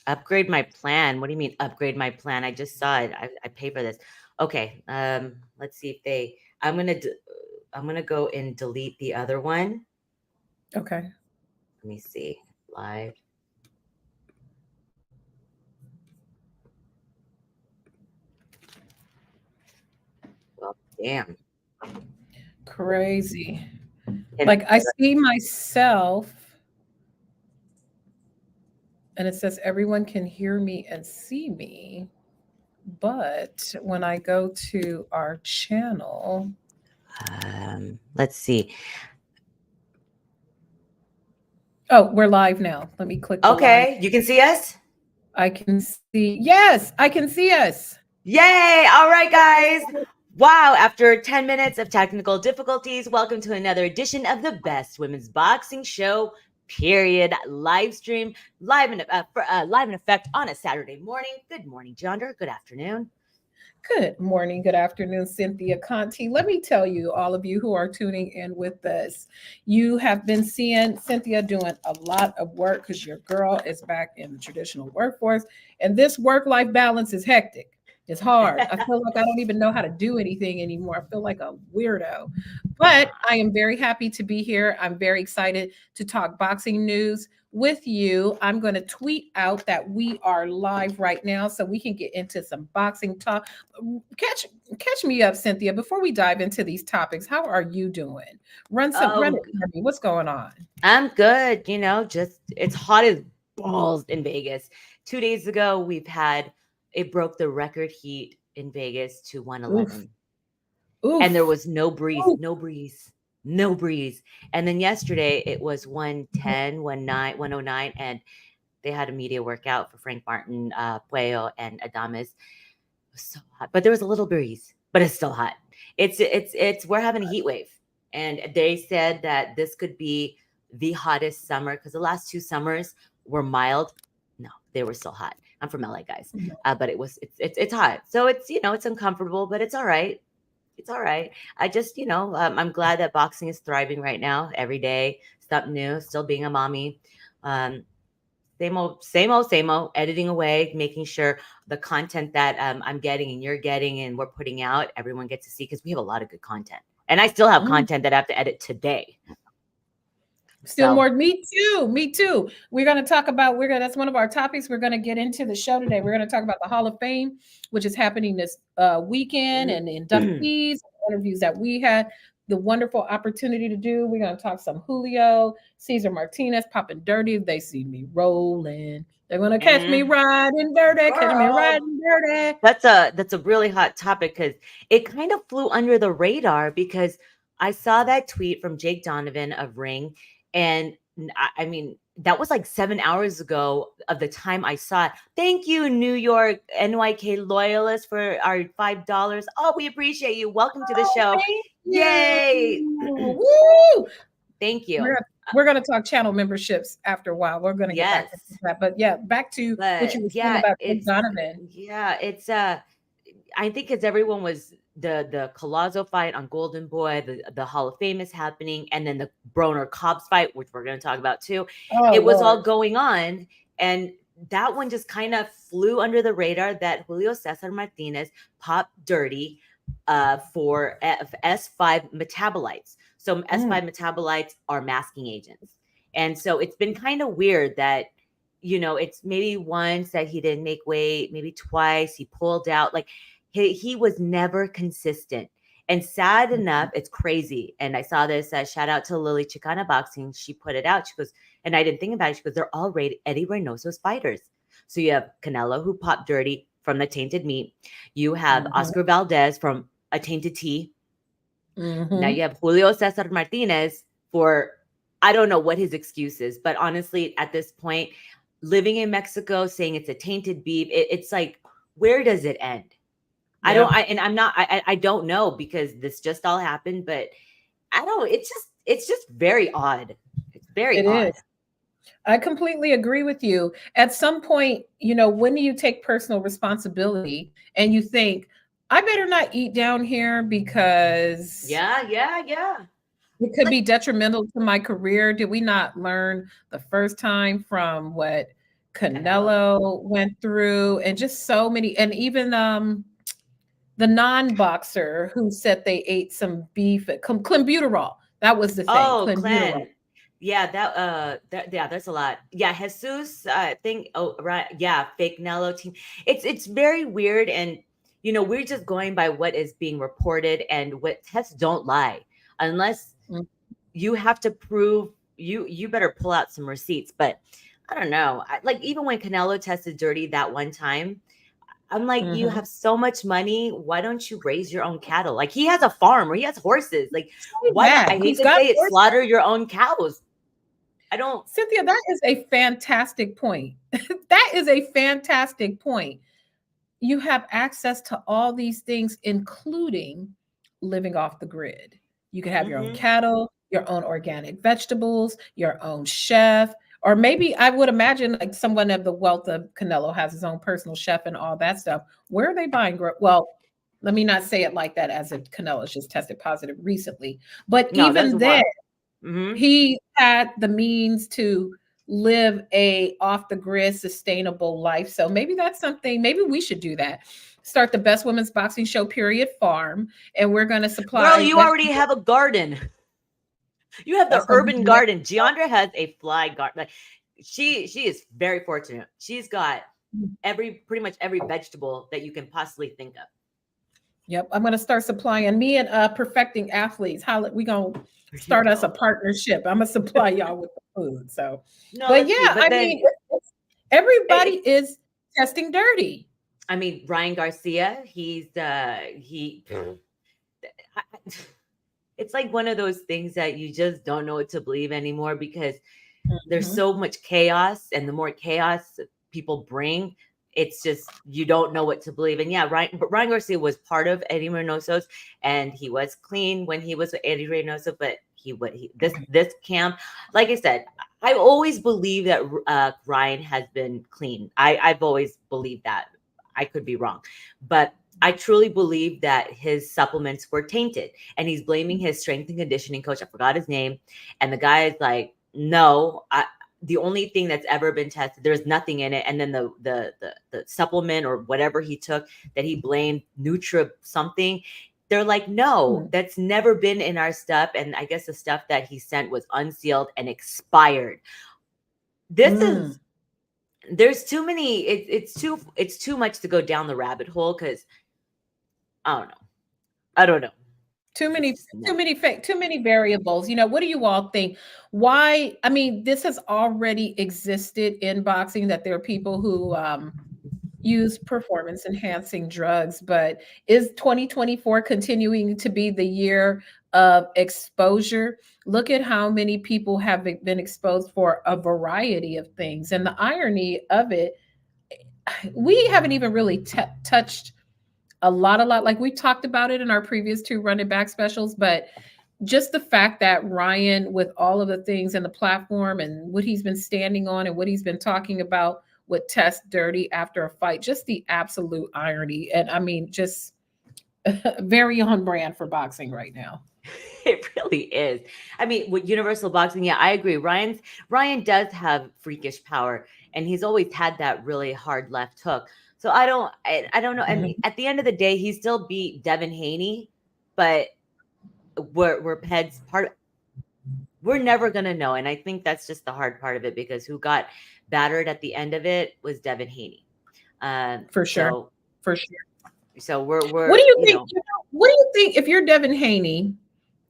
Upgrade my plan. What do you mean upgrade my plan? I just saw it. I pay for this. Okay. Let's see if they. I'm gonna go and delete the other one. Okay. Let me see. Live. Well, damn. Crazy. And Like I see myself and it says everyone can hear me and see me. But when I go to our channel, let's see. oh, we're live now. Let me click the live. Okay, you can see us. I can see. Yes, I can see us. Yay! All right, guys. Wow, after 10 minutes of technical difficulties, welcome to another edition of the best women's boxing show, period. Live stream, live in effect on a Saturday morning. Good morning, Jeandra. Good afternoon. Good morning, good afternoon, Cynthia Conte. Let me tell you, all of you who are tuning in with us, you have been seeing Cynthia doing a lot of work because your girl is back in the traditional workforce. And this work life balance is hectic. It's hard. I feel like I don't even know how to do anything anymore. I feel like a weirdo. But I am very happy to be here. I'm very excited to talk boxing news with you. I'm going to tweet out that we are live right now so we can get into some boxing talk. Catch catch me up, Cynthia, before we dive into these topics. How are you doing? Run Oh, it for me. What's going on? I'm good. Just it's hot as balls in Vegas. 2 days ago, it broke the record heat in Vegas to Oof. 111. And there Oof. was no breeze, Oof. no breeze, no breeze. And then yesterday it was 110, 109, and they had a media workout for Frank Martin, Puello, and Adames. It was so hot, but there was a little breeze, but it's still hot. It's we're having a heat wave, and they said that this could be the hottest summer because the last 2 summers were mild. No, they were still hot. I'm from LA, guys, but it's hot, so it's uncomfortable, but it's all right. It's all right. I'm glad that boxing is thriving right now. Every day, something new. Still being a mommy. Um, same old, same old, same old. Editing away, making sure the content that I'm getting and you're getting and we're putting out, everyone gets to see because we have a lot of good content. And I still have Mm. content that I have to edit today. Still So, more. Me too. Me too. We're going to talk about. That's one of our topics. We're going to get into the show today. We're going to talk about the Hall of Fame, which is happening this weekend, and the inductees, interviews that we had the wonderful opportunity to do. We're going to talk some Julio, Cesar Martinez, popping dirty. They see me rolling. They're going to catch me mm, riding dirty, catch me girl, riding dirty. that's a really hot topic because it kind of flew under the radar because I saw that tweet from Jake Donovan of Ring, and I mean that was like 7 hours ago of the time I saw it. Thank you, New York NYK loyalists, for our $5. Oh, we appreciate you. Welcome to the Oh, show. thank you. Yay! Woo! Thank We're you. gonna, we're going to talk channel memberships after a while. We're going to get back to Yes, that. But yeah, back to what you but were saying yeah, about Jake it's Donovan. yeah, it's I think because everyone was the Collazo fight on Golden Boy, the Hall of Fame is happening, and then the Broner Cobbs fight, which we're going to talk about too. Oh It was Lord. all going on, and that one just kind of flew under the radar that Julio Cesar Martinez popped dirty for S5 metabolites. So Mm, S5 metabolites are masking agents, and so it's been kind of weird that it's maybe once that he didn't make weight, maybe twice he pulled out. Like he was never consistent. And sad enough, it's crazy. And I saw this shout out to Lily Chicana Boxing. She put it out. She goes, and I didn't think about it. She goes, they're all Eddie Reynoso's fighters. So you have Canelo who popped dirty from the tainted meat. You have mhm, Oscar Valdez from a tainted tea. Now mhm. you have Julio Cesar Martinez for I don't know what his excuse is, but honestly, at this point, living in Mexico, saying it's a tainted beef, it's like, where does it end? I don't, Yeah, I, and I'm not, I don't know because this just all happened, but I don't, it's just very odd. It's very it odd. is. I completely agree with you. At some point, when do you take personal responsibility and you think, I better not eat down here because Yeah, yeah, yeah. it could Like, be detrimental to my career? Did we not learn the first time from what Canelo. Canelo went through, and just so many, and even the non-boxer who said they ate some beef at clenbuterol. That was the thing, Oh, clenbuterol. Clan. Yeah, yeah, there's a lot. Yeah, Jesus, I think, oh right, yeah, fake Nello team. It's very weird, and we're just going by what is being reported, and what tests don't lie. Unless Mm, you have to prove, you better pull out some receipts. But I don't know. Like, even when Canelo tested dirty that one time, I'm like, you mhm. have so much money. Why don't you raise your own cattle? Like, he has a farm or he has horses. Like, Say why not? I that. hate He's to got say it, horses. slaughter your own cows. I don't. Cynthia, that is a fantastic point. That is a fantastic point. You have access to all these things, including living off the grid. You can have your own Hmm. cattle, your own organic vegetables, your own chef, or maybe I would imagine like someone of the wealth of Canelo has his own personal chef and all that stuff. Where are they buying? Well, let me not say it like that, as if Canelo's just tested positive recently. But No, that's even then, what. Hmm. he had the means to live a off the grid sustainable life. So maybe that's something, maybe we should do that. Start the best women's boxing show period farm, and we're going to Girl, supply you already vegetables. have a garden. You have the That's going to be urban the next. garden. Giandra has a fly garden. Like, she is very fortunate. She's got pretty much every vegetable that you can possibly think of. Yep, I'm going to start supplying me and perfecting athletes. How we going to There you start us a go. partnership? I'm going to supply y'all with the food. So, No, but let's yeah, see. But I then, mean, everybody it, is testing dirty. I mean, Ryan Garcia, he. It's like one of those things that you just don't know what to believe anymore, because there's Mhm. so much chaos, and the more chaos people bring, it's just, you don't know what to believe. And yeah, Ryan Garcia was part of Eddie Reynoso's, and he was clean when he was with Eddie Reynoso. But this camp, like I said, I always believe that Ryan has been clean. I've always believed that. I could be wrong, but I truly believe that his supplements were tainted, and he's blaming his strength and conditioning coach. I forgot his name, and the guy is like, no, the only thing that's ever been tested, there's nothing in it. And then the supplement or whatever he took that he blamed Nutra something, they're like, no, Mhm. that's never been in our stuff. And I guess the stuff that he sent was unsealed and expired. This Mm. is There's too many. It's too much to go down the rabbit hole, because I don't know. I don't know. Too It's many just no. too many variables. What do you all think? Why, I mean, this has already existed in boxing, that there are people who use performance enhancing drugs, but is 2024 continuing to be the year of exposure? Look at how many people have been exposed for a variety of things. And the irony of it, we haven't even really touched a lot. Like we talked about it in our previous two running back specials, but just the fact that Ryan, with all of the things and the platform and what he's been standing on and what he's been talking about, would test dirty after a fight, just the absolute irony. And I mean, just very on brand for boxing right now. It really is. I mean, with universal boxing, yeah, I agree. Ryan does have freakish power, and he's always had that really hard left hook. So I don't know. And Mhm. at the end of the day, he still beat Devin Haney, but we're Ped's part. We're never gonna know, and I think that's just the hard part of it, because who got battered at the end of it was Devin Haney. Um, For sure. so For sure. so What we're do you think? What do you think if you're Devin Haney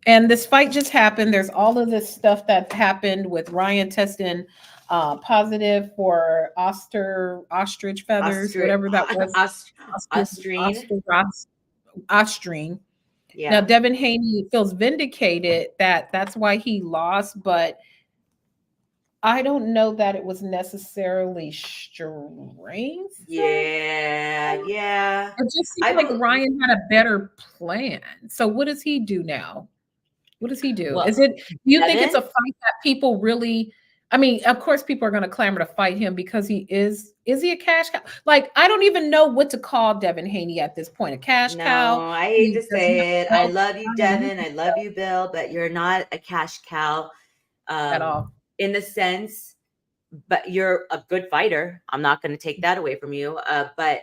and this fight just happened? There's all of this stuff that happened with Ryan testing positive for ostrich feathers, Austrian. whatever that was. Oster, Austrian. oster, ostrine. Now, Yeah. Devin Haney feels vindicated that that's why he lost, but I don't know that it was necessarily strength. Yeah, yeah. It just seemed I like bel Ryan had a better plan. So what does he do now? What does he do? Well, Do you think it's Devin? a fight that people really, I mean, of course people are going to clamor to fight him because is he a cash cow? Like, I don't even know what to call Devin Haney at this point. A cash cow? No, I hate He to does not say it. I sell love you, Ryan Devin. I love you, Bill, but you're not a cash cow. at Um, all. in the sense, but you're a good fighter. I'm not going to take that away from you. But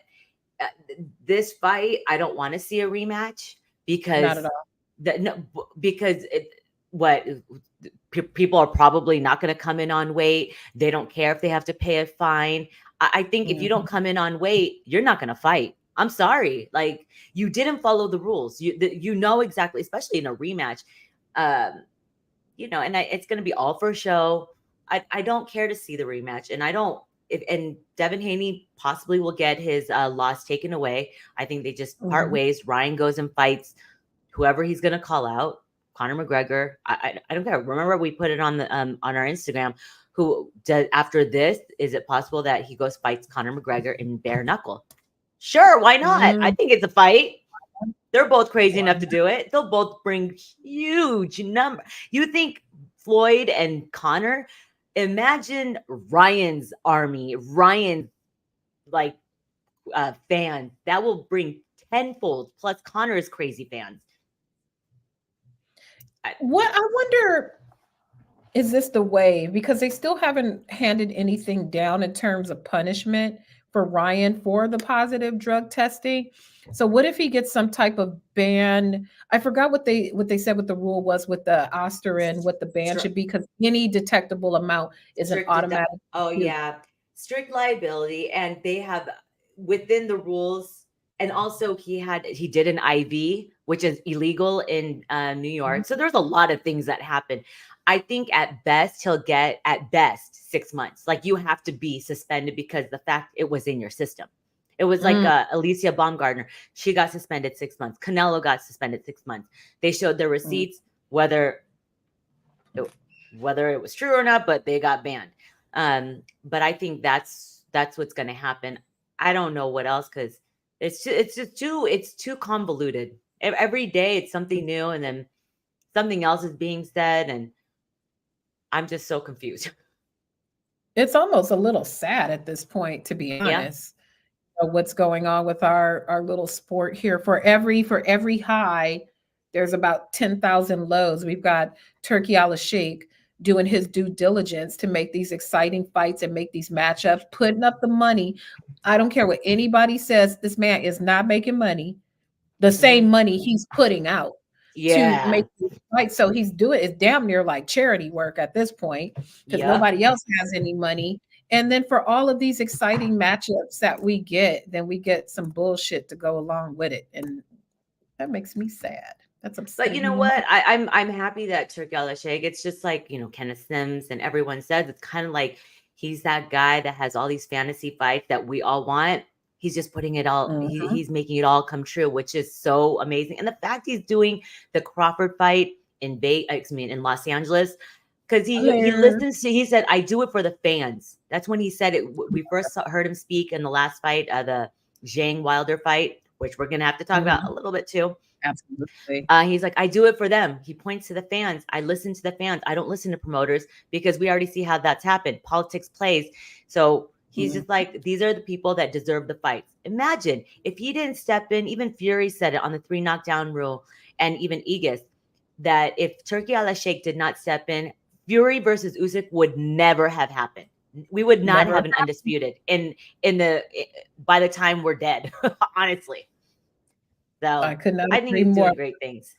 this fight, I don't want to see a rematch Not at because all. no, because what people are probably not going to come in on weight. They don't care if they have to pay a fine. I think if you don't Mhm. come in on weight, you're not going to fight. I'm sorry. Like, you didn't follow the rules. You know exactly, especially in a rematch. Um, and it's going to be all for show. I don't care to see the rematch, and I don't. And Devin Haney possibly will get his loss taken away. I think they just part Mhm. ways. Ryan goes and fights whoever he's going to call out. Conor McGregor. I don't care. Remember, we put it on our Instagram. Who does after this? Is it possible that he goes fights Conor McGregor in bare knuckle? Sure, why not? I Mm. think it's a fight. They're both crazy Why enough to do it. They'll both bring huge number. You think Floyd and Connor? Imagine Ryan's army, Ryan's like fans. That will bring tenfold plus Connor's crazy fans. I, What I wonder, is this the way? Because they still haven't handed anything down in terms of punishment for Ryan for the positive drug testing. So what if he gets some type of ban? I forgot what they said what the rule was with the Osterin, what the ban should be, because any detectable amount is an strict. automatic. Oh Dispute. yeah, strict liability, and they have within the rules. And also, he did an IV, which is illegal in New York. So there's a lot of things that happen. I think at best he'll get at best 6 months. Like, you have to be suspended because the fact it was in your system. It was like Mm, Alicia Baumgartner. She got suspended 6 months. Canelo got suspended 6 months. They showed their mm. receipts, it, whether it was true or not, but they got banned. But I think that's what's going to happen. I don't know what else, because it's too convoluted. Every day it's something new, and then something else is being said, and I'm just so confused. It's almost a little sad at this point, to be Yeah, honest. What's going on with our little sport here. For every high, there's about 10,000 lows. We've got Turkey Al Sheikh doing his due diligence to make these exciting fights and make these matchups, putting up the money. I don't care what anybody says, this man is not making money, the same hmm, money he's putting out to yeah, make these fights. So he's doing it's damn near like charity work at this point, because yep. nobody else has any money. And then for all of these exciting matchups that we get, then we get some bullshit to go along with it. And that makes me sad. That's But you upsetting know me. what? I'm happy that Turkey Al Sheikh. It's just like, Kenneth Sims and everyone says, it's kind of like he's that guy that has all these fantasy fights that we all want. He's just putting it all. Mhm. He's making it all come true, which is so amazing. And the fact he's doing the Crawford fight in Los Angeles, because he Hello. listens to. He said, "I do it for the fans." That's when he said it. We first heard him speak in the last fight, the Zhang Wilder fight, which we're gonna have to talk about a Mhm. little bit too. Absolutely. He's like, I do it for them. He points to the fans. I listen to the fans. I don't listen to promoters, because we already see how that's happened. Politics plays. So he's Mhm. just like, these are the people that deserve the fights. Imagine if he didn't step in. Even Fury said it on the 3 knockdown rule, and even Aegis, that if Turkey Al Sheikh did not step in, Fury versus Usyk would never have happened. We would not Never. have an undisputed in the by the time we're dead. Honestly, I so could not I think agree he's more. doing great things.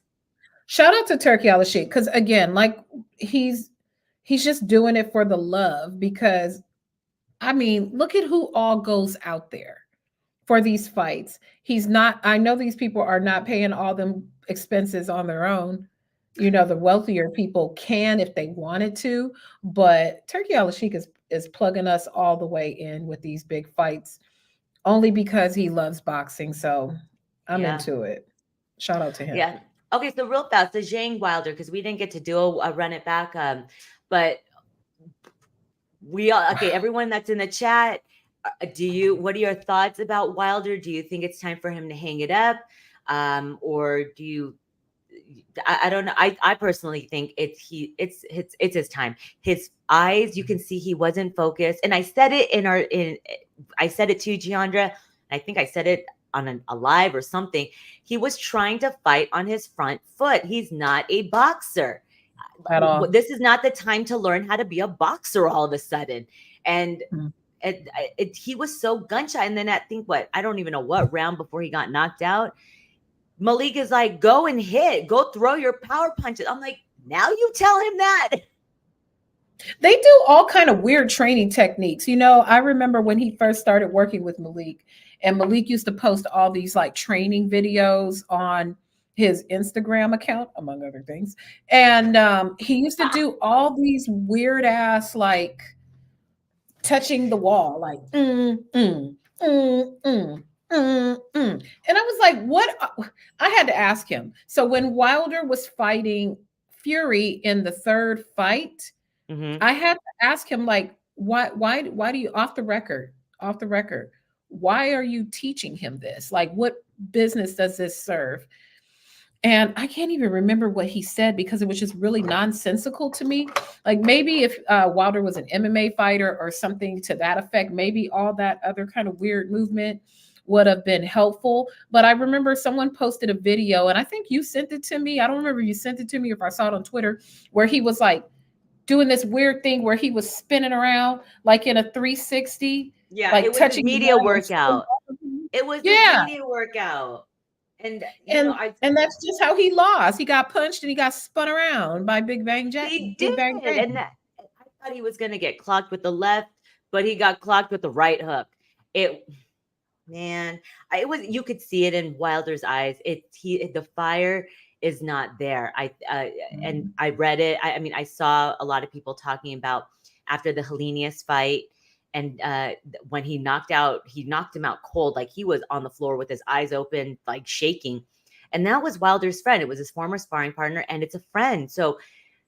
Shout out to Turkey Al Sheikh, because again, like he's just doing it for the love. Because I mean, look at who all goes out there for these fights. He's not, I know these people are not paying all them expenses on their own. The wealthier people can if they wanted to, but Turkey Al Sheikh is plugging us all the way in with these big fights only because he loves boxing. So I'm Yeah. into it. Shout out to him. Yeah. Okay, so real fast, the Zhang Wilder, because we didn't get to do a run it back. But we all okay, everyone that's in the chat, what are your thoughts about Wilder? Do you think it's time for him to hang it up? Or do you I don't know. I personally think it's his time. His eyes, you can see he wasn't focused. And I said it I said it to Jeandra. I think I said it on a live or something. He was trying to fight on his front foot. He's not a boxer. At all. This is not the time to learn how to be a boxer all of a sudden. And Mm. he was so gun shy. And then I think I don't even know what round before he got knocked out, Malik is like, go and hit, go throw your power punches. I'm like, now you tell him that. They do all kind of weird training techniques. I remember when he first started working with Malik, and Malik used to post all these like training videos on his Instagram account, among other things. And he used to do all these weird ass like touching the wall, like and I was like, what? I had to ask him. So when Wilder was fighting Fury in the third fight, Mm-hmm. I had to ask him, like, why do you, off the record, why are you teaching him this? Like, what business does this serve? And I can't even remember what he said because it was just really nonsensical to me. Like maybe if Wilder was an MMA fighter or something to that effect, maybe all that other kind of weird movement would have been helpful. But I remember someone posted a video, and I think you sent it to me. I don't remember if you sent it to me or if I saw it on Twitter, where he was like doing this weird thing where he was spinning around like in a 360, Yeah, it like was his touching the media wall and workout. It was his yeah. media workout. And And I and that's just how he lost. He got punched and he got spun around by he Big did. Bang And Bang. I thought he was gonna get clocked with the left, but he got clocked with the right hook. It Man, it was, you could see it in Wilder's eyes. The fire is not there. And Mhm. I read it. I mean, I saw a lot of people talking about after the Hellenius fight, and when he knocked him out cold, like he was on the floor with his eyes open, like shaking. And that was Wilder's friend. It was his former sparring partner, and it's a friend. So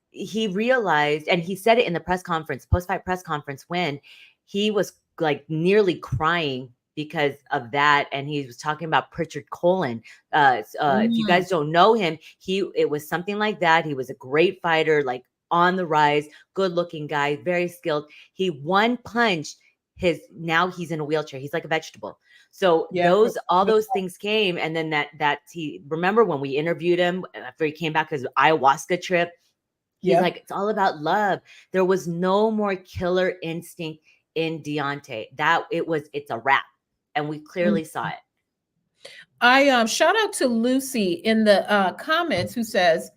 he realized, and he said it in the press conference, post-fight press conference, when he was like nearly crying because of that. And he was talking about Pritchard Colin. If you Mm, guys don't know him, it was something like that. He was a great fighter, like on the rise, good looking guy, very skilled. He one punch now he's in a wheelchair. He's like a vegetable. So yeah. all those things came. And then he, remember when we interviewed him after he came back his ayahuasca trip, he's Yep. like, it's all about love. There was no more killer instinct in Deontay. It's a wrap. And we Mm. clearly saw it. I shout out to Lucy in the comments who says,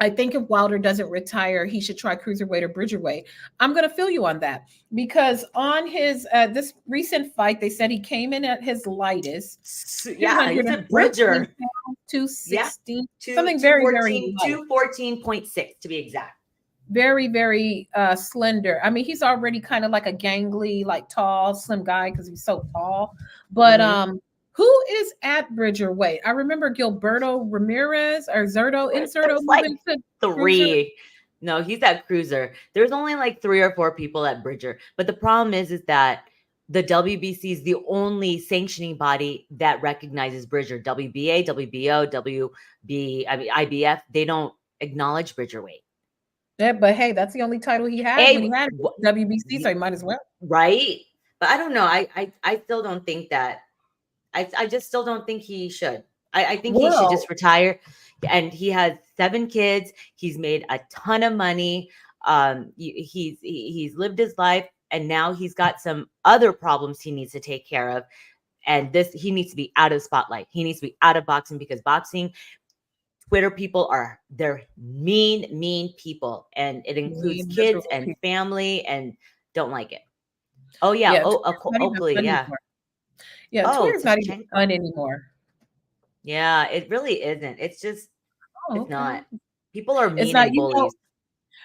I think if Wilder doesn't retire, he should try cruiserweight or bridgerweight. I'm going to feel you on that because on his this recent fight, they said he came in at his lightest, Yeah, he's a 214 bridger. pounds, Yeah. 216, something very, very light. 214.6 to be exact. Very, very slender. I mean, he's already kind of like a gangly, like tall, slim guy because he's so tall. But Mm-hmm. who is at Bridger weight? I remember Gilberto Ramirez or Inserto There's like moving to cruiser. three. No, he's at cruiser. There's only like 3 or 4 people at Bridger. But the problem is that the WBC is the only sanctioning body that recognizes Bridger. WBA, WBO, IBF, they don't acknowledge Bridger weight. Yeah, but hey, that's the only title he had when he had WBC, so he might as well. Right? But I don't know. I still don't think that. I just still don't think he should. I think he should Well, just retire. And he has 7 kids. He's made a ton of money. He's lived his life, and now he's got some other problems he needs to take care of. And he needs to be out of the spotlight. He needs to be out of boxing, because boxing, Twitter people they're mean people, and it includes mean, kids miserable and people. family, and don't like it. Oh yeah. Yeah, Oh, Twitter's not even Oakley. fun Yeah. anymore. Yeah, Oh, Twitter's not even Tashchenko. fun anymore. Yeah, it really isn't. Oh, It's okay. not. People are It's mean not, and bullies.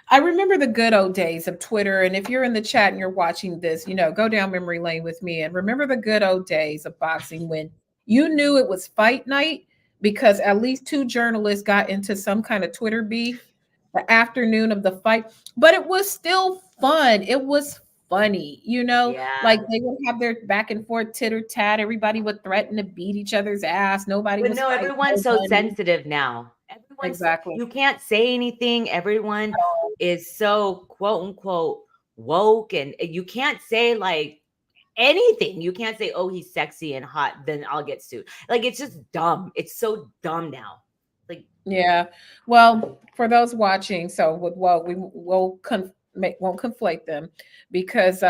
I remember the good old days of Twitter. And if you're in the chat and you're watching this, go down memory lane with me and remember the good old days of boxing when you knew it was fight night because at least 2 journalists got into some kind of Twitter beef the afternoon of the fight. But it was still fun. It was funny, like Yeah. they would have their back and forth titter tat. Everybody would threaten to beat each other's ass. Nobody But was no, fighting everyone's so nobody. sensitive now. Exactly. You can't say anything. Everyone is so quote unquote woke, and you can't say like anything. You can't say, "Oh, he's sexy and hot," then I'll get sued. Like, it's just dumb. It's so dumb now. Like, Yeah. Well, for those watching, so we will won't conflate them because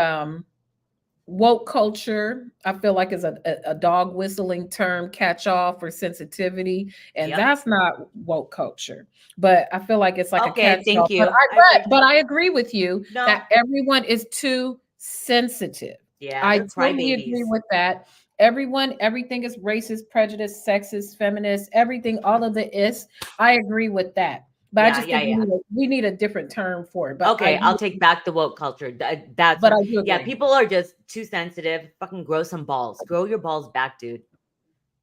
woke culture, I feel like, is a dog whistling term catch all for sensitivity, and Yep. that's not woke culture. But I feel like it's like a Okay, catch thank all. But you. I I appreciate. but I agree with you No. that everyone is too sensitive. Yeah, I they're totally agree crybabies. with that. Everyone, everything is racist, prejudiced, sexist, feminist, everything, all of the is. I agree with that. But I Yeah, just yeah, think yeah. we need a different term for it. Okay, I'll take back the woke culture. That's But what. I do Yeah, agree. people are just too sensitive. Fucking grow some balls. Grow your balls back, dude.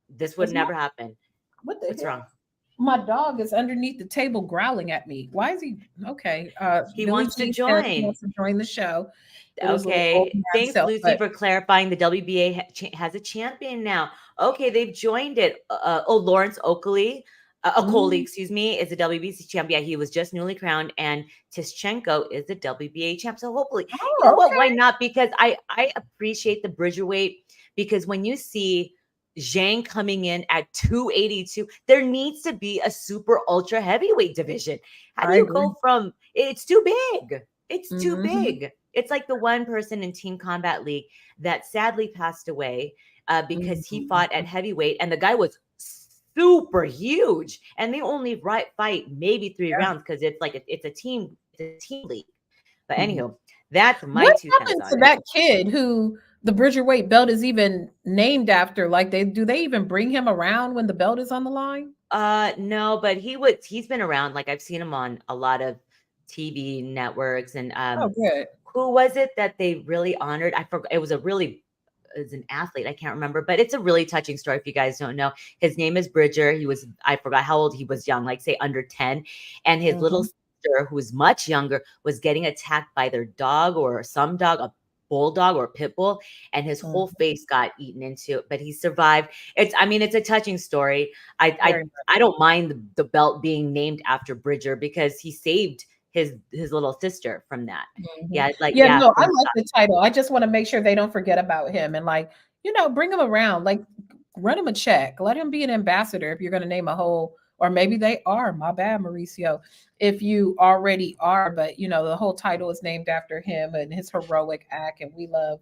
This would Is my never happen. what the What's hell? wrong? My dog is underneath the table growling at me. Why is he okay? He Billie wants to Jean says he join. wants to join the show with his little old Okay. man Thanks, self. Lucy, But for clarifying. The WBA has a champion now. Okay, they've joined it. Oh, Lawrence Oakley, Okolie, mm, excuse me, is the WBC champion. He was just newly crowned, and Tischenko is the WBA champ. So hopefully, you know oh, what? Why okay. not? Because I appreciate the Bridgerweight, because when you see Zhang coming in at 282, there needs to be a super ultra heavyweight division. How do I you agree. go from it's too big? It's too Hmm. big. It's like the one person in Team Combat League that sadly passed away because he fought at Hmm. heavyweight, and the guy was super huge, and they only fight maybe 3 rounds because it's like it's a team league. But Yeah. anywho, that's my What 2 cents happened to on it. that kid who the Bridgerweight belt is even named after? Like they even bring him around when the belt is on the line? No, but he's been around. Like I've seen him on a lot of TV networks, and Oh, good. who was it that they really honored? I forgot. It was a really as an athlete. I can't remember, but it's a really touching story. If you guys don't know, his name is Bridger. He was, I forgot how old he was, young, like say under 10. And his little Hmm. sister, who was much younger, was getting attacked by their dog or some dog, a bulldog or pit bull, and his whole Hmm. face got eaten into, but he survived. I mean, it's a touching story. I, Very I, much. I don't mind the belt being named after Bridger because he saved his little sister from that. Mhm. Yeah, like Yeah, yeah, no, I from like the title. I just want to make sure they don't forget about him and like, bring him around, like run him a check. Let him be an ambassador if you're going to name a whole, or maybe they are. My bad, Mauricio. If you already are, but the whole title is named after him and his heroic act, and we love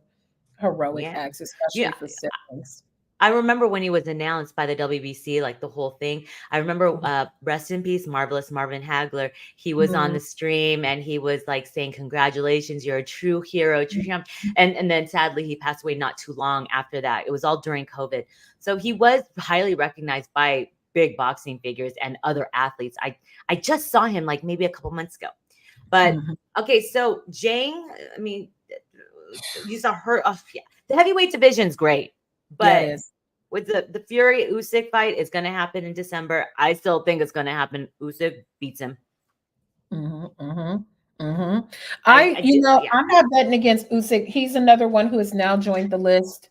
heroic yeah. acts, Yeah, especially for siblings. I remember when he was announced by the WBC, like the whole thing. I remember, rest in peace, marvelous Marvin Hagler. He was on Mhm. the stream and he was like saying, "Congratulations, you're a true hero, true champ." And then sadly, he passed away not too long after that. It was all during COVID, so he was highly recognized by big boxing figures and other athletes. I just saw him like maybe a couple months ago, but Mhm. okay. So Jang, I mean, you saw her. Oh, yeah, the heavyweight division's great, Yeah, it but is. with the Fury Usyk fight is going to happen in December. I still think it's going to happen. Usyk beats him. Mhm, mhm, mhm. I just yeah. I'm not betting against Usyk. He's another one who has now joined the list.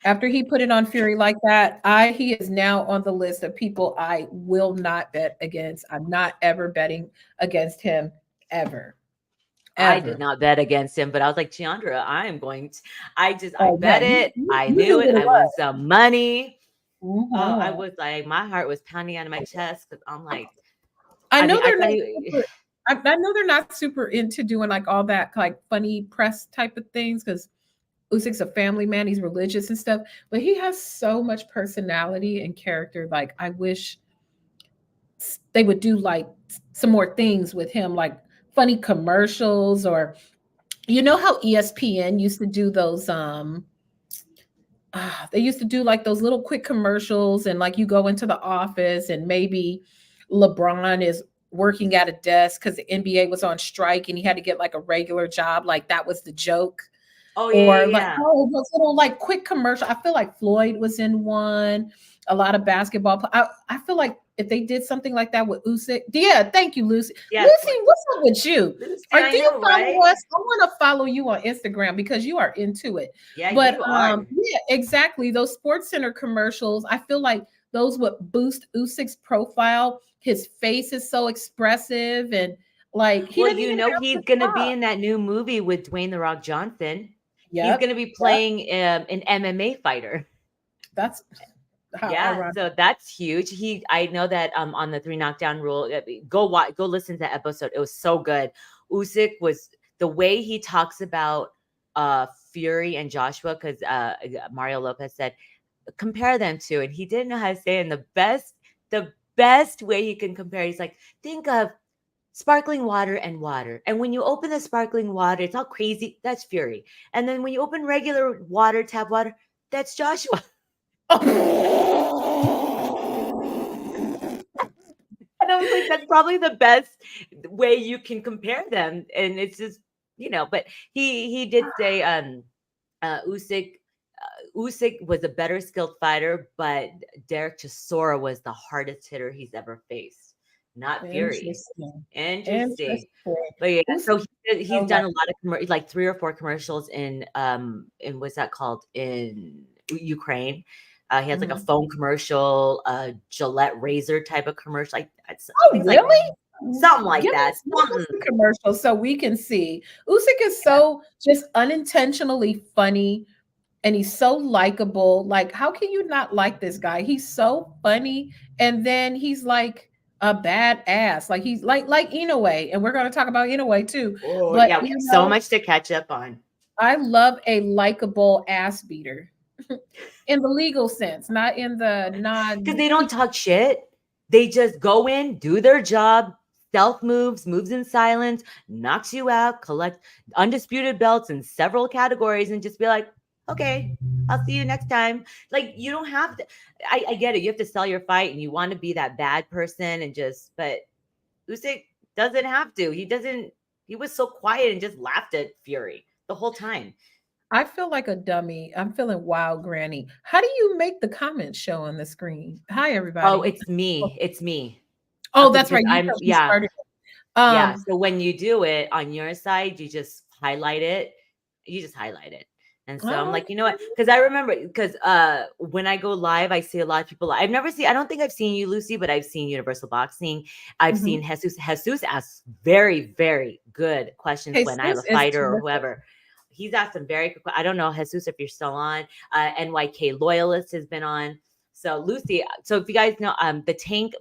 After he put it on Fury like that, he is now on the list of people I will not bet against. I'm not ever betting against him ever, I did ever. not bet against him, but I was like, Jeandra, I am going to. I Oh yeah, bet it. I you knew knew it. what it I won was. some money. Oh, I Mhm. was like, my heart was pounding out of my chest because I'm like, I I know mean, I they're thought not he. super. I know they're not super into doing like all that like funny press type of things because Usyk's a family man. He's religious and stuff, but he has so much personality and character. Like I wish they would do like some more things with him, like funny commercials, or how ESPN used to do those they used to do like those little quick commercials, and like you go into the office and maybe LeBron is working at a desk because the NBA was on strike and he had to get like a regular job, like that was the joke. Oh yeah, Or yeah, like, yeah. oh, those little like quick commercial. I feel like Floyd was in one. A lot of basketball. I feel like if they did something like that with Usyk, yeah. Thank you, Lucy. Yes, Lucy, what's up with you? Lucy, Or I do you know, follow right? us? I want to follow you on Instagram because you are into it. Yeah, But you are. yeah, exactly. Those Sports Center commercials, I feel like those would boost Usyk's profile. His face is so expressive, and like he Well, didn't you even know, have to he's going to be stop. in that new movie with Dwayne the Rock Johnson. He's going Yep. to be Yep. playing an MMA fighter. That's how Yeah, ironic. so that's huge. I know that on the 3 knockdown rule, go watch, go listen to that episode. It was so good. Usyk was the way he talks about Fury and Joshua, because Mario Lopez said compare them to, and he didn't know how to say it. And the best way he can compare, he's like, think of sparkling water and water. And when you open the sparkling water, it's all crazy. That's Fury. And then when you open regular water, tap water, that's Joshua. And I was like, that's probably the best way you can compare them. And it's just, but he did say Usyk was a better skilled fighter, but Derek Chisora was the hardest hitter he's ever faced, not Fury. Interesting. Interesting. Interesting. But yeah, Usyk so is he's so done a like, lot of like 3 or 4 commercials in what's that called, in Ukraine. He has like a mhm. phone commercial, Gillette razor type of commercial, like Oh, things like really? something like that. Give us Something. the commercial so we can see. Usyk is so just unintentionally funny and he's so likable. Like, how can you not like this guy? He's so funny. And then he's like a badass. Like he's like Inoue. And we're going to talk about Inoue too. Oh But yeah, we have so much to catch up on. I love a likable ass beater in the legal sense, not in the Because non. they don't talk shit. They just go in, do their job, stealth moves in silence, knocks you out, collect undisputed belts in several categories, and just be like, okay, I'll see you next time. Like, you don't have to. I get it. You have to sell your fight and you want to be that bad person and just, but Usyk doesn't have to. He doesn't, he was so quiet and just laughed at Fury the whole time. I feel like a dummy. I'm feeling wild, Granny. How do you make the comments show on the screen? Hi, Oh, everybody. it's me. It's me. Oh, Okay, that's because right. You I'm, you yeah. started. Yeah, Um, so when you do it on your side, you just highlight it. You just highlight it. And so I'm oh, like, you know what? Because I remember, because when I go live, I see a lot of people. I've never seen, I don't think I've seen you, Lucy, but I've seen Universal Boxing. I've mhm. seen Jesus. Jesus asks very, very good questions when I have Jesus a is fighter or terrific. whoever. He's asked some very good. I don't know, Jesus, if you're still on. NYK Loyalist has been on. So Lucy, so if you guys know, the Tank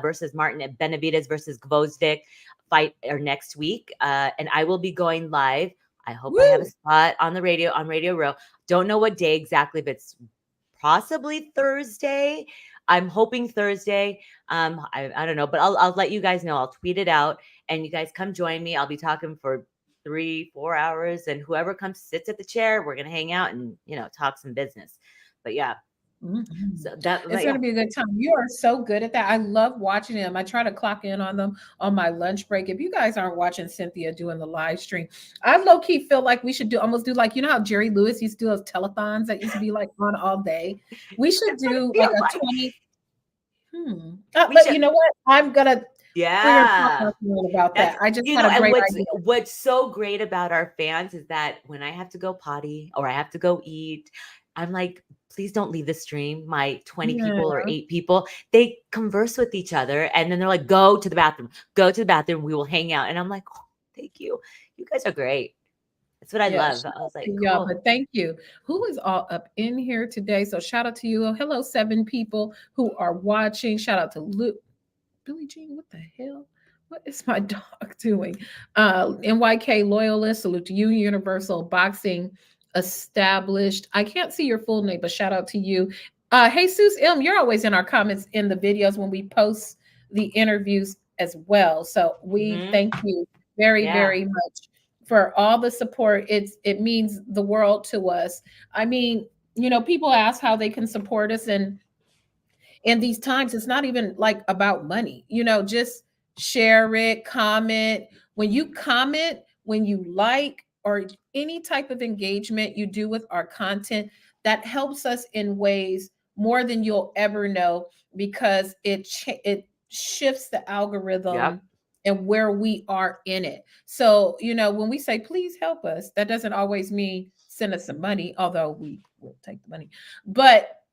versus Martin at Benavides versus Gvozdyk fight are next week, and I will be going live. I hope I have a Woo! spot on the radio on Radio Row. Don't know what day exactly, but it's possibly Thursday. I'm hoping Thursday. I don't know, but I'll let you guys know. I'll tweet it out, and you guys come join me. I'll be talking for 3-4 hours, and whoever comes sits at the chair, we're gonna hang out and talk some business. But yeah, Mhm. so that, It's but going yeah. to be a good time. You are so good at that. I love watching them. I try to clock in on them on my lunch break. If you guys aren't watching Cynthia doing the live stream, I low key feel like we should do almost do like, you know how Jerry Lewis used to do those telethons that used to be like on all day. We should That's what it do like feels a like. 20. We But should, you know what? We're gonna talk yeah. offline about That's that. I just had a and great what's idea. what's so great about our fans is that when I have to go potty or I have to go eat, I'm like, please don't leave the stream. My 20 Yeah. people or 8 people, they converse with each other and then they're like, go to the bathroom, go to the bathroom, we will hang out. And I'm like, oh, thank you. You guys are great. That's what I Yeah, love. shout I out was like, to y'all, cool. but thank you. Who is all up in here today? So shout out to you. Hello, 7 people who are watching. Shout out to Luke. Billie Jean, what the hell? What is my dog doing? NYK loyalist, salute to you. Universal Boxing Established. I can't see your full name, but shout out to you. Jesus M, you're always in our comments in the videos when we post the interviews as well. So we Hmm. thank you very, Yeah. very much for all the support. It means the world to us. I mean, people ask how they can support us, and in these times it's not even like about money, just share it, comment. When you comment, when you like, or any type of engagement you do with our content, that helps us in ways more than you'll ever know, because it shifts the algorithm Yep. and where we are in it. So when we say please help us, that doesn't always mean send us some money, although we will take the money. But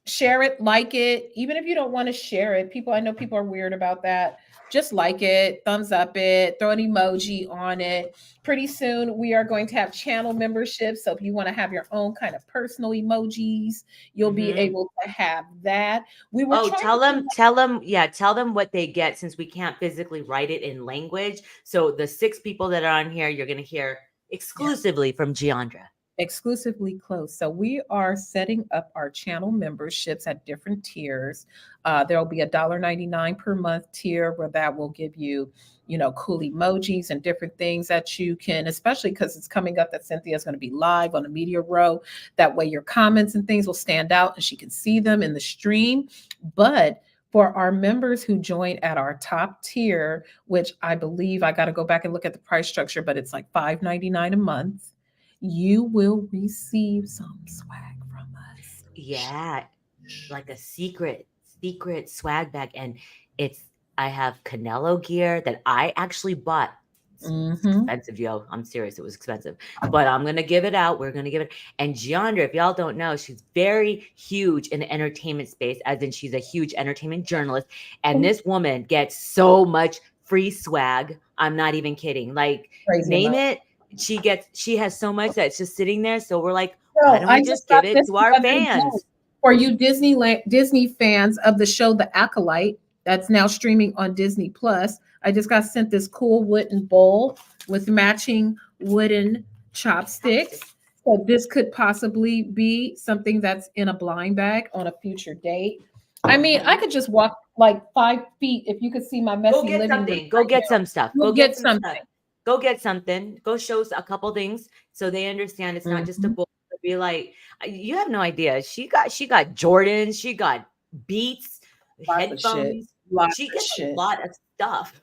Share it, like it. Even if you don't want to share it, I know people are weird about that. Just like it, thumbs up it, throw an emoji on it. Pretty soon, we are going to have channel memberships. So if you want to have your own kind of personal emojis, you'll be Mm-hmm. able to have that. We were Oh, trying to do tell them what they get since we can't physically write it in language. So the 6 people that are on here, you're going to hear yeah, exclusively from Jeandra. exclusively close. So we are setting up our channel memberships at different tiers. There will be $1.99 per month tier where that will give you, cool emojis and different things that you can, especially because it's coming up that Cynthia is going to be live on the media row. That way your comments and things will stand out and she can see them in the stream. But for our members who join at our top tier, which I believe I got to go back and look at the price structure, but it's like $5.99 a month, you will receive some swag from us. Yeah, like a secret swag bag, and it's I have Canelo gear that I actually bought. It's Mm-hmm. expensive, yo. I'm serious. It was expensive, but I'm gonna give it out. We're gonna give it. And Jeandra, if y'all don't know, she's very huge in the entertainment space, as in she's a huge entertainment journalist. And this woman gets so much free swag. I'm not even kidding. Like, Crazy name amount. it. She has so much that's just sitting there. So we're like, why So don't I we just just got give it this to the our other day. fans? For you Disney fans of the show The Acolyte, that's now streaming on Disney Plus. I just got sent this cool wooden bowl with matching wooden chopsticks. So this could possibly be something that's in a blind bag on a future date. I mean, I could just walk like 5 feet if you could see my Go messy get living room something. Go right get now. some stuff. Go You'll get get some stuff. something. Go get something. Go show a couple things so they understand it's not just a Mhm. book. Be like, you have no idea. She got Jordans. She got Beats, Lots of shit. headphones. Lots She of gets a shit. lot of stuff.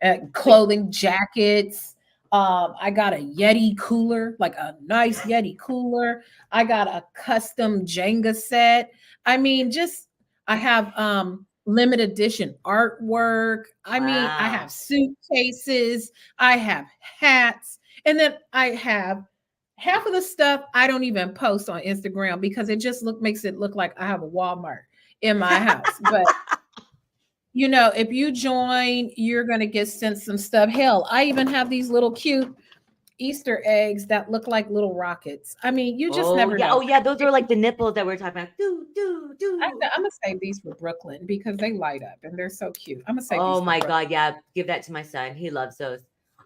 But Clothing, jackets. I got a Yeti cooler, like a nice Yeti cooler. I got a custom Jenga set. I mean, just I have limited edition artwork. I mean, I have wow. suitcases, I have hats, and then I have half of the stuff I don't even post on Instagram because it just makes it look like I have a Walmart in my house. But if you join, you're going to get sent some stuff. Hell, I even have these little cute Easter eggs that look like little rockets. I mean, you just Oh never yeah. know. Oh yeah. Those are like the nipples that we're talking about. Do do do. I'm going to save these for Brooklyn because they light up and they're so cute. I'm going to save Oh these for my Brooklyn. God. Yeah. Give that to my son. He loves those.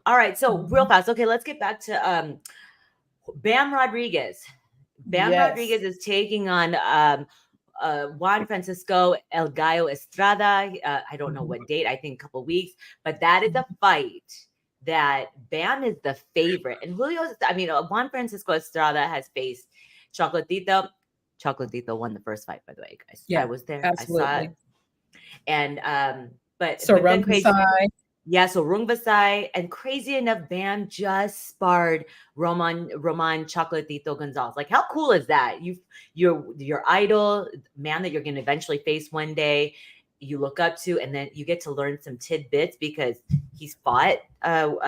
All right. So real Mhm. fast. Okay. Let's get back to Bam Rodriguez. Bam Yes. Rodriguez is taking on Juan Francisco El Gallo Estrada. I don't know Mhm. what date, I think a couple weeks, but that is a fight that Bam is the favorite. And Juan Francisco Estrada has faced Chocolatito. Chocolatito won the first fight, by the way, guys. I Yeah, was there, I saw it. absolutely. And but then crazy. Sarungasai. Yeah, so Rungvisai, and crazy enough, Bam just sparred Roman Chocolatito Gonzalez. Like, how cool is that? Your idol, man that you're gonna eventually face one day, you look up to, and then you get to learn some tidbits because he's fought El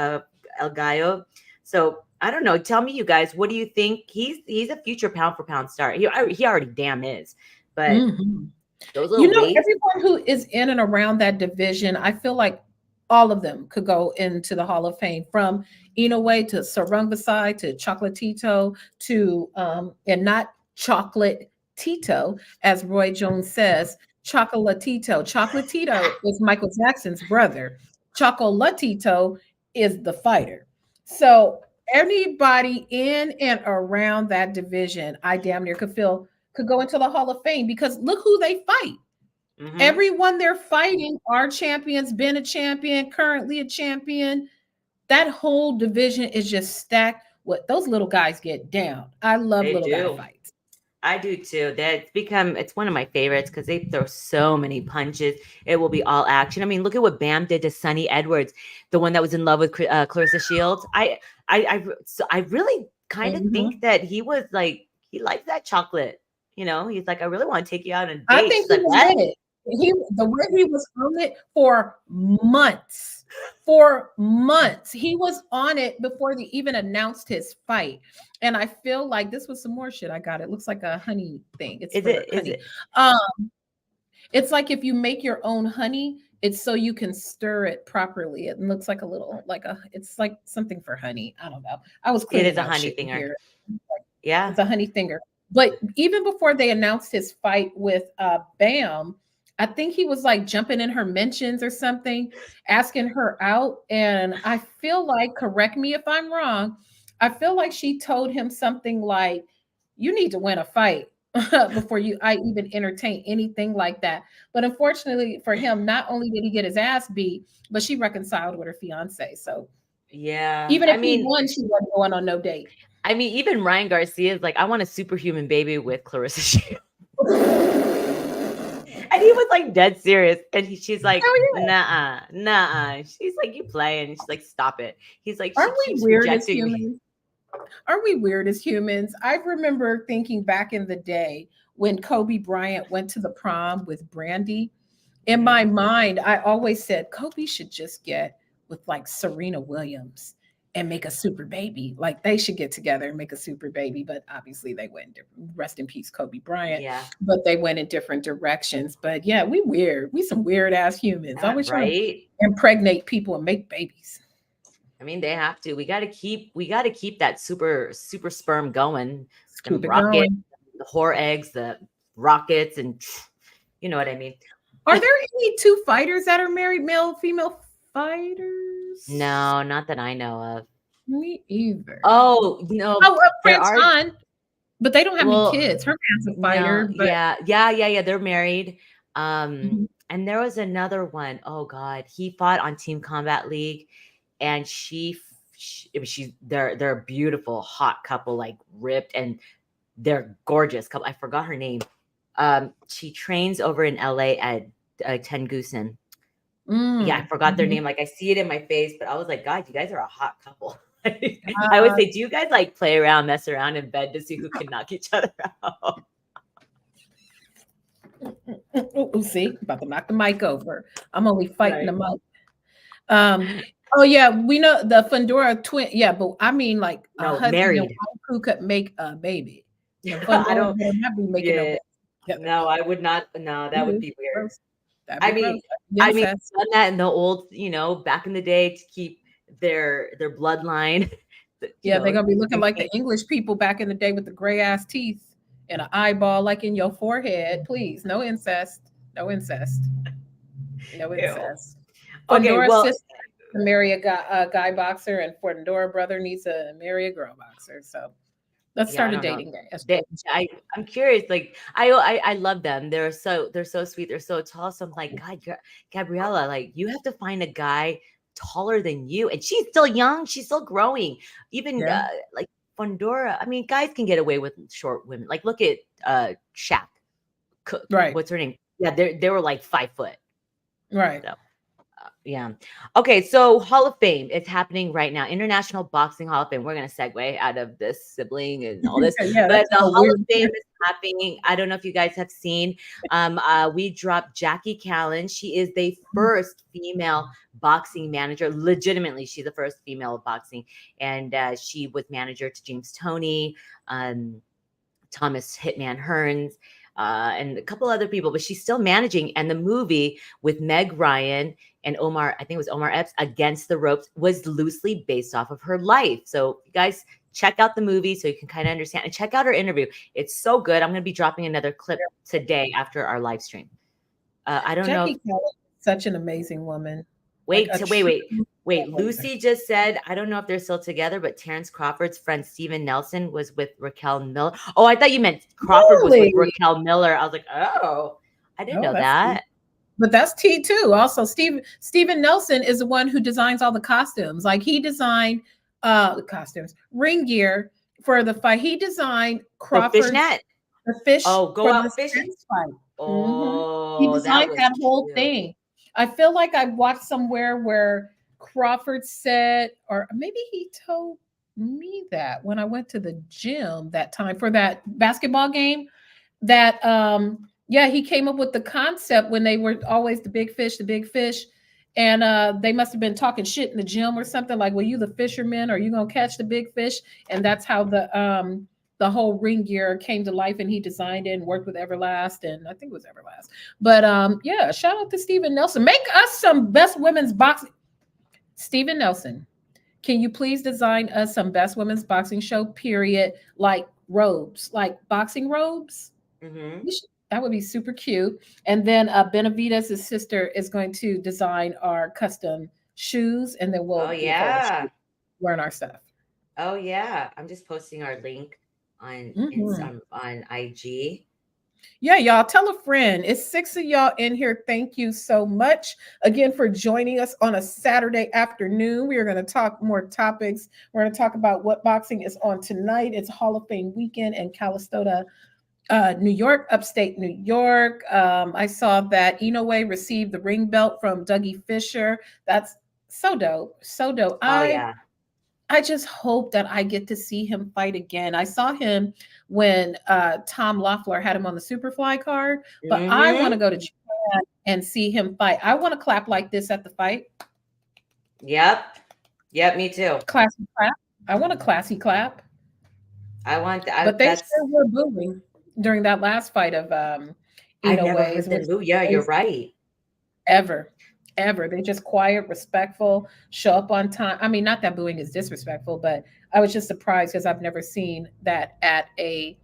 Gallo. So I don't know. Tell me, you guys, what do you think? He's a future pound for pound star. He already damn is, but Mhm. those little weights. Everyone who is in and around that division, I feel like all of them could go into the Hall of Fame, from Inoue to Sarungvasai to Chocolatito to and not Chocolate Tito, as Roy Jones says, Chocolatito. Chocolatito is Michael Jackson's brother. Chocolatito is the fighter. So anybody in and around that division, I damn near could go into the Hall of Fame because look who they fight. Mm-hmm. Everyone they're fighting are champions, been a champion, currently a champion. That whole division is just stacked. What those little guys get down. I love They little guy do. fights. I do too. It's one of my favorites because they throw so many punches. It will be all action. I mean, look at what Bam did to Sonny Edwards, the one that was in love with Clarissa Shields. I really kind of think Mhm. that he was like he likes that chocolate. He's like, I really want to take you out on a I date. think She's he like, was what? with it. The way he was on it for months. For months. He was on it before they even announced his fight. And I feel like this was some more shit I got. It looks like a honey thing. It's Is for it? Is honey. it? Um, it's like if you make your own honey, it's so you can stir it properly. It looks like a little like a it's like something for honey. I don't know. I was It is cleaning a out honey shit in thinger. here. Yeah. It's a honey thinger. But even before they announced his fight with Bam, I think he was like jumping in her mentions or something, asking her out. And I feel like, correct me if I'm wrong, I feel like she told him something like, "You need to win a fight before I even entertain anything like that." But unfortunately for him, not only did he get his ass beat, but she reconciled with her fiance. So Yeah. even if he won, she wasn't going on no date. Even Ryan Garcia is like, I want a superhuman baby with Clarissa Shields. And he was like dead serious. And she's like, Hell yeah. nah, nah. She's like, you playing. And she's like, stop it. He's like, she Aren't we keeps weird as rejecting me. humans? Are we weird as humans? I remember thinking back in the day when Kobe Bryant went to the prom with Brandy. In Mhm. my mind, I always said Kobe should just get with like Serena Williams and make a super baby. Like they should get together and make a super baby. But obviously, they went rest in peace, Kobe Bryant. Yeah. But they went in different directions. But yeah, we weird. We some weird ass humans. Always trying to Right. impregnate people and make babies. They have to. We gotta keep that super sperm going. Them Keep it rockets, going. the whore eggs, the rockets, and you know what I mean. Are there any two fighters that are married, male, female fighters? No, not that I know of. Me either. Oh, no, Oh, there Prince are. Han, but they don't have any Well, kids. Her man's a no, fighter, but yeah. They're married. mhm. And there was another one. Oh God, he fought on Team Combat League, and they're a beautiful, hot couple, like ripped, and they're gorgeous couple. I forgot her name. She trains over in LA at Tengusen. Yeah, I forgot their Mhm. name. Like I see it in my face, but I was like, God, you guys are a hot couple. I would say, do you guys like play around, mess around in bed to see who can knock each other out? See, about to knock the mic over. I'm only fighting the Right. mic. Um, oh yeah, we know the Fundora twin. Yeah, but I mean like a No, husband and married. wife who could make a baby. The I Fundora don't. better not be making no Yeah. baby together. No, I would not. No, that would Ooh, be weird. gross. That'd I be mean, gross. That'd be incest. done that in the old, back in the day to keep their bloodline, Yeah, they're gonna be looking like the maintained. English people back in the day with the gray ass teeth and an eyeball like in your forehead. Please, no incest. No incest. No Ew. incest. Okay, Fondora's well, sister to marry a guy boxer, and Fondora brother needs to marry a girl boxer. So let's yeah, I start a don't know. dating game. They, I'm curious. Like, I love them. They're so sweet. They're so tall. So I'm like, God, Gabriella, like, you have to find a guy taller than you, and she's still young. She's still growing. Even Yeah, like Fondora. Guys can get away with short women. Like, look at Shaq. right, What's her name? Yeah, they were like 5 foot. right. So yeah. Okay, so Hall of Fame is happening right now. International Boxing Hall of Fame. We're gonna segue out of this sibling and all this, Yeah, but that's the so Hall of weird. Fame is happening. I don't know if you guys have seen. We dropped Jackie Callan. She is the first female boxing manager. Legitimately, she's the first female boxing, and she was manager to James Toney, Thomas Hitman Hearns, and a couple other people, but she's still managing. And the movie with Meg Ryan and Omar, I think it was Omar Epps, Against the Ropes, was loosely based off of her life. So you guys check out the movie so you can kind of understand, and check out her interview. It's so good. I'm going to be dropping another clip today after our live stream. I don't know if Jackie Kelly is such an amazing woman. Like Wait, a so wait, true wait, wait. trailblazer. Lucy just said, I don't know if they're still together, but Terrence Crawford's friend Steven Nelson was with Raquel Miller. Oh, I thought you meant Crawford was with Really? Raquel Miller. I was like, oh, I didn't Oh, know that's that. but that's T too. Also, Steven Nelson is the one who designs all the costumes. Like he designed the costumes, ring gear for the fight. He designed The Crawford's fishnet. the fish Oh, go for the out fishing. Spence fight. He Oh, that designed was that whole cute. thing. I feel like I watched somewhere where Crawford said, or maybe he told me that when I went to the gym that time for that basketball game that Yeah, he came up with the concept when they were always the big fish, the big fish. And they must have been talking shit in the gym or something like, well, you the fisherman, or you gonna catch the big fish? And that's how the whole ring gear came to life, and he designed it and worked with Everlast, and I think it was Everlast. But yeah, shout out to Steven Nelson. Make us some best women's boxing. Steven Nelson, can you please design us some best women's boxing show, period, like robes, like boxing robes? Mm-hmm. That would be super cute. And then Benavides' sister is going to design our custom shoes, and then Oh we'll do a photo shoot yeah. wearing our stuff. Oh yeah. I'm just posting our link on Mhm. on IG. Yeah, y'all tell a friend. It's six of y'all in here. Thank you so much again for joining us on a Saturday afternoon. We are going to talk more topics. We're going to talk about what boxing is on tonight. It's Hall of Fame weekend in Calistoga, New York, upstate New York. I saw that Inoue received the ring belt from Dougie Fisher. That's so dope, so dope. Oh I yeah. I just hope that I get to see him fight again. I saw him when Tom Loeffler had him on the Superfly card, but I want to Mm-hmm. go to Japan and see him fight. I want to clap like this at the fight. Yep. Yep, me too. Classy clap. I want a classy clap. I want I But they that's sure were booing during that last fight of I've never Inoue's, heard which them is boo. Yeah, you're crazy. right. Ever. Ever. They're just quiet, respectful, show up on time. I mean, not that booing is disrespectful, but I was just surprised because I've never seen that at a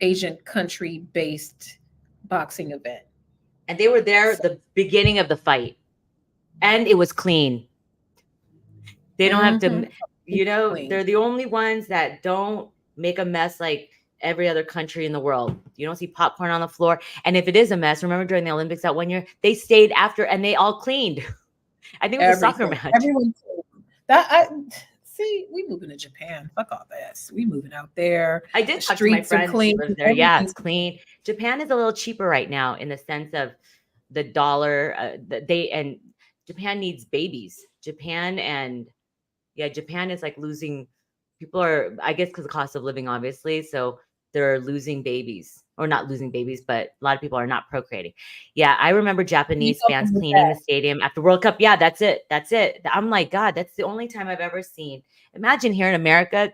Asian country based boxing event. And they were there So, the beginning of the fight. And it was clean. They don't have to, mhm, clean. they're the only ones that don't make a mess like every other country in the world. You don't see popcorn on the floor. And if it is a mess, remember during the Olympics that one year, they stayed after and they all cleaned. I think it was a soccer Everything. match. Everyone that I see, we moving to Japan. Fuck all this. We moving out there. I The did talk to my streets are friend. She clean. lives there. Yeah, it's Everything's clean. Japan is a little cheaper right now in the sense of the dollar. They and Japan needs babies. Japan is like losing. People are, I guess, because the cost of living, obviously. So they're losing babies, or not losing babies, but a lot of people are not procreating. Yeah, I remember you Japanese help fans them with cleaning the that. stadium after World Cup. Yeah, that's it. That's it. I'm like, God, that's the only time I've ever seen. Imagine here in America.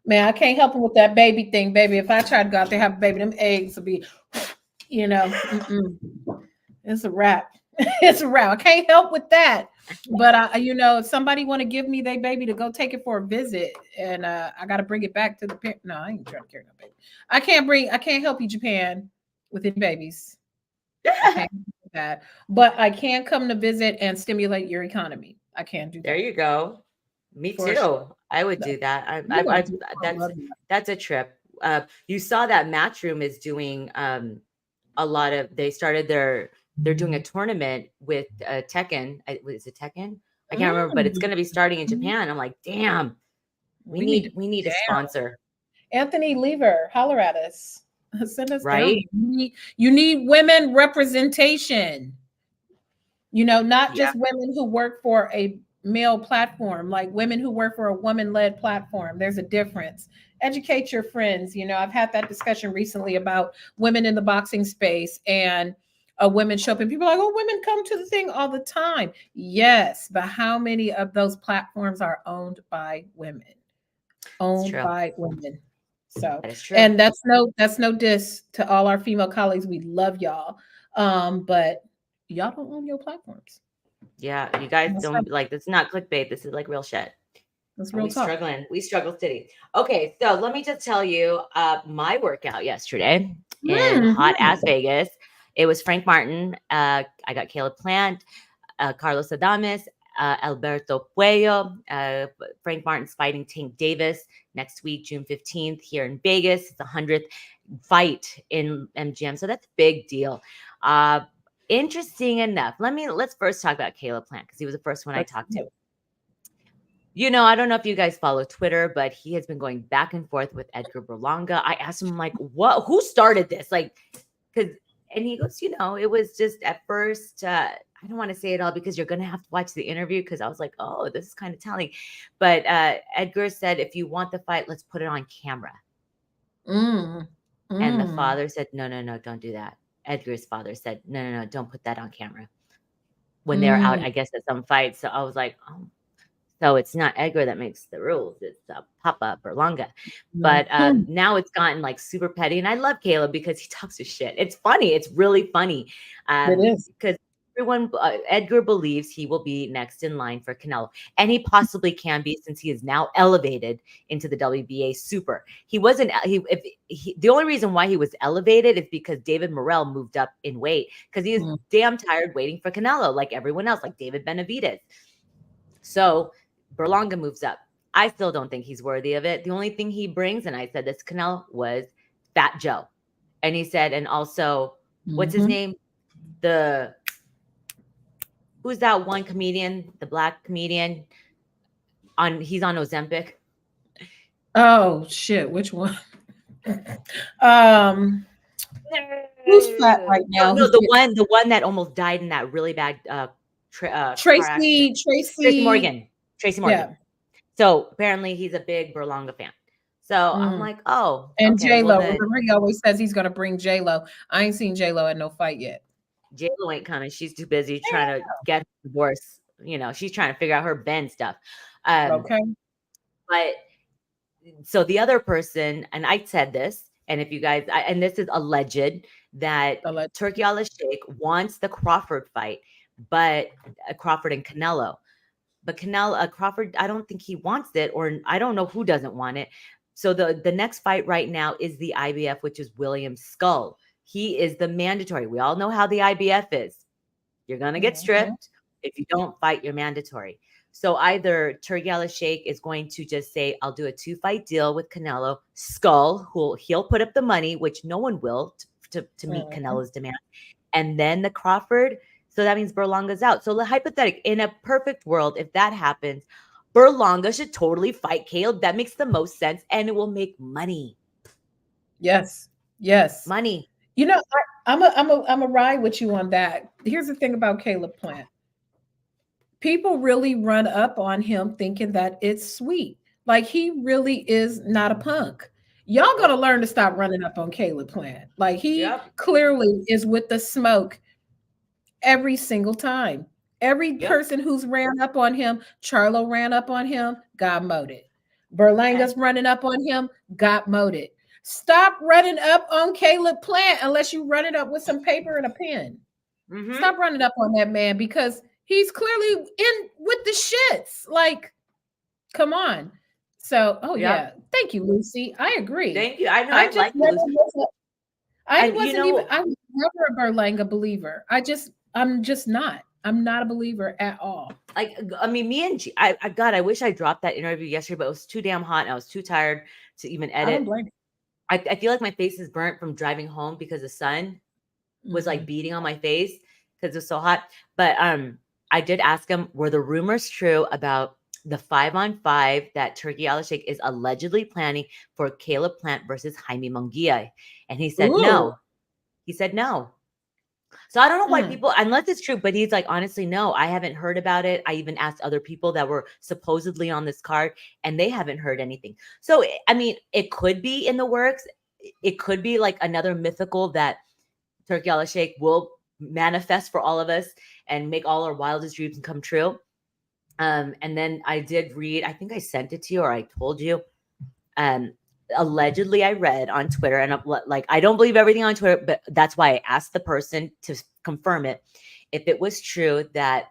Man, I can't help them with that baby thing, baby. If I try to go out there have a baby, them eggs will be, mm-mm. It's a wrap. It's a wrap. I can't help with that. But if somebody want to give me their baby to go take it for a visit, and I got to bring it back to the parent. No, I ain't trying to carry no baby. I can't help you, Japan, with any babies. I can't do that. But I can come to visit and stimulate your economy. I can do There that you go. Me for sure. too. I would do that. We're gonna do. I That's love that. that's a trip. You saw that Matchroom is doing a lot of. They started they're doing a tournament with Tekken. Is it Tekken? I can't remember, but it's going to be starting in Mm. Japan. I'm like, damn, We need to we need a sponsor, Anthony Lever, holler at us. Send us their right? you need women representation. Not Yeah, just women who work for a male platform, like women who work for a woman-led platform. There's a difference. Educate your friends. I've had that discussion recently about women in the boxing space, and women show up and people are like, oh, women come to the thing all the time. Yes, but how many of those platforms are owned by women? it's Owned true. by women. So, That is true. and that's no diss to all our female colleagues. We love y'all. But y'all don't own your platforms. Yeah, you guys That's, don't like this. Is not clickbait. This is like real shit. that's And real talk. we struggle city. Okay, so let me just tell you my workout yesterday in hot ass Mhm. Vegas. It was Frank Martin. I got Caleb Plant, Carlos Adames, Alberto Puello. Frank Martin's fighting Tank Davis next week, June 15th, here in Vegas. It's the 100th fight in MGM. So that's a big deal. Interesting enough. Let's first talk about Caleb Plant because he was the first one I Let's talked do to. it. I don't know if you guys follow Twitter, but he has been going back and forth with Edgar Berlanga. I asked him, like, what, who started this? Like, and he goes, it was just at first, I don't want to say it all because you're going to have to watch the interview because I was like, oh, this is kind of telling. But Edgar said, if you want the fight, let's put it on camera. Mm. And the Mm. father said, no, no, no, don't do that. Edgar's father said, no, no, no, don't put that on camera. When they're out, Mm. I guess, at some fight. So I was like, oh, so it's not Edgar that makes the rules. It's Papa Berlanga. But Mhm. now it's gotten like super petty. And I love Caleb because he talks his shit. It's funny. It's really funny. It is. Because everyone, Edgar believes he will be next in line for Canelo. And he possibly can be, since he is now elevated into the WBA super. He wasn't, the only reason why he was elevated is because David Morrell moved up in weight, because he is Mm. damn tired waiting for Canelo, like everyone else, like David Benavidez. So Berlanga moves up. I still don't think he's worthy of it. The only thing he brings, and I said this to Canelo, was Fat Joe. And he said, and also, what's his Mhm. name? The Who's that one comedian, the black comedian? He's on Ozempic. Oh shit, which one? um, who's fat right No, now? no, the one that almost died in that really bad car accident. Tracy, Tracy Tracy, Morgan. Tracy Morgan. yeah. So apparently he's a big Berlanga fan. So I'm Mm. like, oh, And okay. J Well Lo. then, Remember, he always says he's gonna bring J Lo. I ain't seen J Lo at no fight yet. J-Lo ain't coming. She's too busy trying to get a divorce. She's trying to figure out her Ben stuff. Um, Okay. but so the other person, and I said this, and if you guys, and this is alleged, that Turkey Al Sheikh wants the Crawford fight, but Crawford and Canelo. But Crawford, I don't think he wants it, or I don't know who doesn't want it. So the next fight right now is the IBF, which is William Skull. He is the mandatory. We all know how the IBF is. You're gonna get Mhm. stripped. If you don't fight, you're mandatory. So either Turki Al Sheikh is going to just say, "I'll do a 2-fight deal with Canelo." Skull, he'll put up the money, which no one will, to meet Mhm. Canelo's demand, and then the Crawford. So that means Berlanga's out. So hypothetic, in a perfect world, if that happens, Berlanga should totally fight Caleb. That makes the most sense, and it will make money. Yes. Yes. Money. You know, I'm a ride with you on that. Here's the thing about Caleb Plant. People really run up on him thinking that it's sweet. Like he really is not a punk. Y'all gonna Nope. learn to stop running up on Caleb Plant. Like he Yep. clearly is with the smoke every single time. Every Yep. person who's ran up on him, Charlo ran up on him, got moted. Okay. Berlanga's running up on him, got moted. Stop running up on Caleb Plant unless you run it up with some paper and a pen. Mm-hmm. Stop running up on that man because he's clearly in with the shits. Like, come on. So, oh Yep. yeah, thank you, Lucy. I agree. Thank you. I know I I just like never Lucy. was. I And wasn't even. I was never a Berlanga believer. I'm just not. I'm not a believer at all. like, I mean, me and God, I wish I dropped that interview yesterday, but it was too damn hot and I was too tired to even I don't edit. blame I feel like my face is burnt from driving home because the sun you. was like beating on my face because it was so hot. But I did ask him, were the rumors true about the 5-on-5 that Turkey Al Sheikh is allegedly planning for Caleb Plant versus Jaime Munguia? And he said Ooh. no. He said no. So I don't know why Mm. people, unless it's true, but he's like, honestly, no, I haven't heard about it. I even asked other people that were supposedly on this card, and they haven't heard anything. So I mean, it could be in the works. It could be like another mythical that Turkey Al Sheikh will manifest for all of us and make all our wildest dreams come true. And then I did read, I think I sent it to you or I told you. Um, Allegedly, I read on Twitter, and like, I don't believe everything on Twitter, but that's why I asked the person to confirm it. If it was true that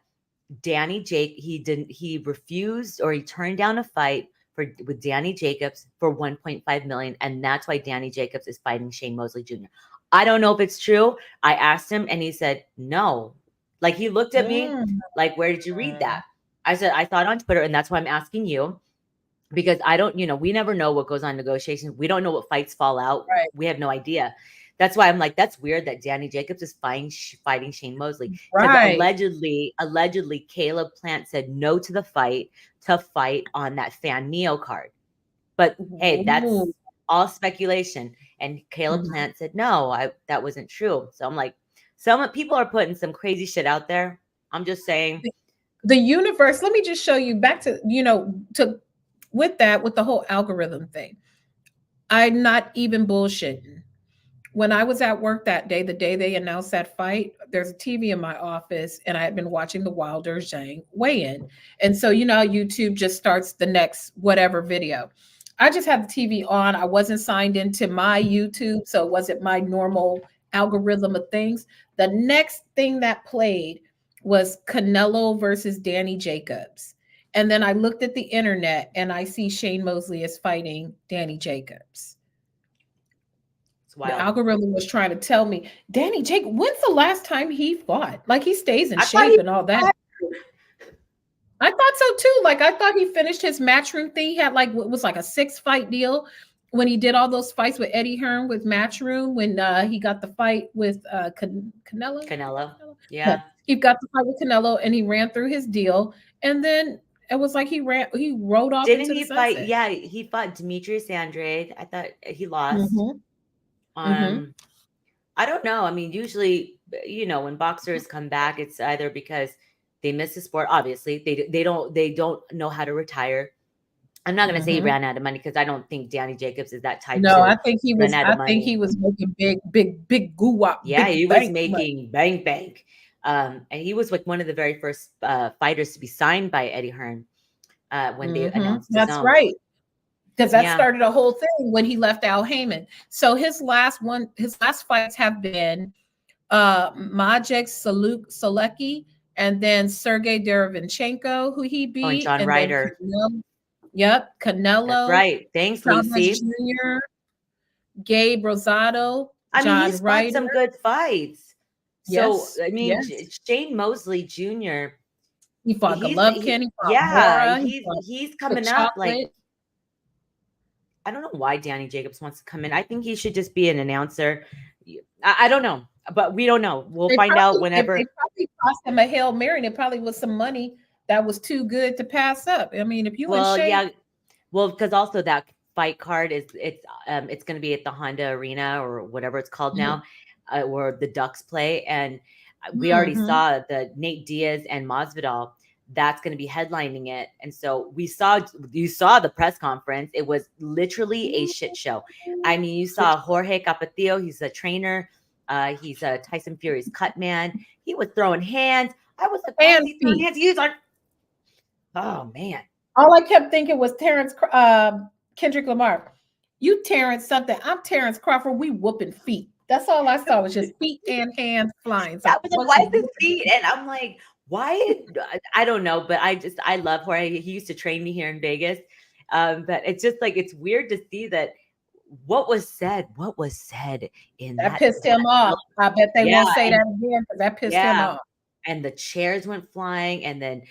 he refused or he turned down a fight with Danny Jacobs for 1.5 million, and that's why Danny Jacobs is fighting Shane Mosley Jr. I don't know if it's true. I asked him, and he said no. Like, he looked at me Mm. like, "Where did you read that?" I said, "I saw it on Twitter," and that's why I'm asking you, because I don't, we never know what goes on negotiations. We don't know what fights fall out. Right. We have no idea. That's why I'm like, that's weird that Danny Jacobs is fighting Shane Mosley, because Right. allegedly, Caleb Plant said no to the fight to fight on that Fan Neo card. But hey, that's Ooh. all speculation. And Caleb Mhm. Plant said no, that wasn't true. So I'm like, some people are putting some crazy shit out there. I'm just saying. The universe, let me just show you back to, to with that, with the whole algorithm thing. I'm not even bullshitting. when I was at work that day, the day they announced that fight, there's a TV in my office, and I had been watching the Wilder Zhang weigh-in. And so, you know, YouTube just starts the next whatever video. I just had the TV on. I wasn't signed into my YouTube, so it wasn't my normal algorithm of things. The next thing that played was Canelo versus Danny Jacobs. And then I looked at the internet and I see Shane Mosley is fighting Danny Jacobs. The Wild. algorithm was trying to tell me, Danny Jake, when's the last time he fought? Like, he stays in I thought shape he and all that. I thought so too. Like, I thought he finished his Matchroom thing. He had like what was like a 6-fight deal when he did all those fights with Eddie Hearn with Matchroom, when he got the fight with Canelo. Canelo. Yeah, Yeah. he got the fight with Canelo and he ran through his deal. And then it was like he rode off Didn't into the he fight? sunset. Yeah, he fought Demetrius Andrade. I thought he lost. Mm-hmm. Mm-hmm. Um, I don't know. I mean, usually, you know, when boxers come back, it's either because they miss the sport. Obviously, they don't know how to retire. I'm not gonna say he Mm-hmm. ran out of money because I don't think Danny Jacobs is that type No, to I think he run was. out I of think he money. was making big goo wop, Yeah, he big was bank money. making bank bank. And he was like one of the very first fighters to be signed by Eddie Hearn when they announced his That's own. right. Because that Yeah. started a whole thing when he left Al Heyman. So his last fights have been Majek Solecki, and then Sergey Derevyanchenko, who he Oh, and beat, John and then Ryder. That's Canelo, right. Thanks, Chavez Lucy. Jr., Gabe Rosado, I mean, John he's fought Ryder. some good fights. So, Yes, I mean, yes. Shane Mosley Jr., He fought Golovkin, he fought yeah, Mora, he fought he's the coming up. Like, chocolate. I don't know why Danny Jacobs wants to come in. I think he should just be an announcer. I don't know, but we don't know. We'll find out They whenever. probably cost him a Hail Mary, and it probably was some money that was too good to pass up. I mean, if you in Well, shape, yeah. Well, because also that fight card it's going to be at the Honda Arena or whatever it's called mhm, now, where the Ducks play, and we already mhm. saw the Nate Diaz and Masvidal. That's going to be headlining it, and so you saw the press conference. It was literally a shit show. I mean, you saw Jorge Capatillo. He's a trainer. He's a Tyson Fury's cut man. He was throwing hands. I was like, why is And he throwing feet. hands? He was like, oh man. All I kept thinking was Kendrick Lamar. You Terrence something. I'm Terrence Crawford. We whooping feet. That's all I saw was just feet and hands flying. It's I like, was like, what why you is this whooping? feet? And I'm like, why? I don't know, but I love Jorge. He used to train me here in Vegas. But it's just like, it's weird to see that what was said in That that, pissed him look. off. I bet they Yeah. won't say And that again because that pissed him yeah. off. And the chairs went flying. And then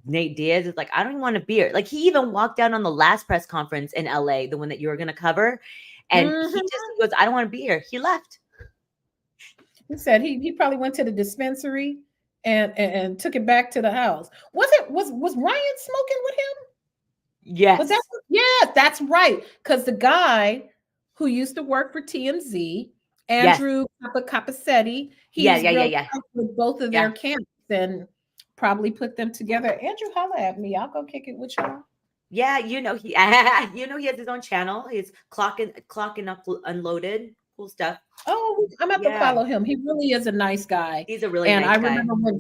Nate Diaz is like, I don't even want a beer. Like, he even walked down on the last press conference in LA, the one that you were going to cover. And he goes, I don't want a beer. He left. He said he probably went to the dispensary and took it back to the house. Was Ryan smoking with him? Was that? Yes. Yes, that's right. Because the guy who used to work for TMZ, Yes. Andrew Capacetti, Yeah. he's Yeah. Yeah. real Yeah. tight with both of Yeah. their camps and probably put them together. Andrew, holla at me. I'll go kick it with y'all. Yeah, he he has his own channel. He's clocking up unloaded. Cool stuff. Oh, I'm about to Yeah. follow him. He really is a nice guy. He's a really And I nice guy. remember when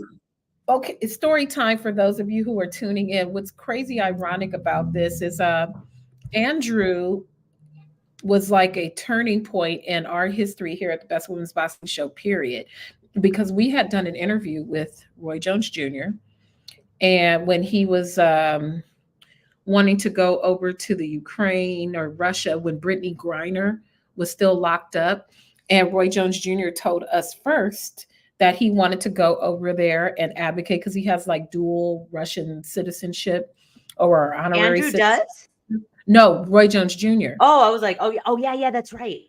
okay, it's story time for those of you who are tuning in. What's crazy ironic about this is Andrew was like a turning point in our history here at the Best Women's Boxing Show, period. Because we had done an interview with Roy Jones Jr. And when he was wanting to go over to the Ukraine or Russia when Brittany Griner was still locked up. And Roy Jones Jr. told us first that he wanted to go over there and advocate because he has like dual Russian citizenship or honorary Andrew citizenship. does? No, Roy Jones Jr. Oh, I was like, oh yeah, that's right.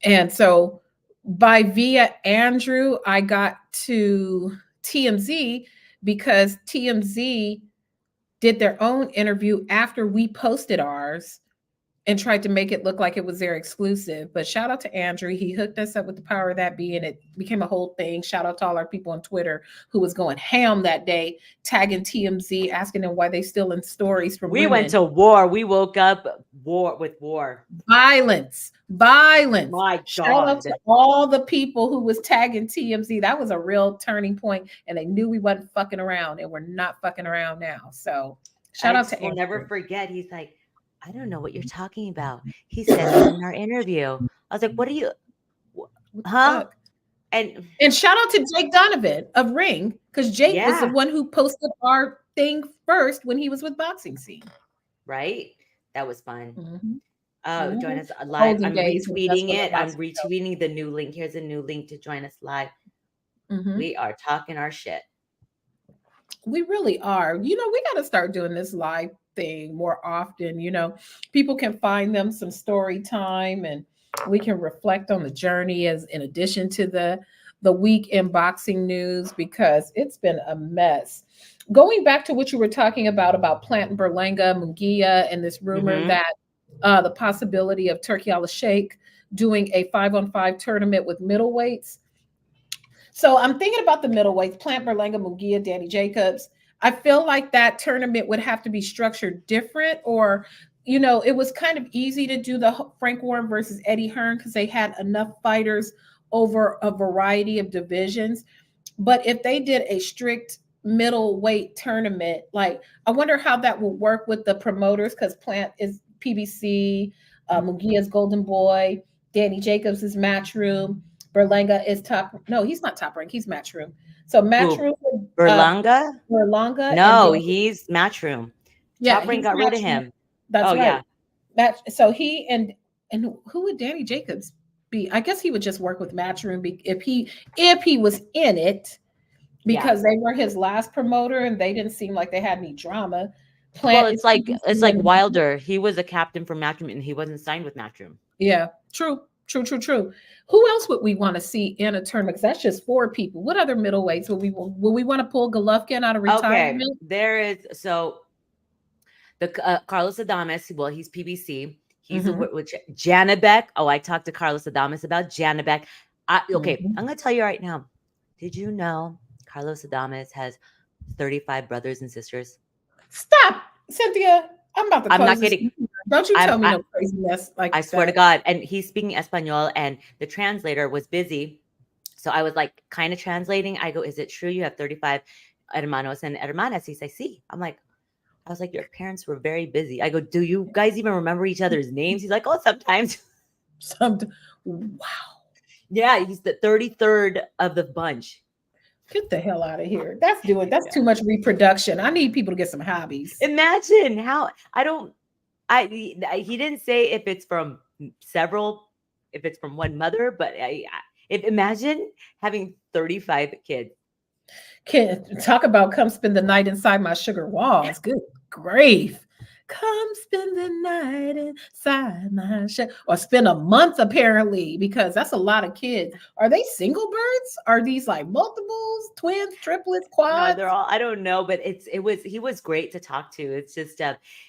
And so by via Andrew, I got to TMZ because TMZ did their own interview after we posted ours and tried to make it look like it was their exclusive. But shout out to Andrew. He hooked us up with the power of that be, and it became a whole thing. Shout out to all our people on Twitter who was going ham that day, tagging TMZ, asking them why they still in stories from We went women. to war. We woke up with war. Violence, violence. My Shout out God. to all the people who was tagging TMZ. That was a real turning point, and they knew we wasn't fucking around, and we're not fucking around now. So shout I out just to will never Andrew. forget. He's like, I don't know what you're talking about. He said that in our interview. I was like, what are you, What the huh? fuck? And And shout out to Jake Donovan of Ring, because Jake was the yeah, one who posted our thing first when he was with Boxing Scene. right. That was fun. Mhm, Join mhm. us live. Olden I'm days when that's retweeting when the it. I'm boxing show. retweeting the new link. Here's a new link to join us live. Mhm. We are talking our shit. We really are. We got to start doing this live thing more often. People can find them some story time, and we can reflect on the journey as in addition to the week in boxing news, because it's been a mess. Going back to what you were talking about Plant and Berlanga, Munguia, and this rumor Mm-hmm. that the possibility of Turkey Al Sheikh doing a 5-on-5 tournament with middleweights. So I'm thinking about the middleweights: Plant, Berlanga, Mugia, Danny Jacobs. I feel like that tournament would have to be structured different, or it was kind of easy to do the Frank Warren versus Eddie Hearn because they had enough fighters over a variety of divisions. But if they did a strict middleweight tournament, like, I wonder how that will work with the promoters, because Plant is PBC, Mugia's Golden Boy, Danny Jacobs is Matchroom, Berlanga is top. No, he's not top rank. He's Matchroom. So Who? Matchroom, uh, Berlanga? Berlanga, and No, then he's Matchroom. yeah, Top Rank he's got rid of Matchroom. him. That's Oh right. yeah, So he and who would Danny Jacobs be? I guess he would just work with Matchroom if he was in it, yeah. because they were his last promoter and they didn't seem like they had any drama. Well, Plant is it's PBC like and Wilder. He was a captain for Matchroom, and he wasn't signed with Matchroom. yeah, true, true, true, true. Who else would we want to see in a tournament? 'Cause that's just four people. What other middleweights would we want to pull Golovkin out of Okay, retirement? there is the Carlos Adames. Well, he's PBC. He's a Mm-hmm, which Janabek. Oh, I talked to Carlos Adames about Janabek. Okay, mm-hmm. I'm gonna tell you right now. Did you know Carlos Adames has 35 brothers and sisters? Stop, Cynthia. I'm about to I'm close not this. kidding. Don't you tell I'm me I, no crazy mess I like swear to that. God. And he's speaking Espanol, and the translator was busy. So I was like kind of translating. I go, is it true you have 35 hermanos and hermanas? He's like, sí. I was like, your parents were very busy. I go, do you guys even remember each other's names? He's like, oh, sometimes. Some, wow. Yeah, he's the 33rd of the bunch. Get the hell out of here. That's too much reproduction. I need people to get some hobbies. Imagine how I don't. He didn't say if it's from several, if it's from one mother, but if imagine having 35 kids. Can talk about come spend the night inside my sugar walls. Good grief. Come spend the night inside my sugar, or spend a month apparently, because that's a lot of kids. Are they single birds? Are these like multiples, twins, triplets, No, quads? they're all I don't know, but he was great to talk to. It's just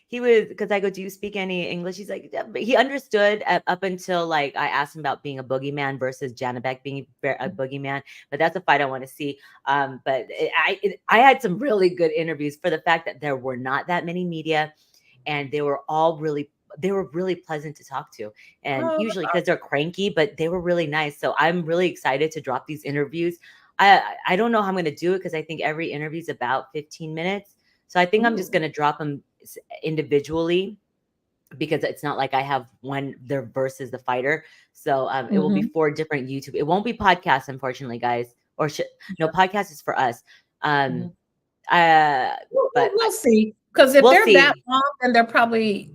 he was because I go, do you speak any English? He's like, yeah, but he understood up until like I asked him about being a boogeyman versus Janabek being a boogeyman, but that's a fight I want to see. But I had some really good interviews for the fact that there were not that many media, and they were really pleasant to talk to. And Oh, usually because they're cranky, but they were really nice. So I'm really excited to drop these interviews. I don't know how I'm going to do it because I think every interview is about 15 minutes. So I think I'm just ooh. going to drop them individually because it's not like I have one there versus the fighter. So it will be Mhm. 4 different YouTube. It won't be podcasts, unfortunately, guys. No, podcast is for us. Um, Mhm. uh, but We'll see. Because if we'll they're that see. long, then they're probably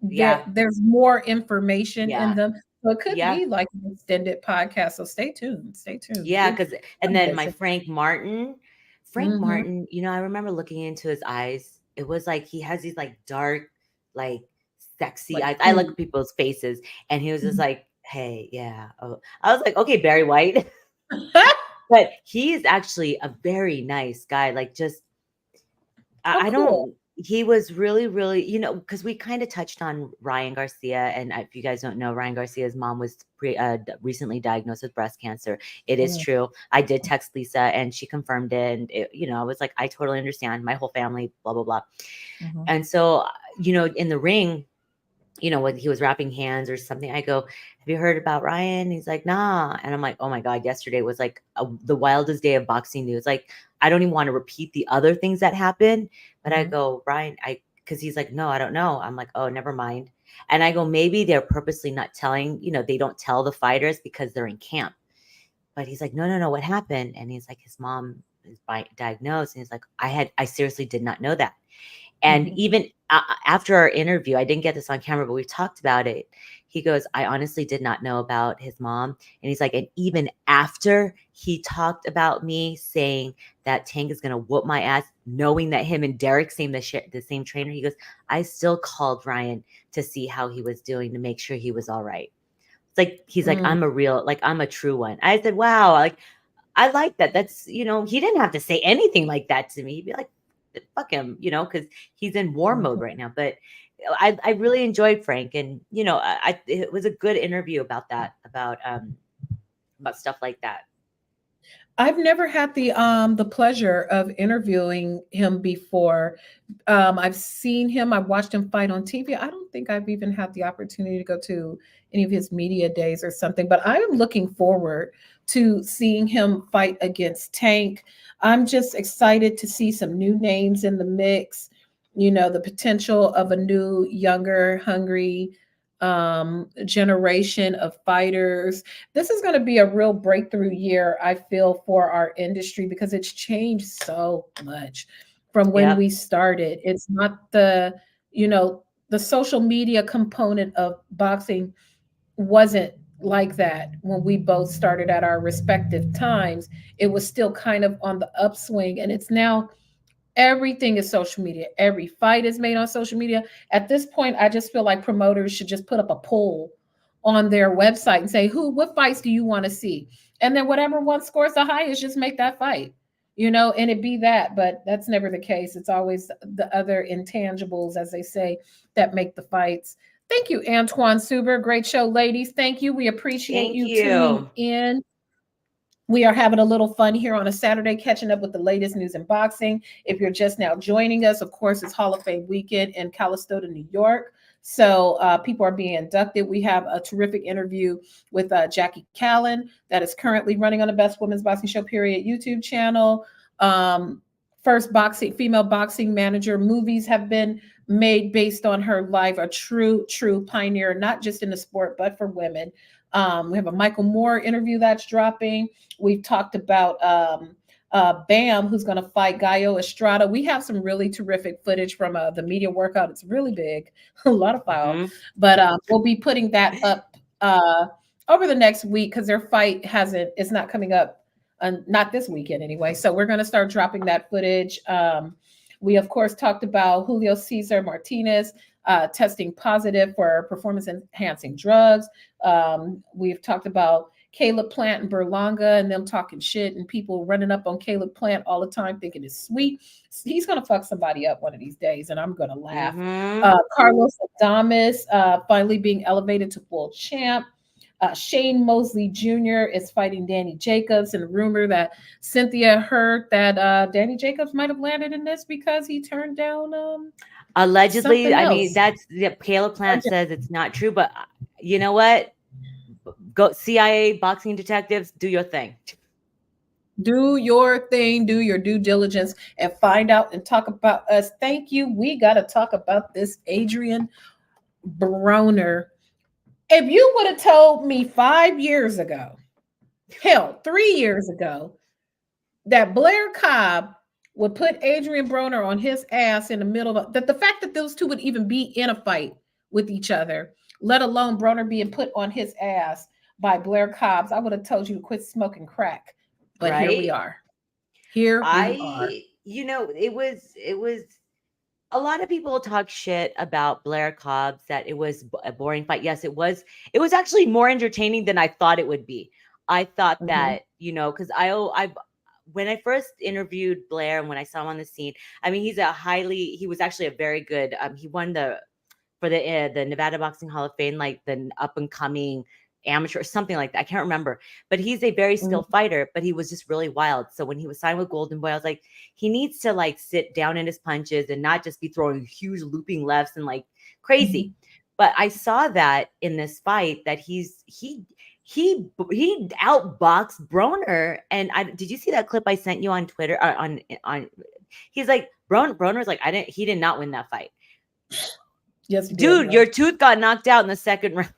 Yeah, there's more information in yeah, them. So it could yeah. be like an extended podcast. So stay tuned. Stay tuned. Yeah, Good. because and Good then my visit. Frank Mhm. Martin, I remember looking into his eyes. It was like he has these like dark, like sexy Like eyes. I cool. look at people's faces, and he was just Mhm. like, "Hey, yeah." Oh, I was like, "Okay, Barry White," but he is actually a very nice guy. Like, just Oh, I cool. don't. he was really, really, because we kind of touched on Ryan Garcia, and if you guys don't know, Ryan Garcia's mom was recently diagnosed with breast cancer. It is Mm, true. I did text Lisa, and she confirmed it, and I was like, I totally understand. My whole family, blah blah blah. mhm, And so, in the ring, when he was wrapping hands or something, I go, "Have you heard about Ryan?" He's like, "Nah." And I'm like, "Oh my God, yesterday was like the wildest day of boxing news. Like, I don't even want to repeat the other things that happened." But I mhm, go, "Ryan, because he's like, no, I don't know." I'm like, "Oh, never mind." And I go, maybe they're purposely not telling, they don't tell the fighters because they're in camp. But he's like, "No, no, no, what happened?" And he's like, his mom is diagnosed. And he's like, I seriously did not know that. And mhm, even after our interview, I didn't get this on camera, but we talked about it. He goes, "I honestly did not know about his mom." And he's like, "And even after he talked about me saying that Tank is going to whoop my ass, knowing that him and Derek same the same trainer, he goes, I still called Ryan to see how he was doing to make sure he was all right." It's like, he's like, mm. I'm a true one. I said, wow, like, I like that. That's, he didn't have to say anything like that to me. He'd be like, fuck him, because he's in war mode Mhm. right now. But I really enjoyed Frank, and it was a good interview about stuff like that. I've never had the pleasure of interviewing him before. I've seen him, I've watched him fight on TV. I don't think I've even had the opportunity to go to any of his media days or something, but I am looking forward to seeing him fight against Tank. I'm just excited to see some new names in the mix, the potential of a new, younger, hungry generation of fighters. This is going to be a real breakthrough year, I feel, for our industry because it's changed so much from when Yep. we started. It's not you know, the social media component of boxing wasn't like that when we both started at our respective times. It was still kind of on the upswing, and it's now everything is social media. Every fight is made on social media. At this point, I just feel like promoters should just put up a poll on their website and say, what fights do you want to see? And then whatever one scores the highest, just make that fight, and it be that. But that's never the case. It's always the other intangibles, as they say, that make the fights. Thank you, Antoine Suber. Great show, ladies. Thank you. We appreciate Thank you tuning you. in. We are having a little fun here on a Saturday, catching up with the latest news in boxing. If you're just now joining us, of course, it's Hall of Fame weekend in Calistoga, New York. So people are being inducted. We have a terrific interview with Jackie Callan that is currently running on the Best Women's Boxing Show Period YouTube channel. Um, First female boxing manager. Movies have been made based on her life. A true pioneer, not just in the sport but for women. We have a Michael Moore interview that's dropping. We've talked about Bam, who's going to fight Gallo Estrada. We have some really terrific footage from the media workout. It's really big, a lot of file, Hmm. but we'll be putting that up over the next week because their fight it's not coming up, not this weekend anyway. So we're going to start dropping that footage. We of course talked about Julio Cesar Martinez testing positive for performance enhancing drugs. We've talked about Caleb Plant and Berlanga and them talking shit and people running up on Caleb Plant all the time thinking it's sweet. He's going to fuck somebody up one of these days and I'm going to laugh. Hmm. Carlos Adames finally being elevated to full champ. Shane Mosley Jr. is fighting Danny Jacobs, and a rumor that Cynthia heard that Danny Jacobs might have landed in this because he turned down Allegedly, something I mean, else. that's Caleb Plant says it's not true, but you know what? Go CIA boxing detectives, do your thing. Do your thing, do your due diligence, and find out and talk about us. Thank you. We got to talk about this Adrian Broner. If you would have told me 5 years ago, hell, 3 years ago, that Blair Cobb would put Adrian Broner on his ass in the middle of that, the fact that those two would even be in a fight with each other, let alone Broner being put on his ass by Blair Cobbs, I would have told you to quit smoking crack. But here we Right? are. Here we are. It was a lot of people talk shit about Blair Cobbs, that it was a boring fight. Yes, it was. It was actually more entertaining than I thought it would be. I thought Mhm. that, because I when I first interviewed Blair and when I saw him on the scene, I mean, he was actually a very good, he won the Nevada Boxing Hall of Fame, like the up and coming amateur or something like that. I can't remember, but he's a very Mhm. skilled fighter, but he was just really wild. So when he was signed with Golden Boy, I was like, he needs to like sit down in his punches and not just be throwing huge looping lefts and like crazy. But I saw that in this fight that he outboxed Broner. And did you see that clip I sent you on Twitter on he's like Broner's like he did not win that fight. Yes, he did. Dude, your tooth got knocked out in the second round.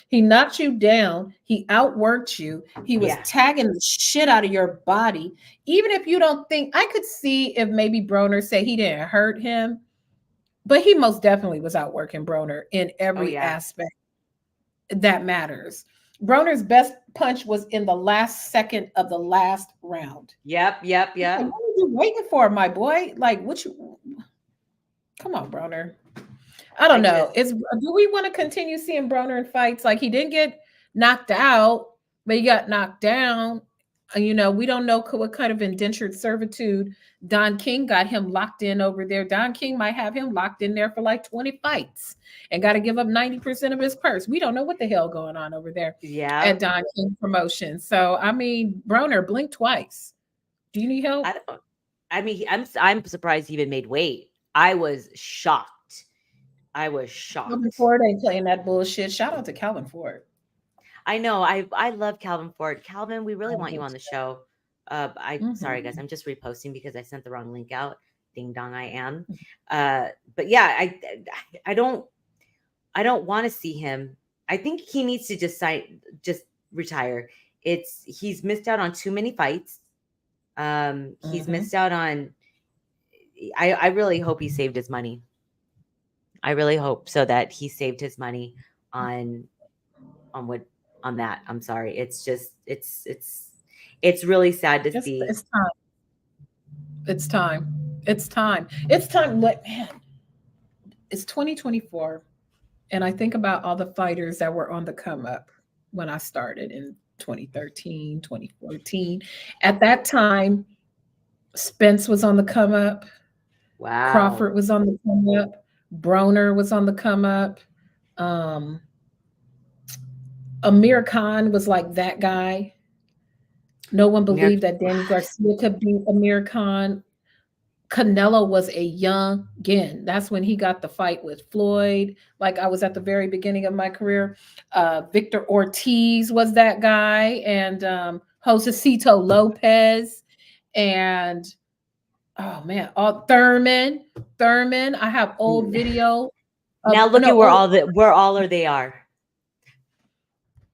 He knocked you down. He outworked you. He was Yeah. tagging the shit out of your body. Even if you don't think, I could see if maybe Broner said he didn't hurt him, but he most definitely was outworking Broner in Oh every yeah. aspect that matters. Broner's best punch was in the last second of the last round. Yep. Like, what are you waiting for, my boy? Like, come on, Broner. I don't know. Do we want to continue seeing Broner in fights? Like, he didn't get knocked out, but he got knocked down. We don't know what kind of indentured servitude Don King got him locked in over there. Don King might have him locked in there for like 20 fights and got to give up 90% of his purse. We don't know what the hell going on over there Yeah. at Don King Promotion. So, I mean, Broner, blink twice. Do you need help? I mean, I'm surprised he even made weight. I was shocked. Calvin Ford ain't playing that bullshit. Shout out to Calvin Ford. I know. I love Calvin Ford. Calvin, we really I want you do on the too. show. Sorry guys, Mhm. I'm just reposting because I sent the wrong link out. Ding dong, I am. But yeah, I don't want to see him. I think he needs to just retire. He's missed out on too many fights. He's Mhm. missed out on. I really hope he saved his money. I really hope so that he saved his money on what on that. I'm sorry. It's just it's really sad to see. It's time. It's time. It's time. It's time. Like, man, it's 2024. And I think about all the fighters that were on the come up when I started in 2013, 2014. At that time, Spence was on the come up, Wow. Crawford was on the come up, Broner was on the come up. Um, Amir Khan was like that guy. No one Mir- believed that Danny Garcia could beat Amir Khan. Canelo was a youngin. That's when he got the fight with Floyd. Like, I was at the very beginning of my career. Victor Ortiz was that guy, and Josecito Lopez, and oh man, all Thurman. Thurman. I have old video of Now look no at old where all are they are.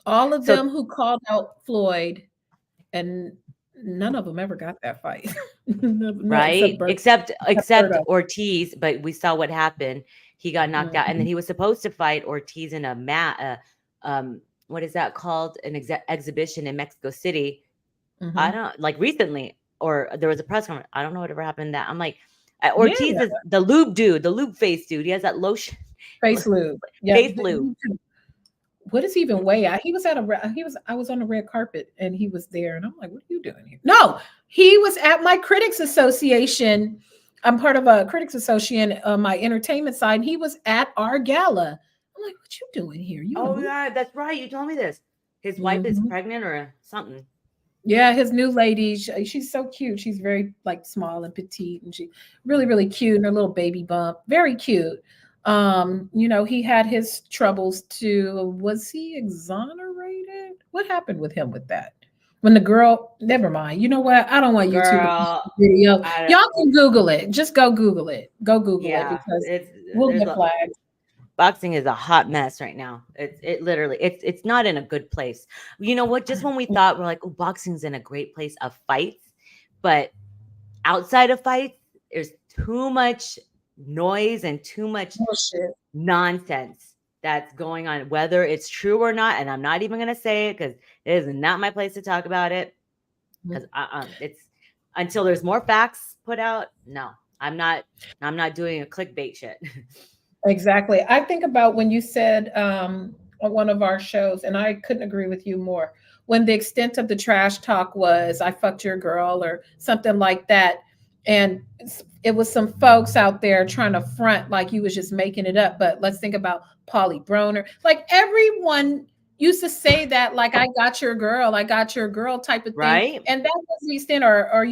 all of So them who called out Floyd, and none of them ever got that fight. No, except right, Bert. Except except Berto. Ortiz, but we saw what happened. He got knocked out, and then Mhm, he was supposed to fight Ortiz in a what is that called? An exhibition in Mexico City. I mhm. don't like recently, or there was a press conference. I don't know whatever happened. That I'm like, Yeah, Ortiz is the lube dude, the lube face dude. He has that lotion, face lube. Yeah. face lube. What does he even weigh? He was at a he was I was on the red carpet and he was there and I'm like, what are you doing here? No, he was at my critics association. I'm part of a critics association on my entertainment side. And he was at our gala. I'm like, what you doing here? You in a Oh movie? yeah, that's right. You told me this. His wife is Mhm. pregnant or something. Yeah, his new lady, she's so cute. She's very like small and petite, and she really, really cute. And her little baby bump, very cute. He had his troubles too. Was he exonerated? What happened with him with that? When the girl, never mind. You know what? I don't want YouTube to post Girl, the video. I Y'all can Google it. Just go Google it. Go Google it yeah, because we'll there's get a flagged. boxing is a hot mess right now. It literally it's not in a good place. You know what? Just when we thought we're like, oh, boxing's in a great place of fights, but outside of fights, there's too much noise and too much Bullshit. nonsense that's going on, whether it's true or not. And I'm not even gonna say it because it is not my place to talk about it. Because it's until there's more facts put out. No, I'm not. I'm not doing a clickbait shit. Exactly. I think about when you said on one of our shows, and I couldn't agree with you more. When the extent of the trash talk was, I fucked your girl, or something like that. And it was some folks out there trying to front like you was just making it up. But let's think about Polly Broner. Like everyone used to say that, like, I got your girl type of thing. Right? And that was the extent, or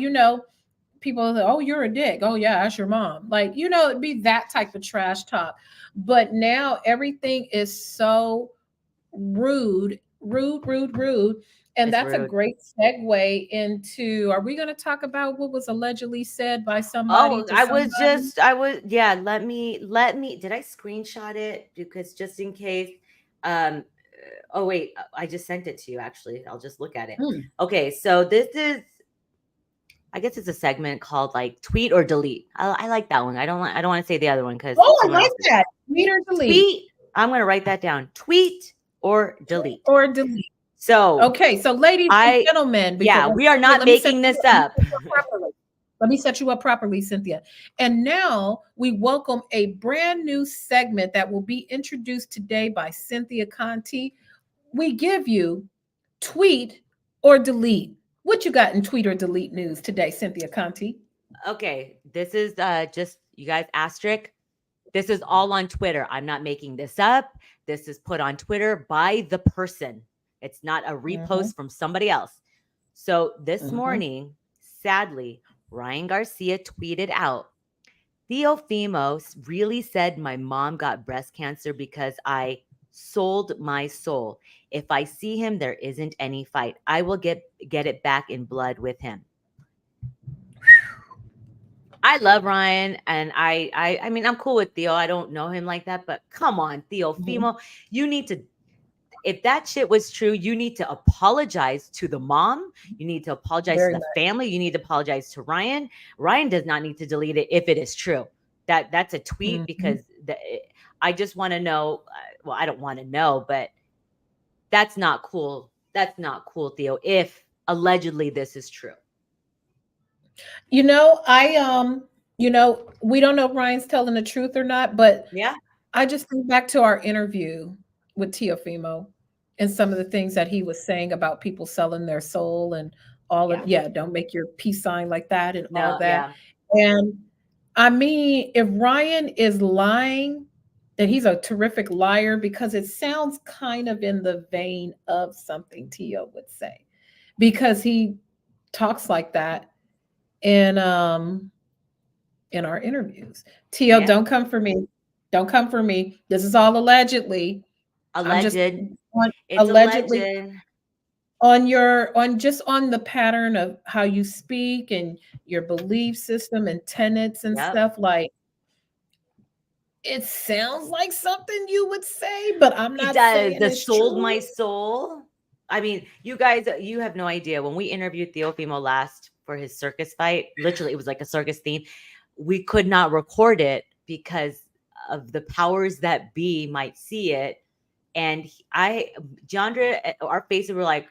people, oh, you're a dick. Oh yeah, that's your mom. Like, it'd be that type of trash talk. But now everything is so rude, rude, rude, rude. And It's that's a rude. great segue into, are we going to talk about what was allegedly said by somebody Oh, to somebody? yeah, let me, did I screenshot it? Because just in case, um, oh wait, I just sent it to you actually. I'll just look at it. Hmm. Okay, so this is, I guess it's a segment called like tweet or delete. I like that one. I don't want to say the other one because Oh, I someone like else is. that. Meet or delete. Tweet. I'm going to write that down. Tweet or delete. Or delete. So Okay, so ladies and I, gentlemen, because yeah, we are wait, not making this let me up. set you up properly. Let me set you up properly, Cynthia. And now we welcome a brand new segment that will be introduced today by Cynthia Conte. We give you tweet or delete. What you got in tweet or delete news today, Cynthia Conte? Okay, this is just you guys asterisk. This is all on Twitter. I'm not making this up. This is put on Twitter by the person. It's not a Mm-hmm, repost from somebody else. So this mm-hmm. morning, sadly, Ryan Garcia tweeted out, Theo Fimo really said my mom got breast cancer because I sold my soul. If I see him, there isn't any fight. I will get it back in blood with him. I love Ryan, and I mean, I'm cool with Theo. I don't know him like that, but come on, Theo Mm-hmm. Fimo, you need to. If that shit was true, you need to apologize to the mom. You need to apologize to Very the much. family. You need to apologize to Ryan. Ryan does not need to delete it if it is true. That's a tweet Mm-hmm. because I just want to know. Well, I don't want to know, but that's not cool. That's not cool, Theo. If allegedly this is true, I we don't know if Ryan's telling the truth or not, but yeah, I just think back to our interview with Tiafimo and some of the things that he was saying about people selling their soul and all of, yeah, yeah, don't make your peace sign like that and all no, that. yeah, And I mean, if Ryan is lying, then he's a terrific liar, because it sounds kind of in the vein of something Tio would say, because he talks like that in in our interviews. Tio, yeah. don't come for me. Don't come for me. This is all allegedly. I'm just Alleged. on, It's a allegedly legend. on your, on just on the pattern of how you speak and your belief system and tenets and Yep. stuff. Like, it sounds like something you would say, but I'm It not does. saying The it's sold true. my soul. I mean, you guys, you have no idea. When we interviewed Teofimo last for his circus fight, literally, it was like a circus theme. We could not record it because of the powers that be might see it. And Jeandra, our faces were like,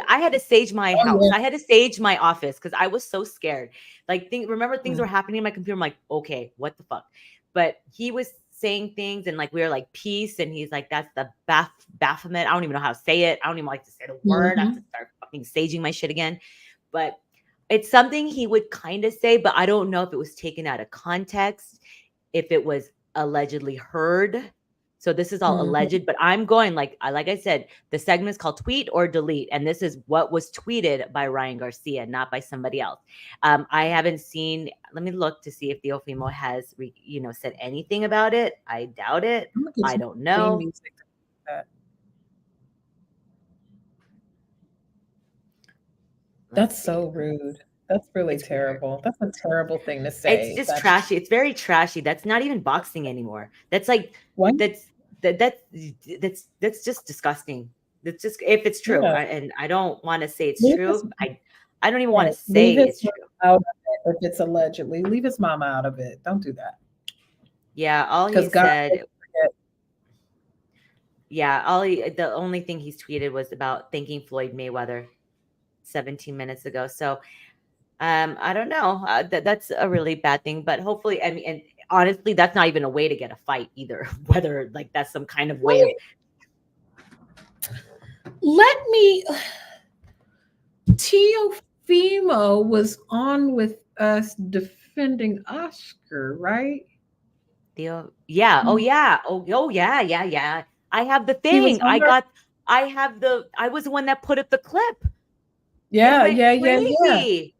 I had to stage my Oh house. yeah. I had to stage my office because I was so scared. Like, remember things Mm. were happening in my computer. I'm like, okay, what the fuck? But he was saying things and like we were like peace, and he's like, that's the Baphomet. I don't even know how to say it. I don't even like to say the word. I have to Mhm. start fucking staging my shit again. But it's something he would kind of say, but I don't know if it was taken out of context, if it was allegedly heard. So this is all Mhm. alleged, but I'm going like I said, the segment is called tweet or delete, and this is what was tweeted by Ryan Garcia, not by somebody else. I haven't seen. Let me look to see if Teofimo has, said anything about it. I doubt it. I'm gonna get I some don't theme know. music. Let's That's see. so rude. That's really It's weird. terrible. That's a terrible thing to It's say. just That's trashy. It's very trashy. That's not even boxing anymore. That's like why. that's that that's just disgusting. That's just if it's true. Yeah. And I don't want to say it's Leave his, true. I don't even want right. to say Leave his it's mom true. out of it if it's allegedly. Leave his mama out of it. Don't do that. Yeah, all he Because God will said. forget. Yeah, the only thing he's tweeted was about thanking Floyd Mayweather 17 minutes ago. So I don't know. That's a really bad thing, but hopefully, I mean, and honestly, that's not even a way to get a fight either. Whether like that's some kind of way of Right. Let me. Teofimo was on with us defending Oscar, right? Yeah. Oh yeah. Oh yeah. Yeah. Yeah. I have the He was thing. on there. I was the one that put up the clip. It Yeah, went yeah, yeah, yeah. crazy.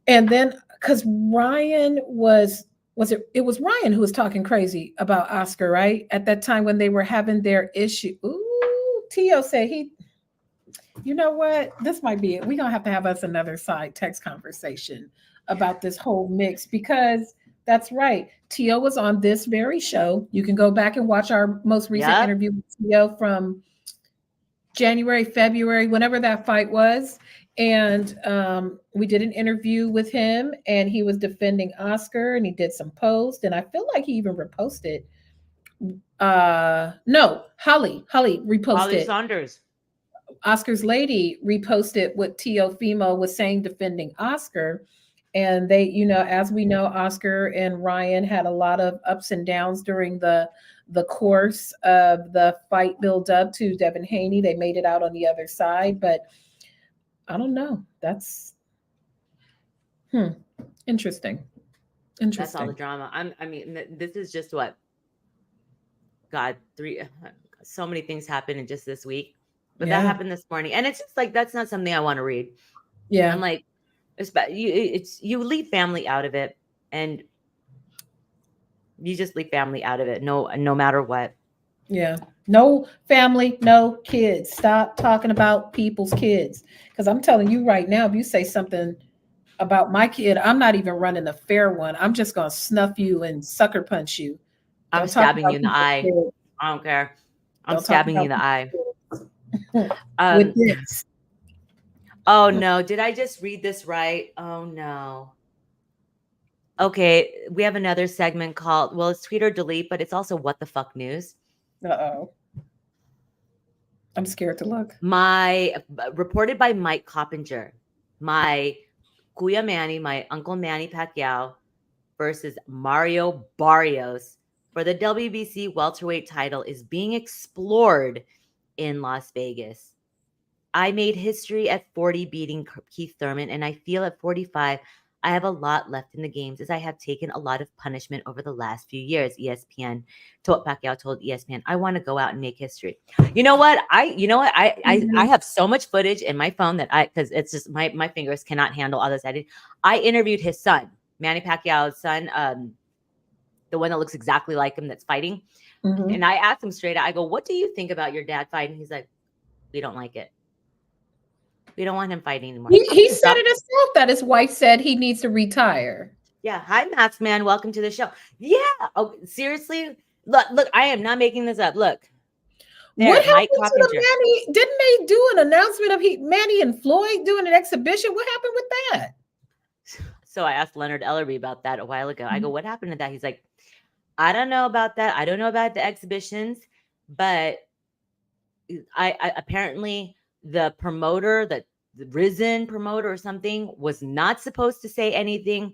And then because Ryan was it? It was Ryan who was talking crazy about Oscar, right? At that time when they were having their issue. Ooh, Tio said he. You know what? This might be it. We're gonna have to have us another side text conversation about this whole mix because that's right. Tio was on this very show. You can go back and watch our most recent Yep. interview with Tio from January, February, whenever that fight was. And we did an interview with him, and he was defending Oscar, and he did some posts, and I feel like he even reposted. No, Holly Holly reposted. Saunders. Oscar's lady reposted what Teofimo was saying defending Oscar. And they, as we know, Oscar and Ryan had a lot of ups and downs during the course of the fight build up to Devin Haney. They made it out on the other side, but I don't know. That's interesting. That's all the Interesting. drama. This is just what God so many things happened in just this week, but that Yeah. happened this morning, and it's just like that's not something I want to read. I'm Yeah. like, you leave family out of it, and you just leave family out of it. No matter what. Yeah. No family, no kids. Stop talking about people's kids. Because I'm telling you right now, if you say something about my kid, I'm not even running a fair one. I'm just going to snuff you and sucker punch you. I'm Don't talk stabbing you about in the people's eye. kids. I don't care. I'm Don't talk stabbing you in about the eye. people's kids. With Um. this. Oh no, did I just read this right? Oh no. Okay, we have another segment called, well, it's tweet or delete, but it's also what the fuck news. Uh-oh. I'm scared to look. Reported by Mike Coppinger, my Kuya Manny, my Uncle Manny Pacquiao versus Mario Barrios for the WBC welterweight title is being explored in Las Vegas. I made history at 40 beating Keith Thurman, and I feel at 45 I have a lot left in the games as I have taken a lot of punishment over the last few years. Pacquiao told ESPN, I want to go out and make history. You know what? I have so much footage in my phone that because it's just my fingers cannot handle all this editing. I interviewed his son, Manny Pacquiao's son, the one that looks exactly like him that's fighting. Mm-hmm. And I asked him straight out, I go, what do you think about your dad fighting? He's like, we don't like it. We don't want him fighting anymore. He said it himself that his wife said he needs to retire. Yeah. Hi, Max man. Welcome to the show. Yeah. Oh, seriously? Look, I am not making this up. Look. There, what Mike happened to the Coppinger. Manny? Didn't they do an announcement of Manny and Floyd doing an exhibition? What happened with that? So I asked Leonard Ellerby about that a while ago. I go, what happened to that? He's like, I don't know about that. I don't know about the exhibitions, but I apparently the promoter, the Risen promoter or something, was not supposed to say anything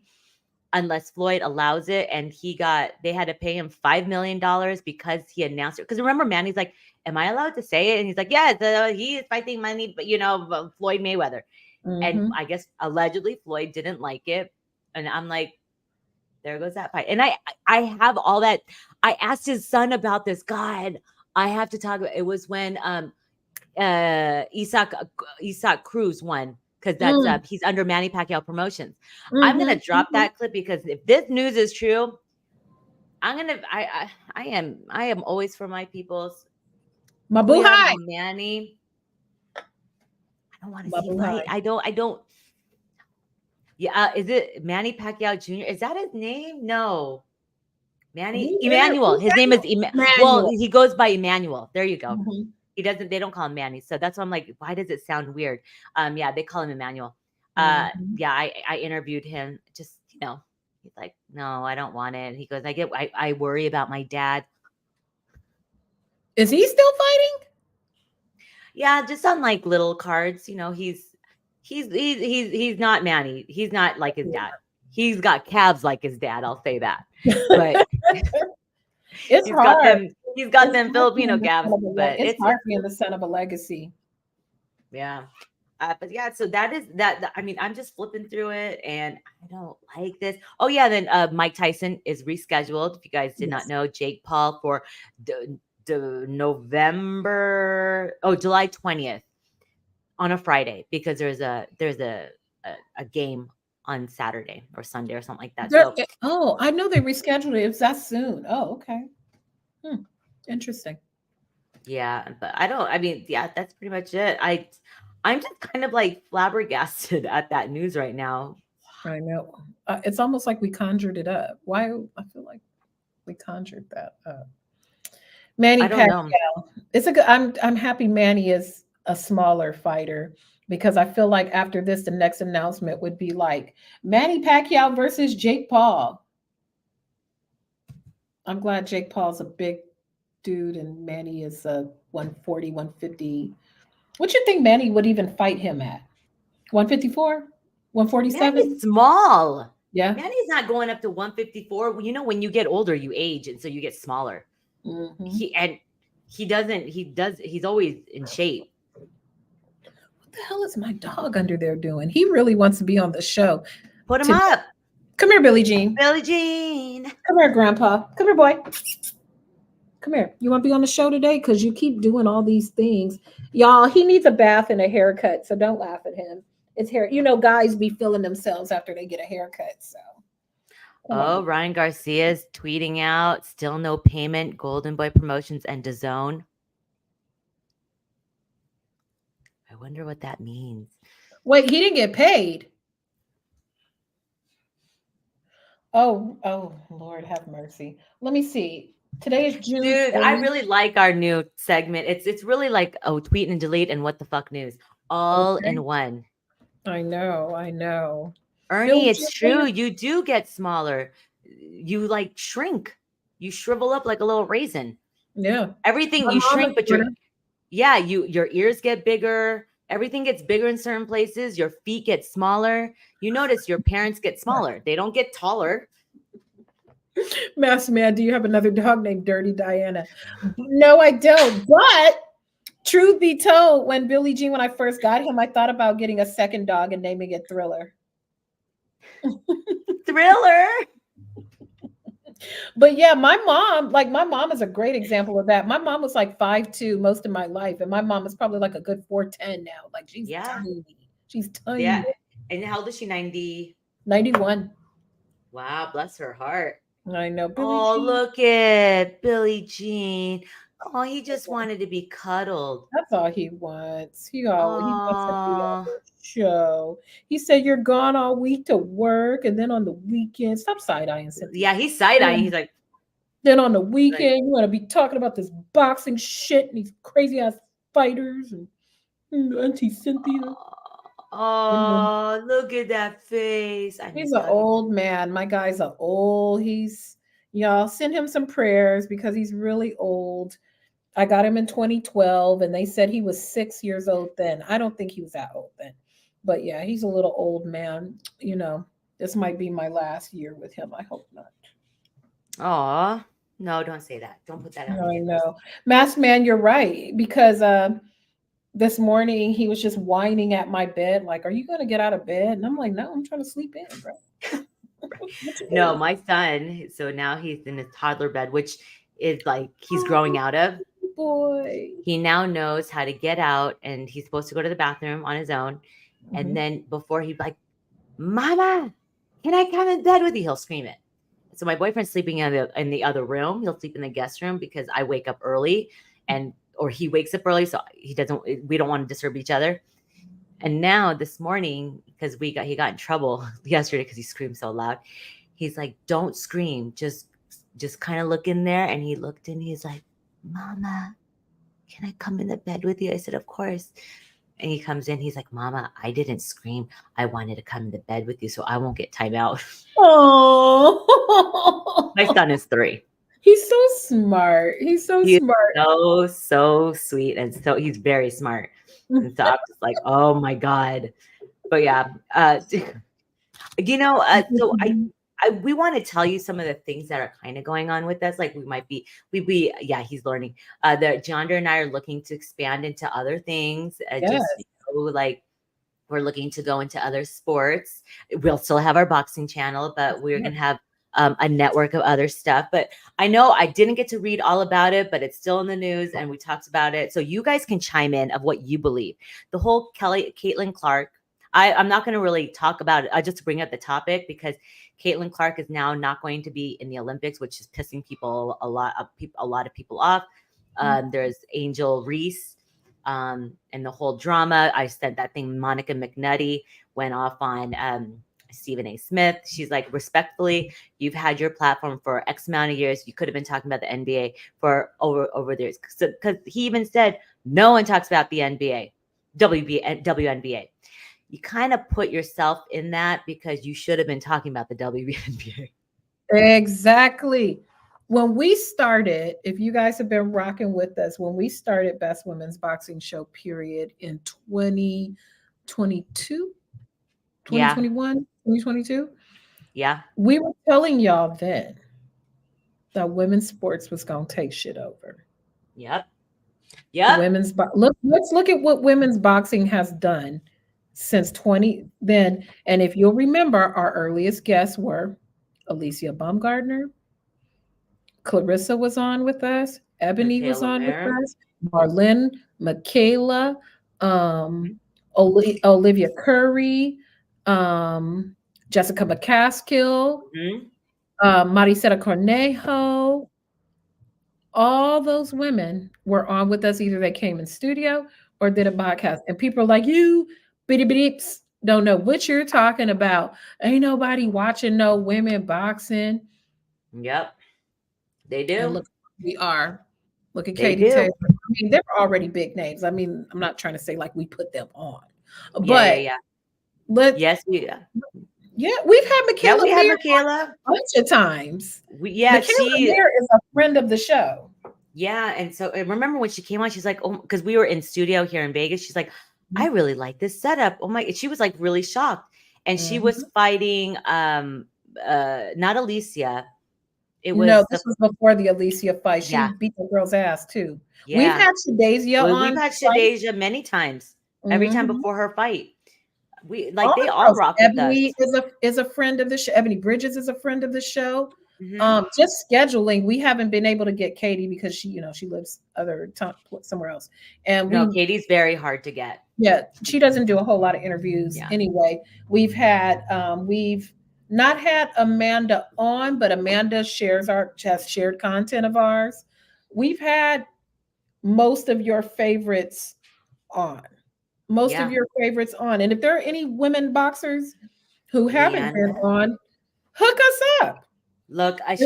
unless Floyd allows it. And they had to pay him $5 million because he announced it. Because remember, Manny's like, am I allowed to say it? And he's like, yeah, he is fighting Manny, but Floyd Mayweather. Mm-hmm. And I guess allegedly Floyd didn't like it. And I'm like, there goes that fight. And I have all that. I asked his son about this. God, I have to talk about it. Was when Isaac Cruz won, because that's he's under Manny Pacquiao Promotions. Mm-hmm. I'm gonna drop that clip because if this news is true, I am always for my peoples. Mabuhay. Manny. I don't want to see Mabuhay. fight. I don't. Yeah, is it Manny Pacquiao Jr.? Is that his name? No. Manny Emmanuel. His name is Emmanuel. Well, he goes by Emmanuel. There you go. Mm-hmm. They don't call him Manny. So that's why I'm like, why does it sound weird? Yeah, they call him Emmanuel. Yeah, I interviewed him. Just, he's like, no, I don't want it. And he goes, I worry about my dad. Is he still fighting? Yeah, just on like little cards. He's not Manny. He's not like his dad. He's got calves like his dad. I'll say that. But it's hard. He's got them Filipino calves. But it's hard being the son of a legacy. Yeah. But yeah, so that is that. I mean, I'm just flipping through it, and I don't like this. Oh yeah, then Mike Tyson is rescheduled. If you guys did not Yes. know, Jake Paul for the July 20th on a Friday, because there's a game on Saturday or Sunday or something like that. So Oh, I know they rescheduled it. It was that soon. Oh, okay. Hmm. Interesting. yeah, but I don't. I mean, yeah, that's pretty much it. I'm just kind of like flabbergasted at that news right now. I know. It's almost like we conjured it up. Why? I feel like we conjured that up. Manny I don't know. Pacquiao. It's a good. I'm happy Manny is a smaller fighter because I feel like after this, the next announcement would be like Manny Pacquiao versus Jake Paul. I'm glad Jake Paul's a big dude and Manny is a 140, 150. What you think Manny would even fight him at? 154? 147? Manny's small. Yeah. Manny's not going up to 154. You know, when you get older, you age, and so you get smaller. Hmm. He doesn't. He's always in shape. What the hell is my dog under there doing? He really wants to be on the show Put him today. up, Come here, Billie Jean. Billie Jean. Come here, Grandpa. Come here, boy. Come here. You want to be on the show today? Because you keep doing all these things. Y'all, he needs a bath and a haircut, so don't laugh at him. It's hair. You know, guys be feeling themselves after they get a haircut. So come on. Oh, Ryan Garcia's tweeting out, still no payment, Golden Boy Promotions and DAZN. I wonder what that means. Wait, he didn't get paid. Oh, Lord have mercy. Let me see. Today is June Dude, I 8th. really like our new segment. It's really like, oh, tweet and delete and what the fuck news all Okay. in one. I know, I know. Bill Ernie, it's true. Jr. You do get smaller. You like shrink. You shrivel up like a little raisin. Yeah. Everything My you mom is shrink, but shorter. your ears get bigger. Everything gets bigger in certain places. Your feet get smaller. You notice your parents get smaller. They don't get taller. Master Man, do you have another dog named Dirty Diana? No, I don't. But truth be told, when Billie Jean, when I first got him, I thought about getting a second dog and naming it Thriller. Thriller. But yeah, my mom is a great example of that. My mom was like 5'2" most of my life, and my mom is probably like a good 4'10" now. Like she's Yeah. tiny. She's Yeah. tiny. And how old is she? 90. 91. Wow, bless her heart. I know. Billie Oh, Jean. look at Billie Jean. Oh, he just wanted to be cuddled. That's all he wants. He wants to be on Oh, the show. He said you're gone all week to work, and then on the weekend, stop side eyeing Cynthia. yeah, he's side eyeing. He's Then on the like, weekend, you want to be talking about this boxing shit and these crazy ass fighters and Auntie Cynthia. Mm. oh, look at that face. I He's miss an hugging him. old man. My guy's a old. Y'all send him some prayers because he's really old. I got him in 2012 and they said he was 6 years old then. I don't think he was that old then. But yeah, he's a little old man. This might be my last year with him. I hope not. Oh, no, don't say that. Don't put that out in the I universe. know. Masked man, you're right. Because this morning he was just whining at my bed, like, "Are you gonna get out of bed?" And I'm like, "No, I'm trying to sleep in, bro." What you No, doing? my son, so now he's in his toddler bed, which is like he's growing out of. Boy. He now knows how to get out, and he's supposed to go to the bathroom on his own. And Mhm. then before he'd like, Mama, can I come in bed with you? He'll scream it. So my boyfriend's sleeping in the other room. He'll sleep in the guest room because I wake up early, or he wakes up early, so we don't want to disturb each other. And now this morning, because he got in trouble yesterday because he screamed so loud. He's like, "Don't scream, just kind of look in there." And he looked in. He's like, "Mama, can I come in the bed with you?" I said, "Of course." And he comes in. He's like, "Mama, I didn't scream. I wanted to come in the bed with you so I won't get time out." My Oh, son is 3. he's so smart. He's so He is smart. so sweet, and so he's very smart. And so I'm just like, oh my god. But yeah, so we want to tell you some of the things that are kind of going on with us. Like yeah, he's learning. That Jeandra and I are looking to expand into other things. Yes. like we're looking to go into other sports. We'll still have our boxing channel, but we're going to have a network of other stuff. But I know I didn't get to read all about it, but it's still in the news and we talked about it. So you guys can chime in of what you believe. The whole Caitlin Clark, I'm not going to really talk about it. I just bring up the topic because Caitlin Clark is now not going to be in the Olympics, which is pissing people a lot of people off. There's Angel Reese and the whole drama. I said that thing. Monica McNutty went off on Stephen A. Smith. She's like, respectfully, you've had your platform for X amount of years. You could have been talking about the NBA for over the years. Because he even said no one talks about the NBA, WNBA. You kind of put yourself in that because you should have been talking about the WNBA. Exactly. When we started, if you guys have been rocking with us, when we started Best Women's Boxing Show, period, in 2022, Yeah. 2021, 2022, Yeah. we were telling y'all then that women's sports was going to take shit over. Yep. Yep. Let's look at what women's boxing has done since 20 then. And if you'll remember, our earliest guests were Alicia Baumgardner, Clarissa was on with us, Ebony was Michaela on with Mayer. us, Marlene, Michaela, Olivia Curry, Jessica McCaskill, Maricela Cornejo. All those women were on with us. Either they came in studio or did a podcast. And people are like, you bitty bitties don't know what you're talking about. Ain't nobody watching no women boxing. Yep. They do. And look, we are. Look at They Katie do. Taylor. I mean, they're already big names. I mean, I'm not trying to say like we put them on, but Yeah. let's. Yes, Yeah, we've had yeah, Michaela we have Mayer Michaela. a bunch of times. Michaela Mayer is a friend of the show. Yeah, and so I remember when she came on, she's like, "Oh," because we were in studio here in Vegas. She's like, "I really like this setup." Oh my! She was like really shocked, and she was fighting not Alicia. It was this was before the Alicia fight. She beat the girl's ass too. Yeah. We've had Shadazia on. We've had Shadazia many times. Every time before her fight. We like they all rock with us. Ebony is a friend of the show. Ebony Bridges is a friend of the show. Just scheduling, we haven't been able to get Katie because she lives somewhere else. And Katie's very hard to get. Yeah, she doesn't do a whole lot of interviews anyway. We've not had Amanda on, but Amanda has shared content of ours. We've had most of your favorites on. And if there are any women boxers who haven't been on, hook us up. Look, it's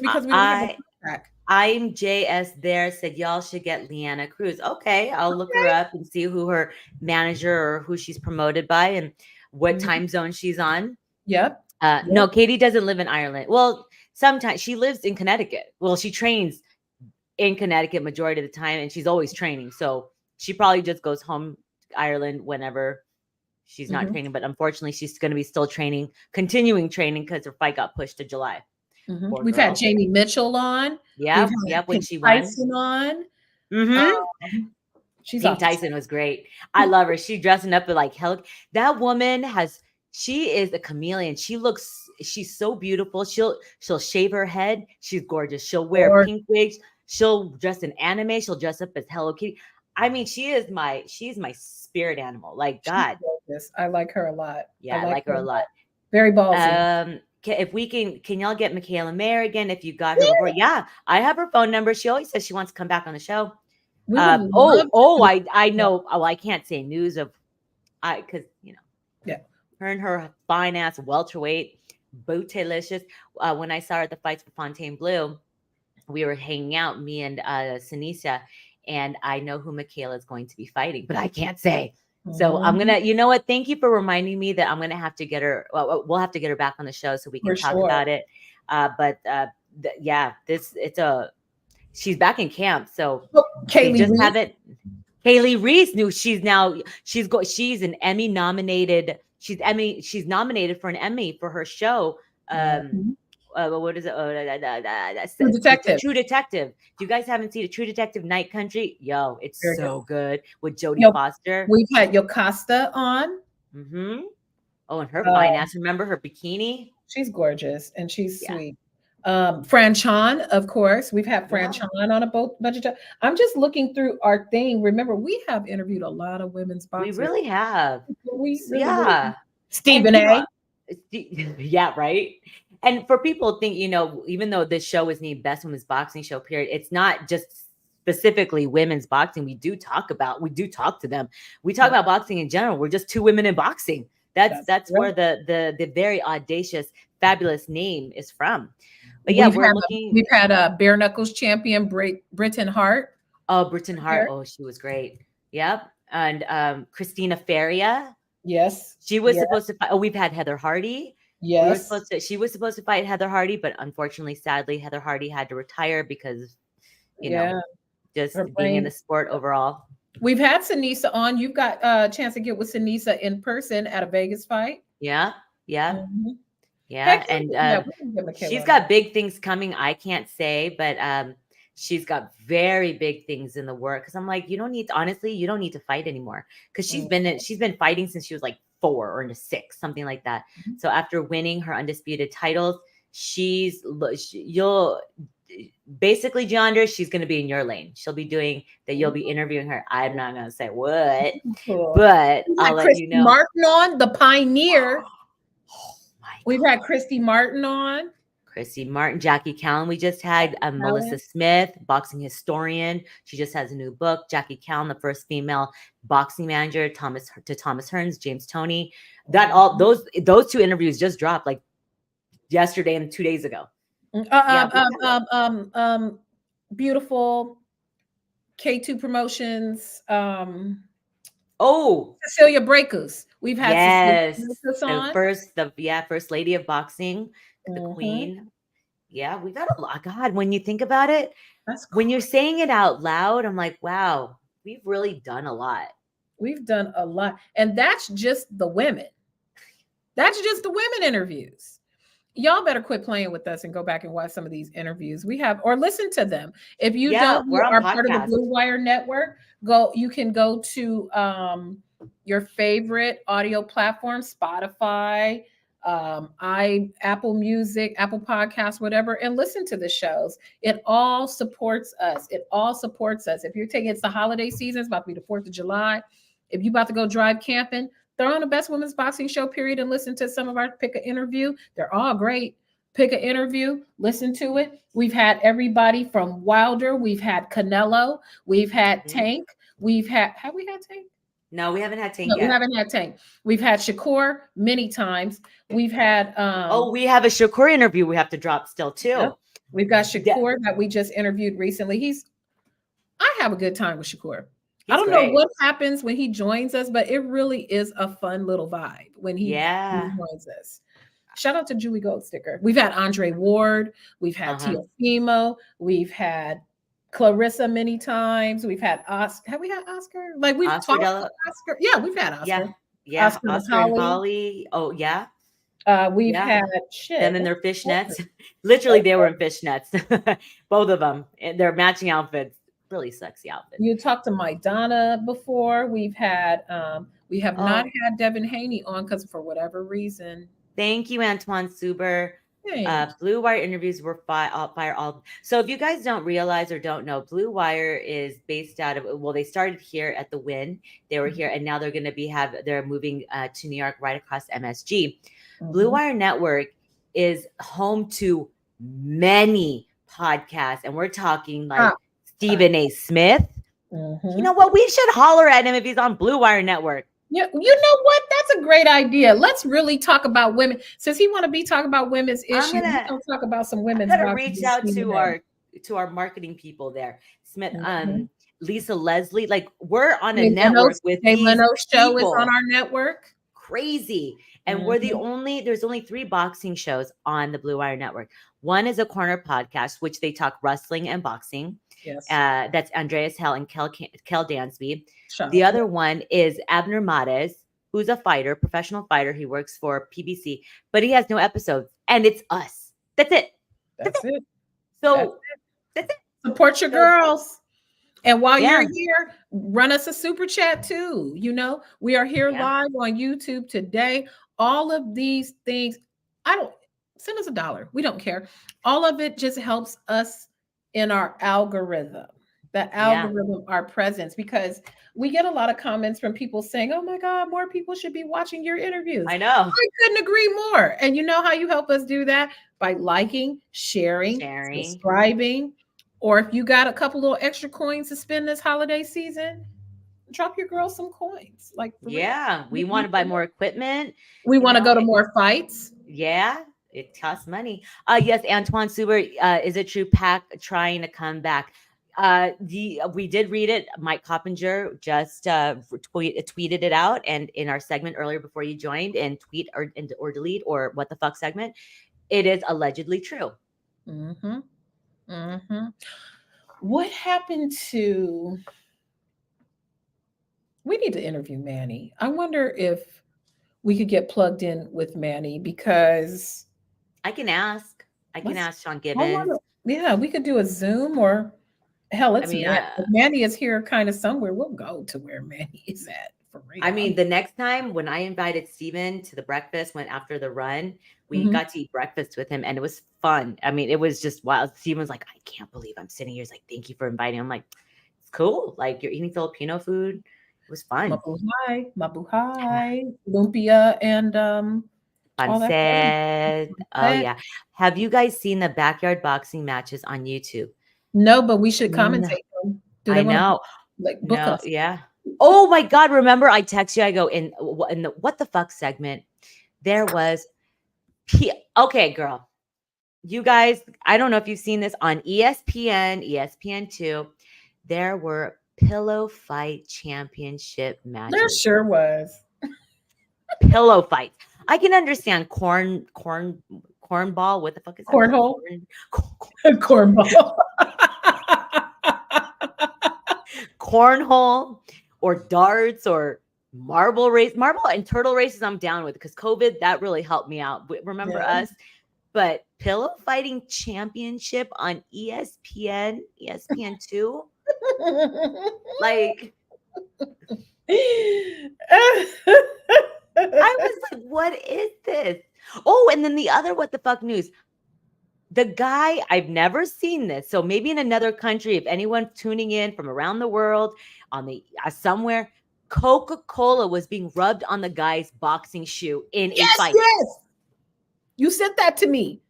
because we don't have a contract. I'm JS there said y'all should get Leanna Cruz. Okay, I'll look her up and see who her manager or who she's promoted by and what time zone she's on. Yep. No, Katie doesn't live in Ireland. Well, sometimes she lives in Connecticut. Well, she trains in Connecticut majority of the time, and she's always training. So she probably just goes home to Ireland whenever she's not training. But unfortunately, she's going to be still continuing training because her fight got pushed to July. We've had Jamie Mitchell on. Yeah, when she won. Tyson on. Pink Tyson was great. I love her. She's dressing up like hell. That woman she is a chameleon. She's so beautiful. She'll shave her head. She's gorgeous. She'll wear pink wigs. She'll dress in anime. She'll dress up as Hello Kitty. I mean, she's my spirit animal. Like God. I like her a lot. Yeah, I like her a lot. Very ballsy. If we can y'all get Michaela Mayer again? If you got her before, I have her phone number. She always says she wants to come back on the show. I know. Oh, I can't say news of, because her and her fine ass welterweight, bootylicious. When I saw her at the fights for Fontainebleau, we were hanging out, me and Sinisha, and I know who Michaela is going to be fighting, but I can't say. So I'm gonna, you know what? Thank you for reminding me that I'm gonna have to get her. Well, we'll have to get her back on the show so we can talk about it. She's back in camp, so Kaylee Reese knew she's an Emmy nominated. She's nominated for an Emmy for her show. what is it? True Detective. True Detective. If you guys haven't seen a True Detective Night Country, yo, it's Very good. so good with Jodie Yo, Foster. we've had Yocasta on. Mm-hmm. Oh, and her fine Uh, ass. Remember her bikini? she's gorgeous and she's Yeah. sweet. Fran Chan, of course. We've had Fran Yeah. Chan on a bunch of times. I'm just looking through our thing. Remember, we have interviewed a lot of women's We boxers. really have. We really, really. Yeah. And Stephen A. yeah, right. And for people to think, even though this show is named Best Women's Boxing Show, period, it's not just specifically women's boxing. We do talk to them. We talk about boxing in general. We're just two women in boxing. That's right. where the very audacious, fabulous name is from. But yeah, We've we're looking. had a bare knuckles champion, Britton Hart. Oh, Britton Hart. Here. Oh, she was great. Yep. And Christina Feria. Yes. She was Yes. supposed to fight. Oh, we've had Heather Hardy. Yes. She was supposed to fight Heather Hardy, but unfortunately, sadly, Heather Hardy had to retire because, just Her being in brain. the sport overall. We've had Sinisa on. You've got a chance to get with Sinisa in person at a Vegas fight. Yeah. Yeah. Mhm. Yeah. Heck, And yeah, we can get Michaela she's on got that. big things coming. I can't say, but she's got very big things in the work. Cause I'm like, you don't need to fight anymore. Cause she's been fighting since she was like 4 or into 6, something like that. Mhm. So after winning her undisputed titles, you'll basically, Jeandra, she's going to be in your lane. She'll be doing that. You'll be interviewing her. I'm not going to say what, Cool. but We've I'll had let Christy you know. Martin on, the pioneer. Oh my We've God. had Christy Martin on. Christy Martin, Jackie Callan. We just had Melissa Smith, boxing historian. She just has a new book. Jackie Callan, the first female boxing manager. Thomas Hearns, James Toney. That all those 2 interviews just dropped like yesterday and 2 days ago. Beautiful K2 Promotions. Oh, Cecilia Breakers. We've had yes, Cecilia on. first lady of boxing, the queen. Yeah, we got a lot. God, when you think about it, when you're saying it out loud, I'm like, wow, we've really done a lot. We've done a lot, and that's just the women. That's just the women interviews. Y'all better quit playing with us and go back and watch some of these interviews we have, or listen to them. If you don't, we're on are podcast. part of the Blue Wire Network. You can go to your favorite audio platform, Spotify, Apple Music, Apple Podcasts, whatever, and listen to the shows. It all supports us. If you're taking, it's the holiday season, it's about to be the 4th of July. If you're about to go drive camping, throw on the Best Women's Boxing Show, period, and listen to some of our pick an interview. They're all great. Pick an interview, listen to it. We've had everybody from Wilder. We've had Canelo. We've had Tank. Have we had Tank? No, we haven't had Tank yet. We haven't had Tank. We've had Shakur many times. We've had we have a Shakur interview we have to drop still too. Yep. We've got Shakur that we just interviewed recently. I have a good time with Shakur. I don't know what happens when he joins us, but it really is a fun little vibe when he joins us. Shout out to Julie Goldsticker. We've had Andre Ward. We've had Teofimo. We've had Clarissa many times. We've had Oscar. Have we had Oscar? Like we've talked about Oscar. Yeah, we've had Oscar. Yeah. Oscar and Holly. Oh, yeah. We've had them in their fishnets. Literally, they were in fishnets. Both of them. They're matching outfits. Really sexy outfit. You talked to Maidana before. We have not had Devin Haney on because for whatever reason. Thank you, Antoine Suber. Blue Wire interviews were fire all. So if you guys don't realize or don't know, Blue Wire is based out of, they started here at the Wynn. They were here, and now they're going to they're moving to New York, right across MSG. Blue Wire Network is home to many podcasts, and we're talking like Stephen A. Smith. You know what? We should holler at him if he's on Blue Wire Network. Yeah, you know what? That's a great idea. Let's really talk about women. Since he want to be talking about women's issues, we're gonna talk about some women's. I'm gonna reach out to our marketing people there, Smith, Lisa Leslie. Like we're on a network with these Leno's show is on our network. Crazy. And there's only 3 boxing shows on the Blue Wire Network. One is a corner podcast, which they talk wrestling and boxing. Yes. That's Andreas Hell and Kel Dansby. The other one is Abner Mares, who's a fighter, professional fighter. He works for PBC, but he has no episodes. And it's us. That's it. That's That's it. it. That's So it. that's it. Support your So girls. And while you're yeah, here, run us a super chat too. We are here yeah, live on YouTube today. All of these things, I don't send us $1. We don't care. All of it just helps us in our algorithm, the yeah. algorithm, our presence, because we get a lot of comments from people saying, oh my God, more people should be watching your interviews. I know. I couldn't agree more. And you know how you help us do that? By liking, sharing, Sharing. subscribing, or if you got a couple little extra coins to spend this holiday season, drop your girl some coins. Like for real. Yeah, we want We, to buy more equipment. we You want to know, go to more fights. yeah, it costs money. Yes, Antoine Suber, is it true Pac trying to come back? We did read it. Mike Coppinger just tweeted it out, and in our segment earlier before you joined, and tweet or delete or what the fuck segment, it is allegedly true. Mm-hmm. Mm-hmm. What happened to? We need to interview Manny. I wonder if we could get plugged in with Manny because I can ask. I can let's. ask Sean I Gibbons. wonder. Yeah, we could do a Zoom or hell, I it's mean, Manny. If Manny is here, kind of somewhere. We'll go to where Manny is at for I real. mean, the next time when I invited Steven to the breakfast, went after the run, we Mhm. got to eat breakfast with him and it was fun. I mean, it was just wild. Steven was like, I can't believe I'm sitting here. He's like, thank you for inviting. I'm like, it's cool. Like you're eating Filipino food. It was fun. Mabuhay, lumpia, and all that fun. Pancit. Oh That- yeah. Have you guys seen the backyard boxing matches on YouTube? No, but we should No, commentate them. Do they I want to know. like book No, us? yeah. Oh my God. Remember I text you, I go in the what the fuck segment. There was okay, girl. You guys, I don't know if you've seen this on ESPN, ESPN2. There were pillow fight championship There matches. sure was. Pillow fights. I can understand cornball. What the fuck is that called? Cornhole, Corn, cornball. cornhole or darts or marble race. Marble and turtle races, I'm down with because COVID, that really helped me out. Remember Yeah. us? But pillow fighting championship on ESPN, ESPN2, like I was like, what is this? Oh, and then the other what the fuck news. The guy, I've never seen this. So maybe in another country, if anyone tuning in from around the world on the somewhere, Coca-Cola was being rubbed on the guy's boxing shoe in a Yes, fight. yes. You sent that to me.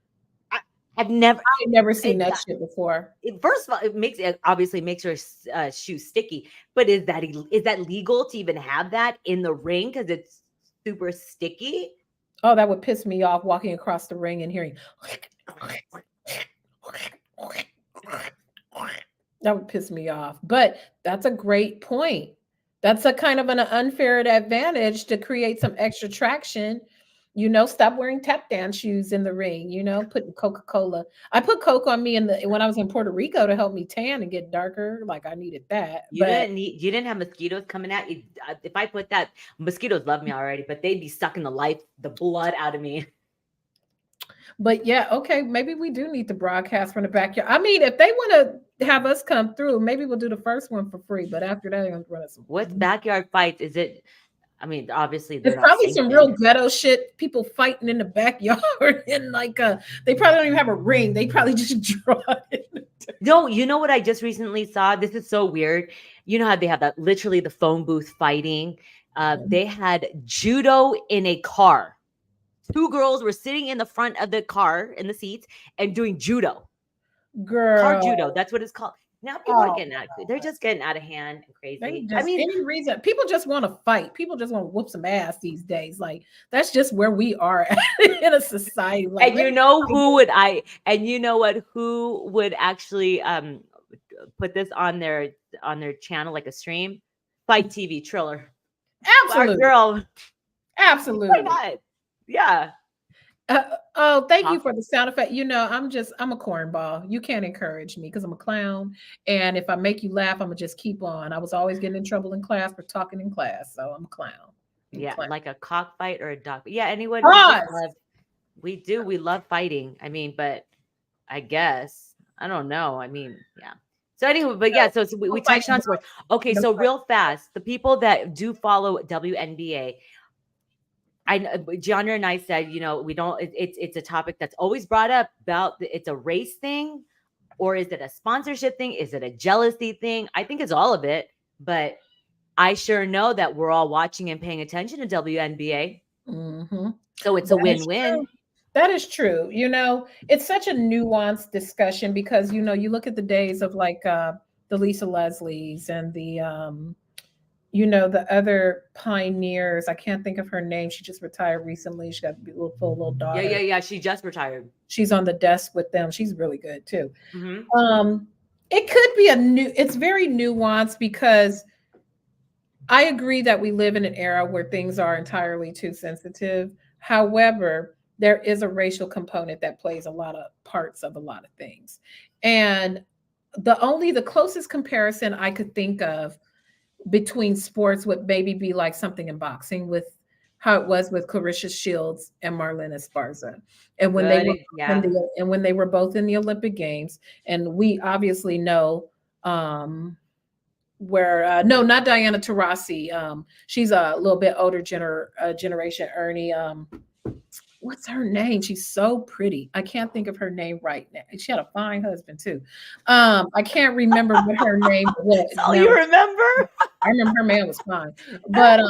I've never I had never seen that shit before. first of all, it obviously makes your shoe sticky. But is that legal to even have that in the ring because it's super sticky? Oh, that would piss me off walking across the ring and hearing. That would piss me off. But that's a great point. That's a kind of an unfair advantage to create some extra traction. Stop wearing tap dance shoes in the ring, putting Coca-Cola. I put Coke on me when I was in Puerto Rico to help me tan and get darker. Like I needed that. But You didn't have mosquitoes coming at you. If I put that, mosquitoes love me already, but they'd be sucking the blood out of me. But yeah, okay, maybe we do need to broadcast from the backyard. I mean, if they want to have us come through, maybe we'll do the first one for free. But after that, they're gonna run us. What's backyard fights? Is it? I mean, obviously they're It's not probably some real sanctioned. ghetto shit. People fighting in the backyard, and they probably don't even have a ring. They probably just draw it. No, you know what I just recently saw? This is so weird. You know how they have that literally the phone booth fighting. They had judo in a car. Two girls were sitting in the front of the car in the seats and doing judo. Car Girl, judo. That's what it's called. Now people are getting out. They're just getting out of hand and crazy. I mean, any reason. People just want to fight. People just want to whoop some ass these days. Like that's just where we are in a society. Like, and you know who would I? And you know what? Who would actually put this on their channel like a stream? Fight TV Triller. Absolutely, Our girl. absolutely. Why not? Yeah. Oh, thank you for the sound effect. I'm a cornball. You can't encourage me because I'm a clown. And if I make you laugh, I'm gonna just keep on. I was always getting in trouble in class for talking in class, so I'm a clown. Yeah, like a cockfight or a dog. Yeah, anyone. We do. We love fighting. I mean, but I guess I don't know. I mean, yeah. So anyway, but yeah, so we We'll fight touched on sports. Okay, the so real fast, the people that do follow WNBA, Gianna and I said, we don't. It's a topic that's always brought up about it's a race thing, or is it a sponsorship thing? Is it a jealousy thing? I think it's all of it, but I sure know that we're all watching and paying attention to WNBA, Mm-hmm. so it's a That is win-win. true. That is true. It's such a nuanced discussion because you look at the days of like the Lisa Leslies and the other pioneers. I can't think of her name. She just retired recently. She got a beautiful little Yeah, yeah, daughter. yeah. She just retired. She's on the desk with them. She's really good too. Hmm. Um, it could be it's very nuanced because I agree that we live in an era where things are entirely too sensitive. However, there is a racial component that plays a lot of parts of a lot of things. And the closest comparison I could think of between sports would maybe be like something in boxing with how it was with Clarissa Shields and Marlena Esparza. And when they were Yeah. when they were both in the Olympic Games, and we obviously know where no, not Diana Taurasi. She's a little bit older generation. Ernie. What's her name? She's so pretty. I can't think of her name right now. She had a fine husband too. I can't remember what her name was. That's all Now you remember? I remember her man was fine, but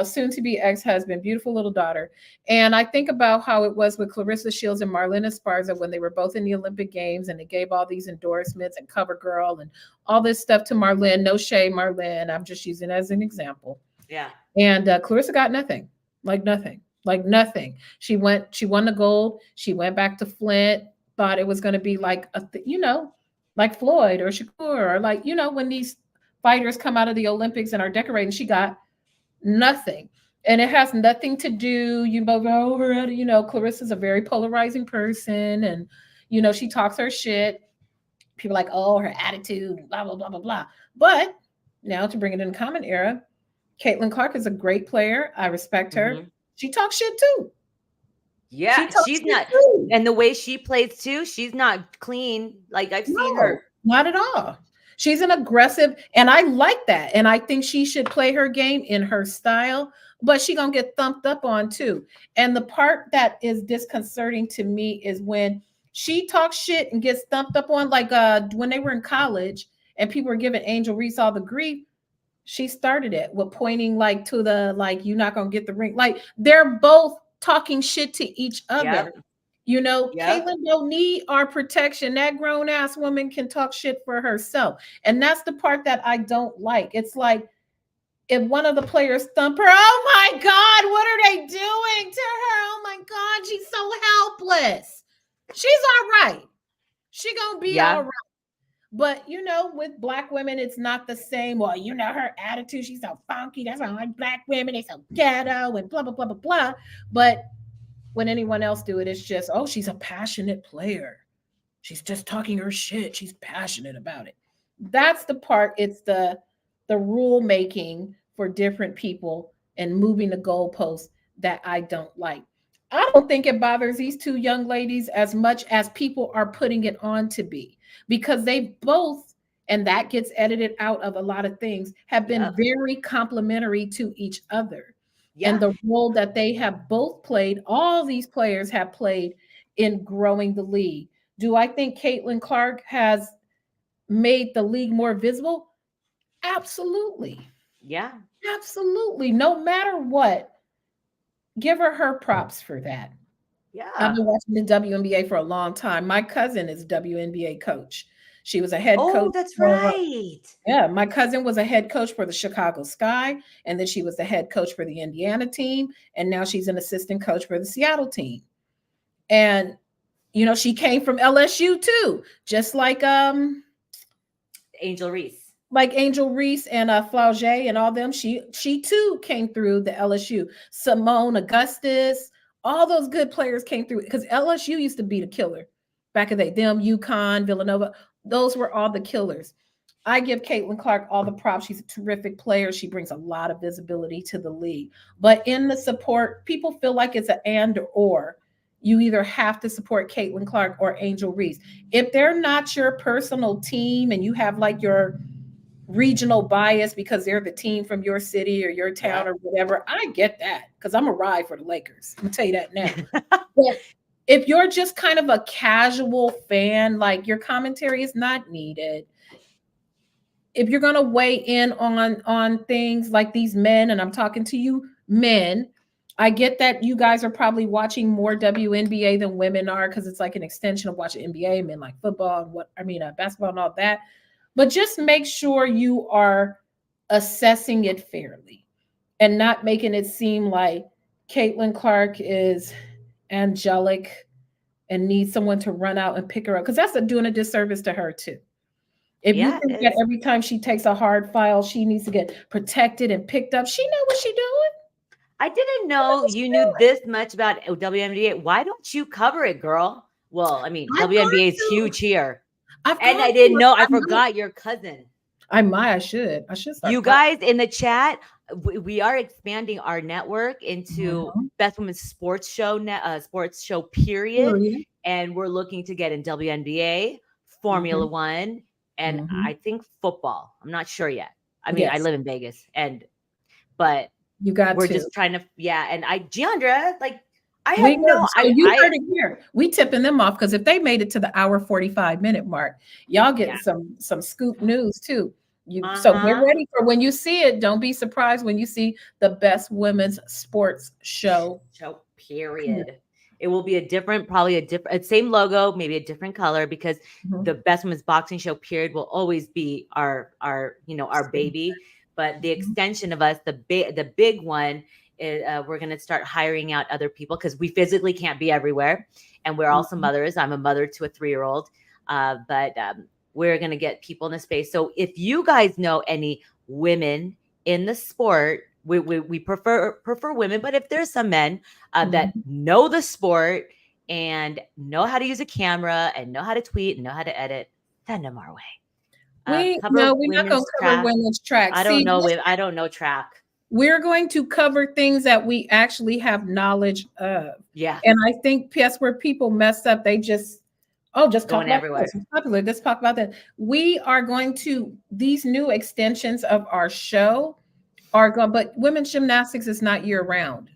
soon to be ex-husband, beautiful little daughter. And I think about how it was with Clarissa Shields and Marlena Esparza when they were both in the Olympic Games, and they gave all these endorsements and cover girl and all this stuff to Marlene. No shade, Marlene. I'm just using it as an example. Yeah. And Clarissa got nothing, like nothing, like nothing. She won the gold. She went back to Flint. Thought it was going to be like like Floyd or Shakur, or like when these fighters come out of the Olympics and are decorating. She got nothing. And it has nothing to do, Clarissa's a very polarizing person, and she talks her shit. People are like, oh, her attitude, blah, blah, blah, blah, blah. But now to bring it in the common era, Caitlin Clark is a great player. I respect her. Hmm. She talks shit too. She Yeah, talks she's shit not, too. and the way she plays too, she's not clean. Like I've seen No, her. not at all. She's an aggressive, and I like that. And I think she should play her game in her style, but she gonna get thumped up on too. And the part that is disconcerting to me is when she talks shit and gets thumped up on, like when they were in college and people were giving Angel Reese all the grief. She started it with pointing like to the like you're not gonna get the ring. Like they're both talking shit to each other. Yep. Yep. Caitlin don't need our protection. That grown ass woman can talk shit for herself. And that's the part that I don't like. It's like if one of the players thump her, oh my God, what are they doing to her? Oh my God, she's so helpless. She's all right. She gonna be all Yeah. right. But with black women, it's not the same. Well, her attitude, she's so funky. That's why like black women, they so ghetto and blah blah blah blah blah. But when anyone else do it, it's just, oh, she's a passionate player. She's just talking her shit. She's passionate about it. That's the part. It's the rule making for different people and moving the goalposts that I don't like. I don't think it bothers these two young ladies as much as people are putting it on to be, because they both, and that gets edited out of a lot of things, have been Yep. very complimentary to each other. And Yeah. the role that they have both played, all these players have played in growing the league. Do I think Caitlin Clark has made the league more visible? Absolutely. Yeah. Absolutely. No matter what, give her props for that. I've Yeah. been watching the WNBA for a long time. My cousin is a WNBA coach. She was a head Oh, coach that's for, right. yeah, my cousin was a head coach for the Chicago Sky, and then she was the head coach for the Indiana team, and now she's an assistant coach for the Seattle team. And she came from LSU too, just Angel Reese. like Angel Reese and Flauget and all them. She too came through the LSU. Simone Augustus, all those good players came through because LSU used to be the killer back in the day. Them, UConn, Villanova, those were all the killers. I give Caitlin Clark all the props. She's a terrific player. She brings a lot of visibility to the league. But in the support, people feel like it's an and or. you either have to support Caitlin Clark or Angel Reese. If they're not your personal team and you have like your regional bias because they're the team from your city or your town Yep. or whatever, I get that because I'm a ride for the Lakers. I'm gonna tell you that now. But if you're just kind of a casual fan, like your commentary is not needed. If you're going to weigh in on things like these men, and I'm talking to you men, I get that you guys are probably watching more WNBA than women are because it's like an extension of watching NBA, men like football and basketball and all that. But just make sure you are assessing it fairly and not making it seem like Caitlin Clark is angelic and needs someone to run out and pick her up because that's doing a disservice to her too. If you Yeah, think it that is. every time she takes a hard file, she needs to get protected and picked up, she know what she doing. I didn't She know know what she you knew doing. this much about WNBA. Why don't you cover it, girl? Well, I mean, I've gone WNBA is to, huge here. I've And gone I to didn't it. know, I forgot your cousin. I should You start covering. guys in the chat, we are expanding our network into Mhm. Best Women's Sports Show period, Period. and we're looking to get in WNBA, Formula Mhm. One, and I Mhm. think football. I'm not sure yet. I mean, I Yes, live in Vegas, but you got we're to. just trying to, yeah. And Jeandra, like, I have We no, good. So you heard it here. We tipping them off because if they made it to the hour 45-minute mark, y'all getting yeah, some scoop news too. You uh so get huh. ready for when you see it. Don't be surprised when you see the best women's sports show. Show period. It will be a different, probably a different, same logo, maybe a different color because the Mhm. Best Women's Boxing Show period will always be our our baby. But the Mhm. extension of us, the big one, is we're gonna start hiring out other people because we physically can't be everywhere, and we're also Mhm. mothers. I'm a mother to a 3-year-old, but we're gonna get people in the space. So if you guys know any women in the sport, we prefer women, but if there's some men that Mhm. know the sport and know how to use a camera and know how to tweet and know how to edit, send them our way. We Cover no, we're not gonna women's cover track. women's track. I don't See, know. this I don't know track. we're going to cover things that we actually have knowledge of. Yeah, And I think that's where people mess up. They just, oh, just talk going about this. everywhere. It's popular. Let's talk about that. We are going to, these new extensions of our show are going, but women's gymnastics is not year round.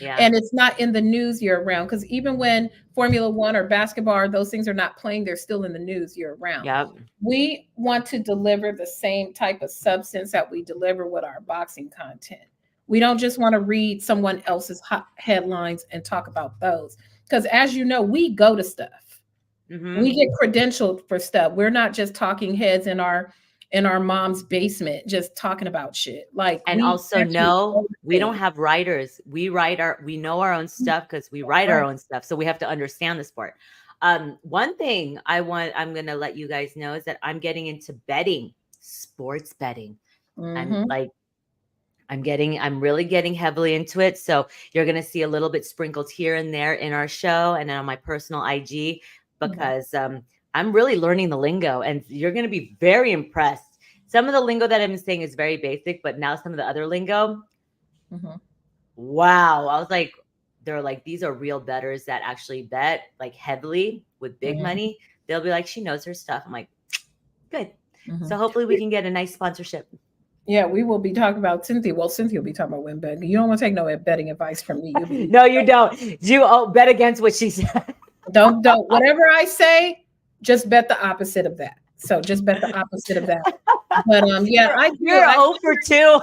Yeah. And it's not in the news year round because even when Formula One or basketball or those things are not playing, they're still in the news year round. Yep. We want to deliver the same type of substance that we deliver with our boxing content. We don't just want to read someone else's hot headlines and talk about those because, as you know, we go to stuff. Mm-hmm. We get credentialed for stuff. We're not just talking heads in our mom's basement just talking about shit. Like And we also actually no, go to we don't things. have writers. We know our own stuff because we write our Right. own stuff. So we have to understand the sport. One thing I'm gonna let you guys know is that I'm getting into betting, sports betting. I'm Mm-hmm. like I'm really getting heavily into it. So you're going to see a little bit sprinkled here and there in our show and then on my personal IG Mm-hmm. because I'm really learning the lingo and you're going to be very impressed. Some of the lingo that I'm saying is very basic, but now some of the other lingo, Mm-hmm. wow. I was like, they're like, these are real bettors that actually bet like heavily with big Mm-hmm. money. They'll be like, she knows her stuff. I'm like, good. Mm-hmm. So hopefully we can get a nice sponsorship. Yeah, we will be talking about Cynthia. Well, Cynthia will be talking about win betting. You don't want to take no betting advice from me. You'll be No, you don't. You bet against what she said. don't whatever I say, just bet the opposite of that. So just bet the opposite of that. But yeah, you're I do. you're 0 for 2.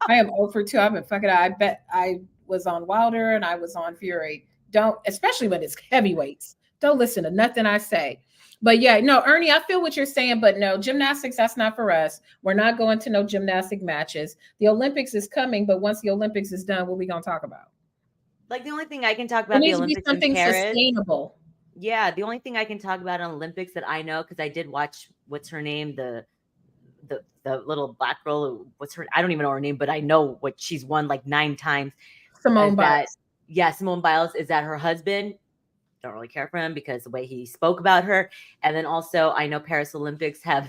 I am over 2. I've been fucking. I bet I was on Wilder and I was on Fury. Don't, especially when it's heavyweights. Don't listen to nothing I say. But yeah, no, Ernie, I feel what you're saying, but no, gymnastics, that's not for us. We're not going to no gymnastic matches. The Olympics is coming, but once the Olympics is done, what are we going to talk about? Like the only thing I can talk It about the needs to be Olympics in something Paris. sustainable. Yeah, the only thing I can talk about on Olympics that I know because I did watch what's her name the little black girl. What's her? I don't even know her name, but I know what she's won like 9 times. Simone Is that Biles. yeah, Simone Biles is that her husband? Don't really care for him because the way he spoke about her. And then also I know Paris Olympics have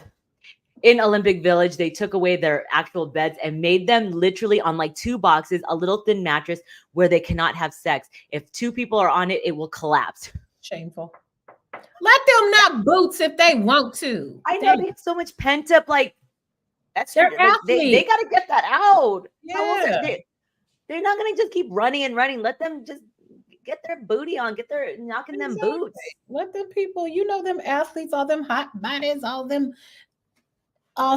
in Olympic Village, they took away their actual beds and made them literally on like 2 boxes, a little thin mattress where they cannot have sex. If 2 people are on it, it will collapse. Shameful. Let them knock boots if they want to. I know they have so much pent up, like that's They're like they athletes. got to get that out. How else Yeah. they're not gonna just keep running and running. Let them just get their booty on, get their knocking them Exactly. boots Let them people, them athletes, all them hot bodies, all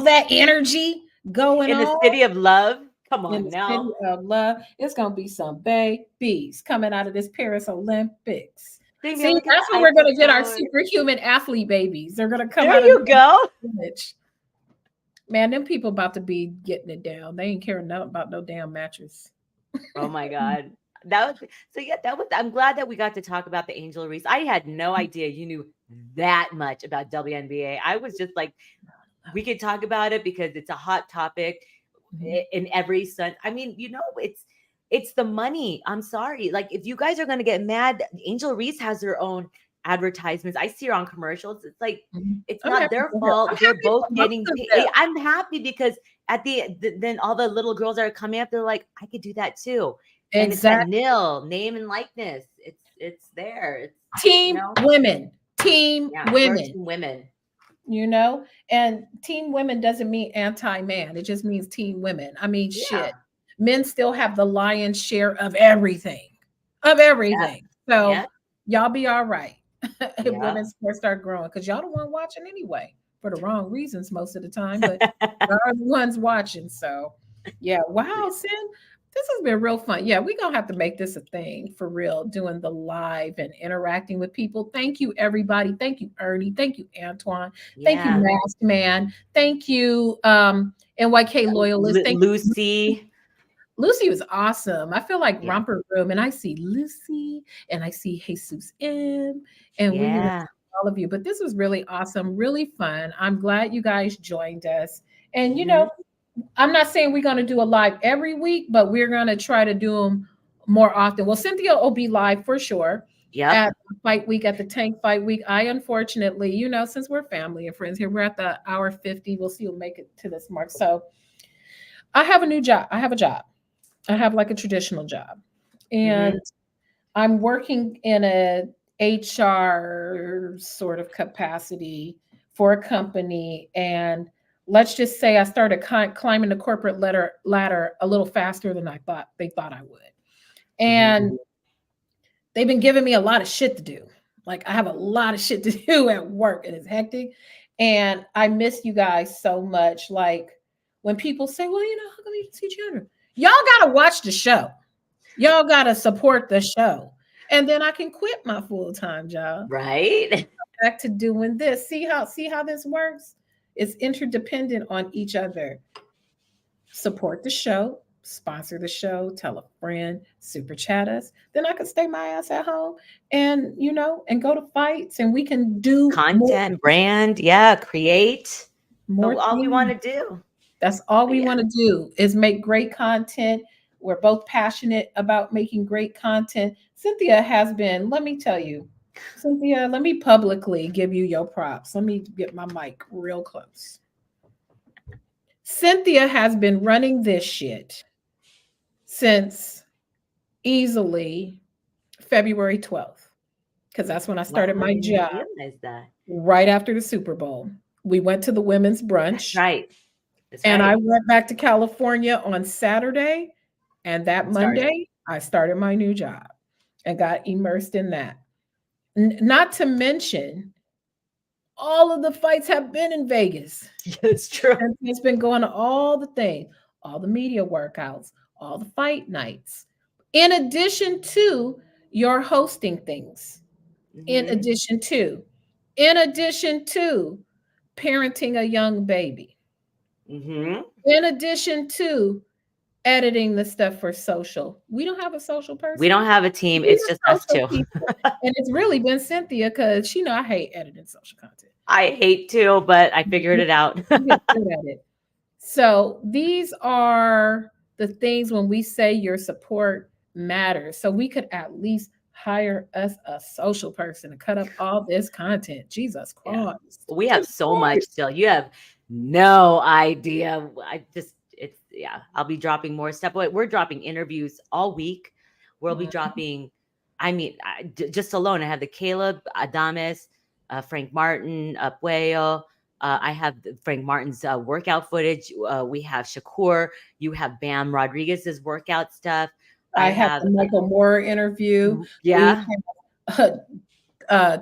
that energy going in the on city of love. Come in on the city now. of love. It's gonna be some babies coming out of this Paris Olympics. They're gonna See, look at that's the when we're Eiffel gonna get our Tower. superhuman athlete babies. They're gonna come There out of you go. the village. Man, them people about to be getting it down. They ain't caring nothing about no damn mattress. Oh my God. That was so yeah, that was I'm glad that we got to talk about the Angel Reese. I had no idea you knew that much about WNBA. I was just like, we could talk about it because it's a hot topic in every sun. I mean, it's the money. I'm sorry. Like if you guys are gonna get mad, Angel Reese has her own advertisements. I see her on commercials. It's like Mhm. it's I'm not happy their for her. I'm fault. They're happy both for both getting of paid. them. I'm happy because then all the little girls that are coming up, they're like, I could do that too. And it's that Exactly. name and likeness. It's there. It's Team women. Team yeah, we're women. team women. And team women doesn't mean anti-man. It just means team women. I mean, Yeah. shit. Men still have the lion's share of everything. Of Yeah. everything. So Yeah. y'all be all right if Yeah. women's sports start growing because y'all the one watching anyway for the wrong reasons most of the time, but y'all are the ones watching. So yeah, wow, Sin, this has been real fun. Yeah, we're gonna have to make this a thing for real, doing the live and interacting with people. Thank you, everybody. Thank you, Ernie. Thank you, Antoine. Thank you, Yeah. Masked Man. Thank you, NYK Loyalist. Thank you, Lucy. Lucy was awesome. I feel like Yeah. Romper Room, and I see Lucy, and I see Jesus M, and we want to Yeah. thank all of you. But this was really awesome, really fun. I'm glad you guys joined us. And Hmm. I'm not saying we're going to do a live every week, but we're going to try to do them more often. Well, Cynthia will be live for sure Yep. at Fight Week, at the Tank Fight Week. I unfortunately, since we're family and friends here, we're at the hour 50. We'll see who'll make it to this mark. So I have a new job. I have a job. I have like a traditional job. Hmm. And I'm working in a HR sort of capacity for a company. And let's just say I started climbing the corporate ladder a little faster than they thought I would. Hmm. And they've been giving me a lot of shit to do. Like I have a lot of shit to do at work and it's hectic. And I miss you guys so much. Like when people say, well, how come you didn't see Jeandra? Y'all gotta watch the show. Y'all gotta support the show. And then I can quit my full-time job. Right. Back to doing this. See how this works? It's interdependent on each other. Support the show, sponsor the show, tell a friend, super chat us. Then I can stay my ass at home and go to fights and we can do Content, brand. Yeah. Create. more All we want things. to do. That's all But we yeah. want to do is make great content. We're both passionate about making great content. Cynthia has been, let me tell you, Cynthia, let me publicly give you your props. Let me get my mic real close. Cynthia has been running this shit since easily February 12th, because that's when I Wow. started I my didn't even job realize that. right after the Super Bowl. We went to the women's That's brunch. right. That's And I right. went back to California on Saturday. And that And started. Monday, I started my new job and got immersed in that. Not to mention, all of the fights have been in Vegas. It's true. And it's been going to all the things, all the media workouts, all the fight nights, in addition to your hosting things, in Hmm. addition to, in addition to parenting a young baby, Hmm. in addition to editing the stuff for social. We don't have a social We person. don't have a team. We It's just are us social two. people. And it's really been Cynthia because I hate editing social content. I hate to, but I figured it out. You get good at it. So these are the things when we say your support matters. So we could at least hire us a social person to cut up all this content. Jesus Yeah. Christ. We have Jesus so much Christ. still. You have No idea. I just it's yeah. I'll be dropping more stuff. We're dropping interviews all week. We'll be Mm. dropping. I mean, just alone, I have the Caleb Adames, Frank Martin, Puello. I have Frank Martin's workout footage. We have Shakur. You have Bam Rodriguez's workout stuff. I I have have the Michael Moore interview. We yeah, have uh,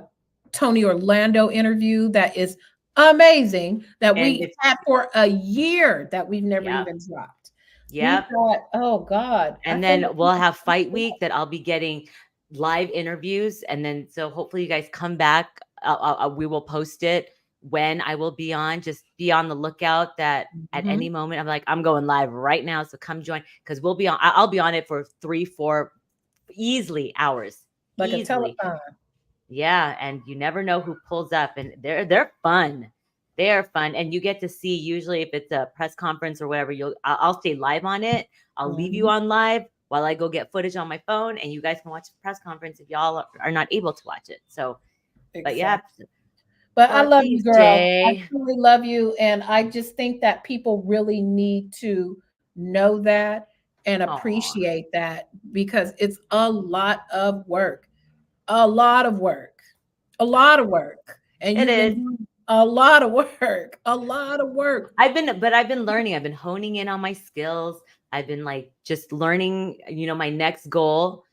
Tony Orlando interview that is amazing that and we it's had for a year that we've never yeah, even dropped. We've yeah. got, oh God, I And feel then like we'll have fight week that I'll be getting live interviews. And then, so hopefully you guys come back. We will post it when I will be on. Just be on the lookout that at Mhm. any moment I'm like, I'm going live right now. So come join because we'll be on. I'll be on it for 3, 4 easily hours. Like a Easily. telethon. Yeah, and you never know who pulls up, and they're fun. They are fun, and you get to see usually if it's a press conference or whatever. I'll stay live on it. I'll leave you Mhm. on live while I go get footage on my phone, and you guys can watch the press conference if y'all are not able to watch it. So, but yeah, Exactly. But I well, love you, thanks, girl. I Jay. truly love you. And I just think that people really need to know that and Oh, appreciate that because it's a lot of work, a lot of work, a lot of work. And it you've been is. doing a lot of work, a lot of work. I've been learning. I've been honing in on my skills. I've been like just learning, my next goal,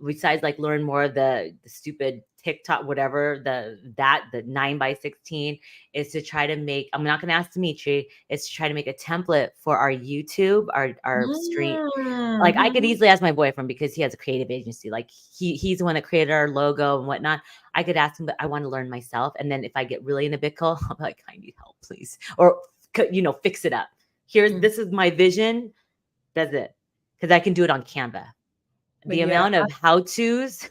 besides like learn more of the stupid TikTok, whatever, the 9 by 16 is to try to make, I'm not gonna ask Dimitri, is to try to make a template for our YouTube, our stream. Like I could Mhm. easily ask my boyfriend because he has a creative agency. Like he's the one that created our logo and whatnot. I could ask him, but I want to learn myself. And then if I get really in a pickle, I'm like, I need help, please, or fix it up. Mm. This is my vision. That's it, because I can do it on Canva. But The yeah, amount of how tos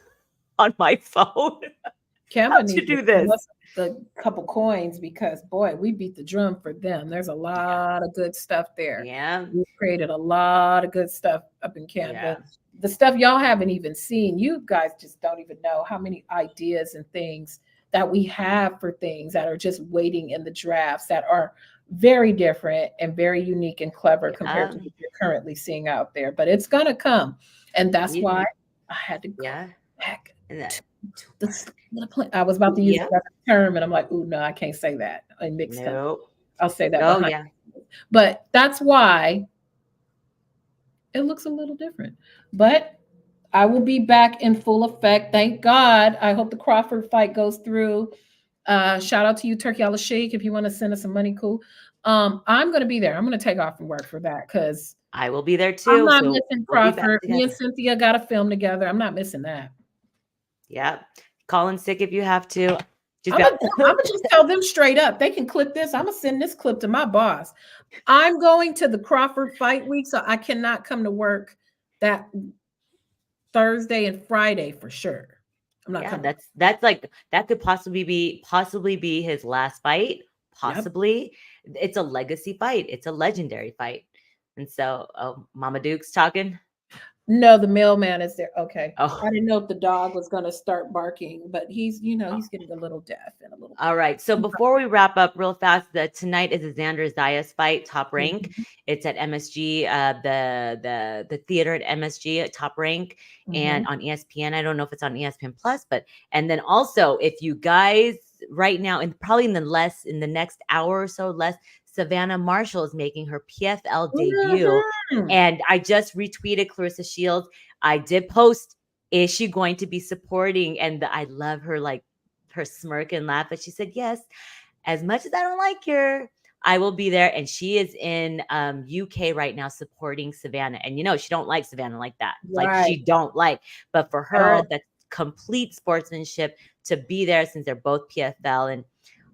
on my phone, how Canva to needs to do send this. us a couple coins because boy, we beat the drum for them. There's a Yeah, lot of good stuff there. yeah, We created a lot of good stuff up in Canva. yeah, The stuff y'all haven't even seen. You guys just don't even know how many ideas and things that we have for things that are just waiting in the drafts that are very different and very unique and clever compared yeah. to what you're currently seeing out there. But it's gonna come. And that's why You, I had to go yeah, back and that, this little plan. I was about to use yeah, another term, and I'm like, "Ooh, no, I can't say that in mixed company." no, I'll say that oh behind. yeah, But that's why it looks a little different. But I will be back in full effect. Thank God. I hope the Crawford fight goes through. Shout out to you, Turkey Allah Sheikh. If you want to send us some money, cool. I'm going to be there. I'm going to take off from work for that because I will be there I'm too. not So missing we'll be back Crawford. Me and together. Cynthia got to film together. I'm not missing that. Yeah, call in sick if you have to. Just I'm got gonna, I'm gonna just tell them straight up. They can clip this. I'm gonna send this clip to my boss. I'm going to the Crawford fight week, so I cannot come to work that Thursday and Friday for sure. I'm not yeah, coming. that's like that could possibly be his last fight. Yep. Possibly, it's a legacy fight. It's a legendary fight, and so Mama Duke's talking. No, the mailman is there. Okay. Oh, I didn't know if the dog was gonna start barking, but he's getting a little deaf and a little. all right. So before we wrap up real fast, tonight is a Xander Zayas fight, top rank. Mhm, It's at MSG, the theater at MSG at top rank, and mhm. on ESPN. I don't know if it's on ESPN Plus, but and then also if you guys right now and probably in the next hour or so less, Savannah Marshall is making her PFL debut, Mhm. and I just retweeted Clarissa Shields. I did post. Is she going to be supporting? And I love her like her smirk and laugh, but she said, yes, as much as I don't like her, I will be there. And she is in UK right now supporting Savannah. And she don't like Savannah like that. Like Right. she don't like, but for At her, all. that's complete sportsmanship to be there since they're both PFL. And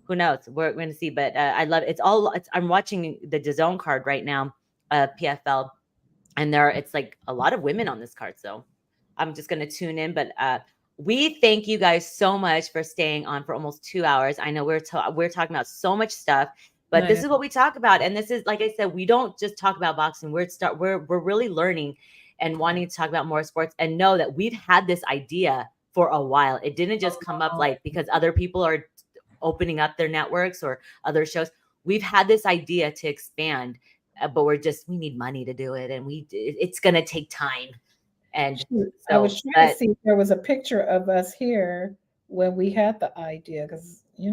who knows? We're going to see. But I love it. I'm watching the DAZN card right now, PFL, and it's like a lot of women on this card. So I'm just going to tune in. But we thank you guys so much for staying on for almost 2 hours. I know we're talking about so much stuff, but this Man. is what we talk about. And this is, like I said, we don't just talk about boxing. We're really learning and wanting to talk about more sports and know that we've had this idea for a while. It didn't just come up like because other people are opening up their networks or other shows. we've had this idea to expand, but we need money to do it, and it's going to take time. And Shoot, I was so, trying to but see if there was a picture of us here when we had the idea, because we've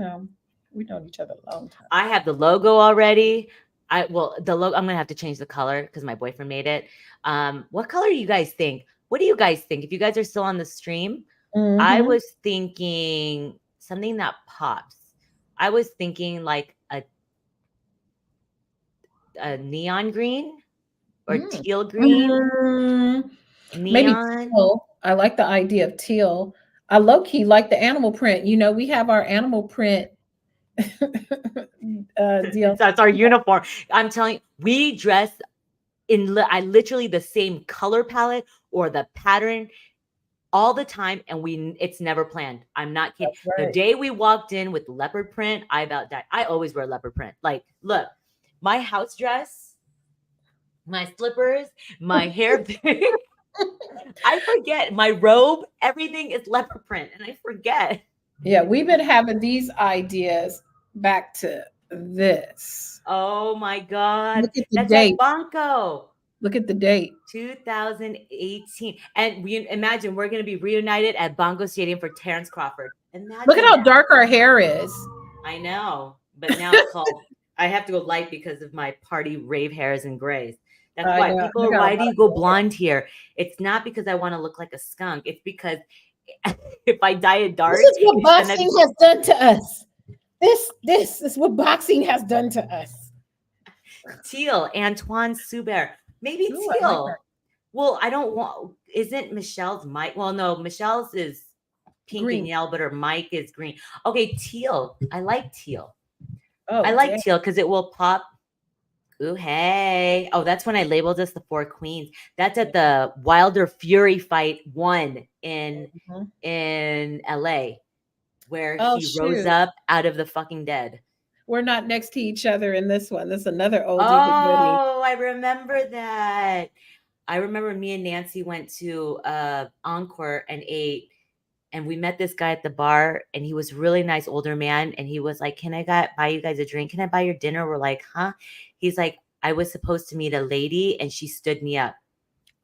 known each other a long time. I have the logo already. The logo, I'm gonna have to change the color because my boyfriend made it. What color do you guys think? What do you guys think? If you guys are still on the stream, I Mm-hmm. was thinking something that pops. I was thinking like a neon green or Mm. teal green. Mm, maybe Neon. teal. I like the idea of teal. I low key like the animal print. We have our animal print deal. That's our uniform. I'm telling you, we dress I literally the same color palette or the pattern all the time, and it's never planned. I'm not kidding. That's The right. day we walked in with leopard print, I about died. I always wear leopard print. Like, look, my house dress, my slippers, my hair thing. I forget my robe. Everything is leopard print, and I forget. Yeah, we've been having these ideas back to this. Oh my god, Look at the that's at date. Banco. Look at the date. 2018. And we imagine we're going to be reunited at Bongo Stadium for Terrence Crawford. Look at Imagine how that. dark our hair is. I know. But now it's called, I have to go light because of my party rave hairs and grays. That's I why know. people I are, got a why lot do you go blonde here? It's not because I want to look like a skunk. It's because if I dye it dark, This is what it's going to boxing has done to us. This is what boxing has done to us. teal, Antoine Subert. Maybe Ooh, I like that. teal. Well, I don't want, isn't Michelle's mic? Well, no, Michelle's is pink and Green. yellow, but her mic is green. Okay, teal. I like teal. I Oh, like damn. teal because it will pop. Ooh, hey. Oh, that's when I labeled us the Four Queens. That's at the Wilder Fury fight one Mhm. in LA, where Oh, he rose shoot. up out of the fucking dead. We're not next to each other in this one. This is another oldie but goodie. Oh, I remember that. I remember me and Nancy went to Encore and ate, and we met this guy at the bar, and he was a really nice older man, and he was like, "Can I buy you guys a drink? Can I buy your dinner?" We're like, "Huh?" He's like, "I was supposed to meet a lady, and she stood me up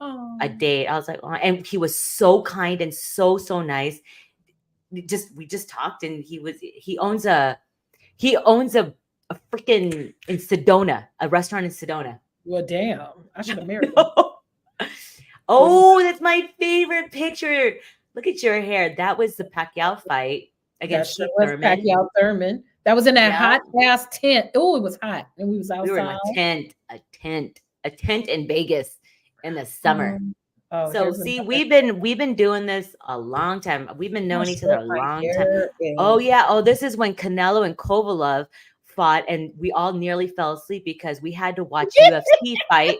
a Oh. date." I was like, "Oh," and he was so kind and so nice. We just talked, and he owns a freaking in Sedona, a restaurant in Sedona. Well, damn. I should have married him. Was Oh, that's my favorite picture. Look at your hair. That was the Pacquiao fight that against sure Keith was Thurman. Pacquiao Thurman. That was in that Yeah. hot ass tent. Oh, it was hot. And we was We were in outside. a tent in Vegas in the summer. Oh, So here's see, another. we've been doing this a long time. We've been How knowing each other short a my long time. hair Oh is. yeah. Oh, this is when Canelo and Kovalev fought, and we all nearly fell asleep because we had to watch UFC fight.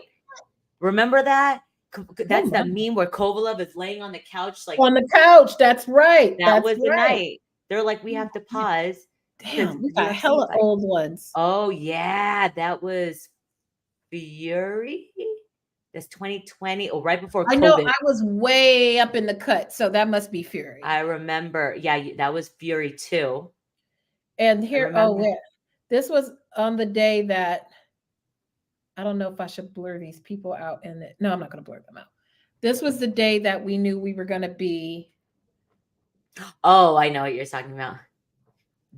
Remember that? That's Oh, my. that meme where Kovalev is laying on the couch, like On the couch. That's right. that That's was the right. night. They're like, we have to pause because Damn, we got UFC hella fight. old ones. Oh yeah, that was Fury. That's 2020. Oh, right before I know COVID. I was way up in the cut, so that must be Fury. I remember. Yeah, that was Fury too. And I here, oh, remember. yeah. This was on the day that I don't know if I should blur these people out in it. No, I'm not going to blur them out. This was the day that we knew we were going to be. Oh, I know what you're talking about.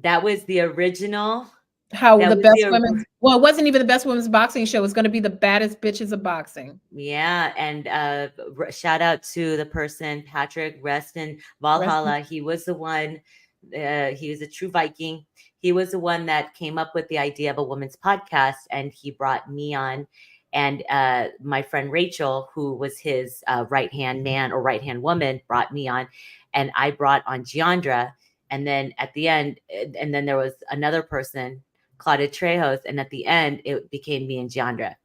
That was the original. How That the was best the women's, well, it wasn't even the best women's boxing show. It was going to be the baddest bitches of boxing. yeah, and shout out to the person Patrick, rest in Rest in- Valhalla. He was the one. He was a true Viking. He was the one that came up with the idea of a women's podcast, and he brought me on, and my friend Rachel, who was his right hand man or right hand woman, brought me on, and I brought on Jeandra, and then at the end, and then there was another person, Claudia Trejos, and at the end, it became me and Jeandra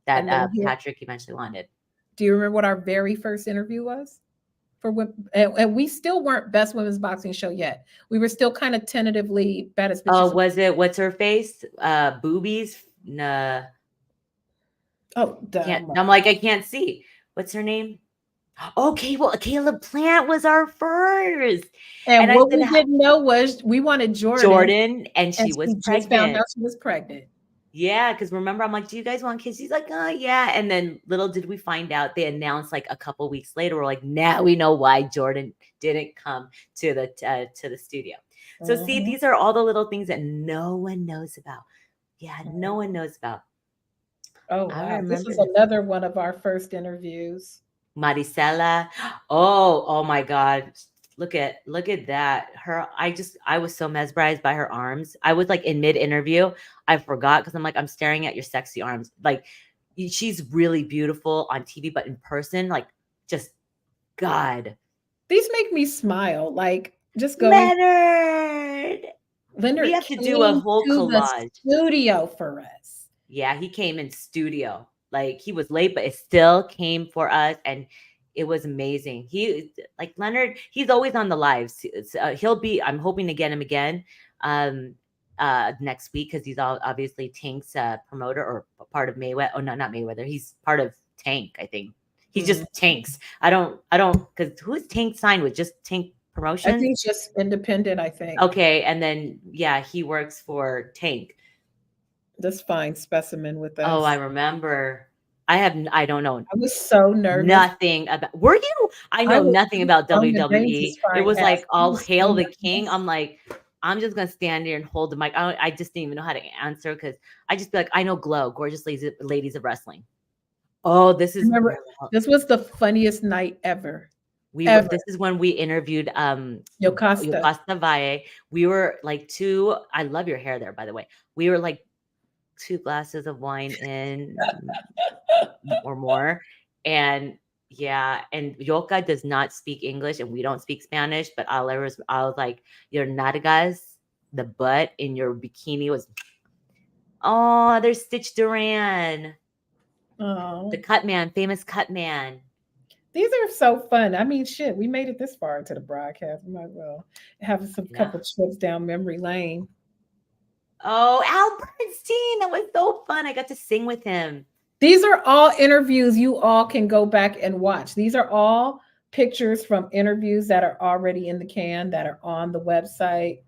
that and then here, Patrick eventually wanted. do you remember what our very first interview was? For women, and we still weren't best women's boxing show yet. We were still kind of tentatively baddest bitches. Oh, was it what's her face? Boobies? Nah. Oh, Can't. dumb. I'm like, I can't see. What's her name? Okay, well, Caleb Plant was our first. And And I what said, we didn't know was we wanted Jordan, Jordan, and and she was she just found pregnant. out she was pregnant. Yeah, because remember, I'm like, do you guys want kids? She's like, oh, yeah. And then little did we find out, they announced like a couple weeks later, we're like, now we know why Jordan didn't come to the studio. So see, Mhm, these are all the little things that no one knows about. Yeah, no one mhm. knows about. Oh, I wow. This remember was this. another one of our first interviews. Maricela. Oh my God. Look at that. I was so mesmerized by her arms. I was like in mid interview. I forgot because I'm like, I'm staring at your sexy arms. Like she's really beautiful on TV, but in person, like just God. These make me smile, like just going. Leonard. We Leonard have to do a came whole to the collage. studio for us. Yeah, he came in studio. Like he was late, but it still came for us, and it was amazing. He like Leonard. He's always on the lives. He'll be. I'm hoping to get him again next week because he's all obviously Tank's promoter or part of Mayweather. Oh no, not Mayweather. He's part of Tank. I think he's just Mhm. Tank's. I don't because who's Tank signed with? Just Tank I Promotions. think it's just independent, I think. Okay, and then yeah, he works for Tank. This fine specimen with Oh, I us. remember. I don't know I was so nervous. nothing about. Were you? I I know was nothing about Roman Reigns' WWE. It fine was ass. like I all was so hail the king. nervous. I'm like, I'm just gonna stand there and hold the mic. I just didn't even know how to answer because I just be like, I know Glow, gorgeous ladies of wrestling. Oh, this I is remember this was the funniest night ever, we were. ever. This is when we interviewed Yocasta. Yocasta Valle. We were like two. I love your hair there, by the way. We were like two glasses of wine in or more. And yeah, and Yoka does not speak English and we don't speak Spanish, but I was like, your nalgas, the butt in your bikini was, oh, there's Stitch Duran, the Oh, cut man, famous cut man. these are so fun. I mean, shit, we made it this far into the broadcast. We might as well have some Yeah. couple trips down memory lane. Oh, Al Bernstein, that was so fun. I got to sing with him. These are all interviews you all can go back and watch. These are all pictures from interviews that are already in the can that are on the website.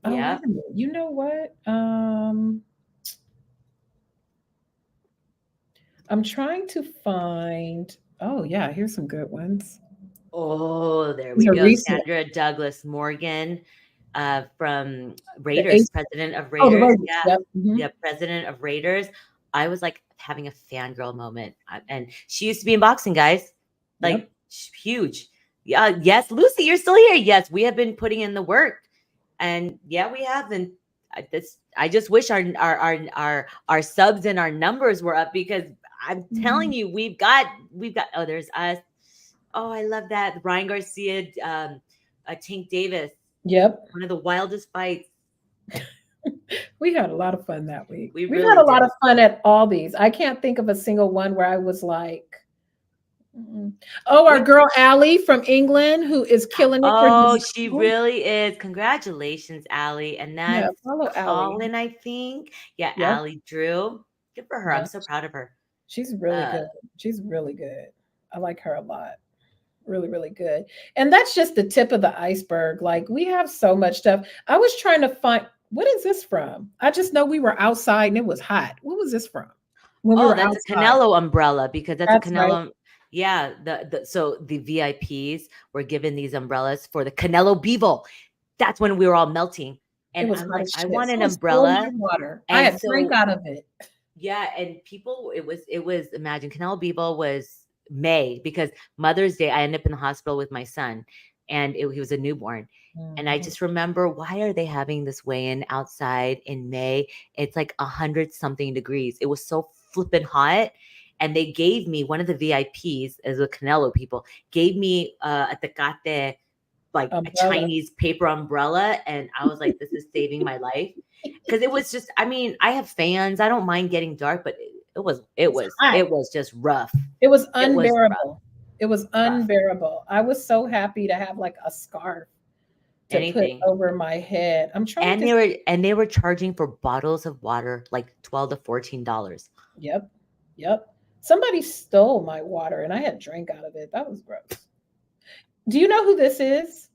Oh, wait Yeah. a minute. You know what? I'm trying to find. Oh, yeah, here's some good ones. Oh, there These we are go. recent. Sandra Douglas Morgan, from The Raiders, Ace. president of Oh, the Raiders. Ravens. Yeah, Yep. Mhm. yeah, president of Raiders. I was like having a fangirl moment, and she used to be in boxing, guys. Like Yep. huge. Yeah, yes, Lucy, you're still here. Yes, we have been putting in the work, and yeah, we have. And I just wish our subs and our numbers were up because I'm telling Mhm. you, we've got. Oh, there's us. Oh, I love that. Ryan Garcia, Tank Davis, Yep. one of the wildest fights. We had a lot of fun that week. We We've had really a lot did. of fun at all these. I can't think of a single one where I was like, mm. Oh, our We, girl Allie from England, who is killing it for oh, his she school. really is. Congratulations, Allie. And Yeah, that's follow Allie. Colin, I think. Yeah, Yep. Allie Drew. Good for her. I'm Yep. so proud of her. She's really Uh, good. She's really good. I like her a lot. Really, really good. And that's just the tip of the iceberg. Like we have so much stuff. I was trying to find what is this from? I just know we were outside and it was hot. What was this from? When we oh, were that's a outside. Canelo umbrella because that's a That's right. Canelo. Yeah, so the VIPs were given these umbrellas for the Canelo Bevo. That's when we were all melting. It And was I'm hot like, as I shit. want an Someone stole my umbrella. water. I And had drank so out of it. yeah, and people, it was imagine Canelo Bibo was May because Mother's Day I ended up in the hospital with my son, and he was a newborn, and I Mhm. just remember why are they having this weigh-in outside in May? It's like 100 something degrees. It was so flippin' hot, and they gave me one of the VIPs as the Canelo people gave me a Tecate like a Umbrella. Chinese paper umbrella, and I was like, this is saving my life because it was just. I mean, I have fans. I don't mind getting dark, but it was it It's was hot. it was just rough. It was It was rough, unbearable. It was rough. unbearable. I was so happy to have like a scarf to put Anything. over my head. I'm trying And to. they were charging for bottles of water like $12 to $14. Yep. Yep. Somebody stole my water and I had drank out of it. That was gross. Do you know who this is?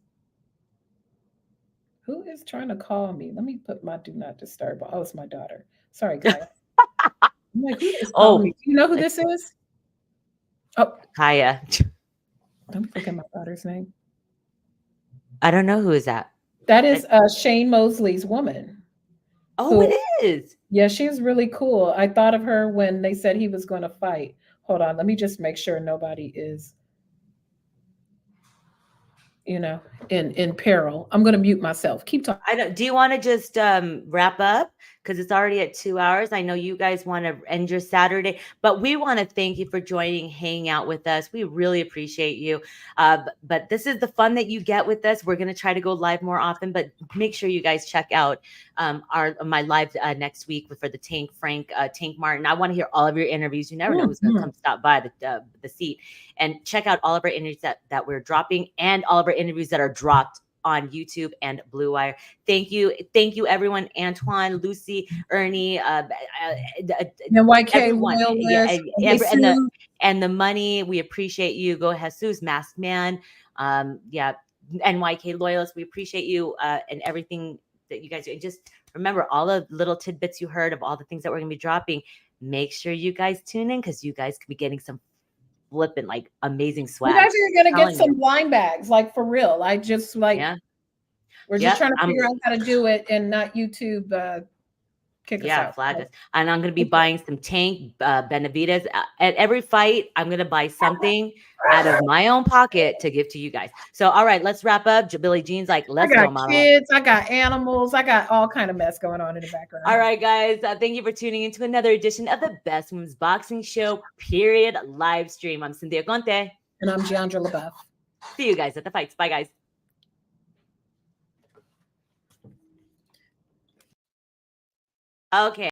Who is trying to call me? Let me put my do not disturb. Oh, it's my daughter. Sorry, Kaya. I'm like, who is calling me? Oh, Do you know who this is? Oh, Kaya. let me look at my daughter's name. I don't know who is that. That is Shane Mosley's woman. Oh, Who? it is. Yeah, she's really cool. I thought of her when they said he was going to fight. Hold on, let me just make sure nobody is, in peril. I'm going to mute myself. Keep talking. Do you want to just wrap up? Because it's already at 2 hours. I know you guys want to end your Saturday, but we want to thank you for joining, hanging out with us. We really appreciate you. But this is the fun that you get with us. We're going to try to go live more often, but make sure you guys check out my live next week for the Tank Martin. I want to hear all of your interviews. You never know who's going to come stop by the seat, and check out all of our interviews that we're dropping and all of our interviews that are dropped on YouTube and Blue Wire. Thank you, everyone. Antoine, Lucy, Ernie, NYK everyone. loyalist, And the money. We appreciate you. Go Jesus, Masked Man. NYK loyalists. We appreciate you and everything that you guys do. And just remember all the little tidbits you heard of all the things that we're going to be dropping. Make sure you guys tune in because you guys could be getting some flipping like amazing swag. You guys are gonna get some blind bags, like for real. I just we're just trying to figure out how to do it and not YouTube kick us out. Flag us. And I'm gonna be buying some Tank Benavides at every fight. I'm gonna buy something out of my own pocket to give to you guys. So all right, let's wrap up. Billie Jean's like, let's go, mama. Kids, I got animals, I got all kind of mess going on in the background. All right, guys. Thank you for tuning into another edition of the Best Women's Boxing Show, period, live stream. I'm Cynthia Conte. And I'm Jeandra LeBeauf. See you guys at the fights. Bye, guys. Okay.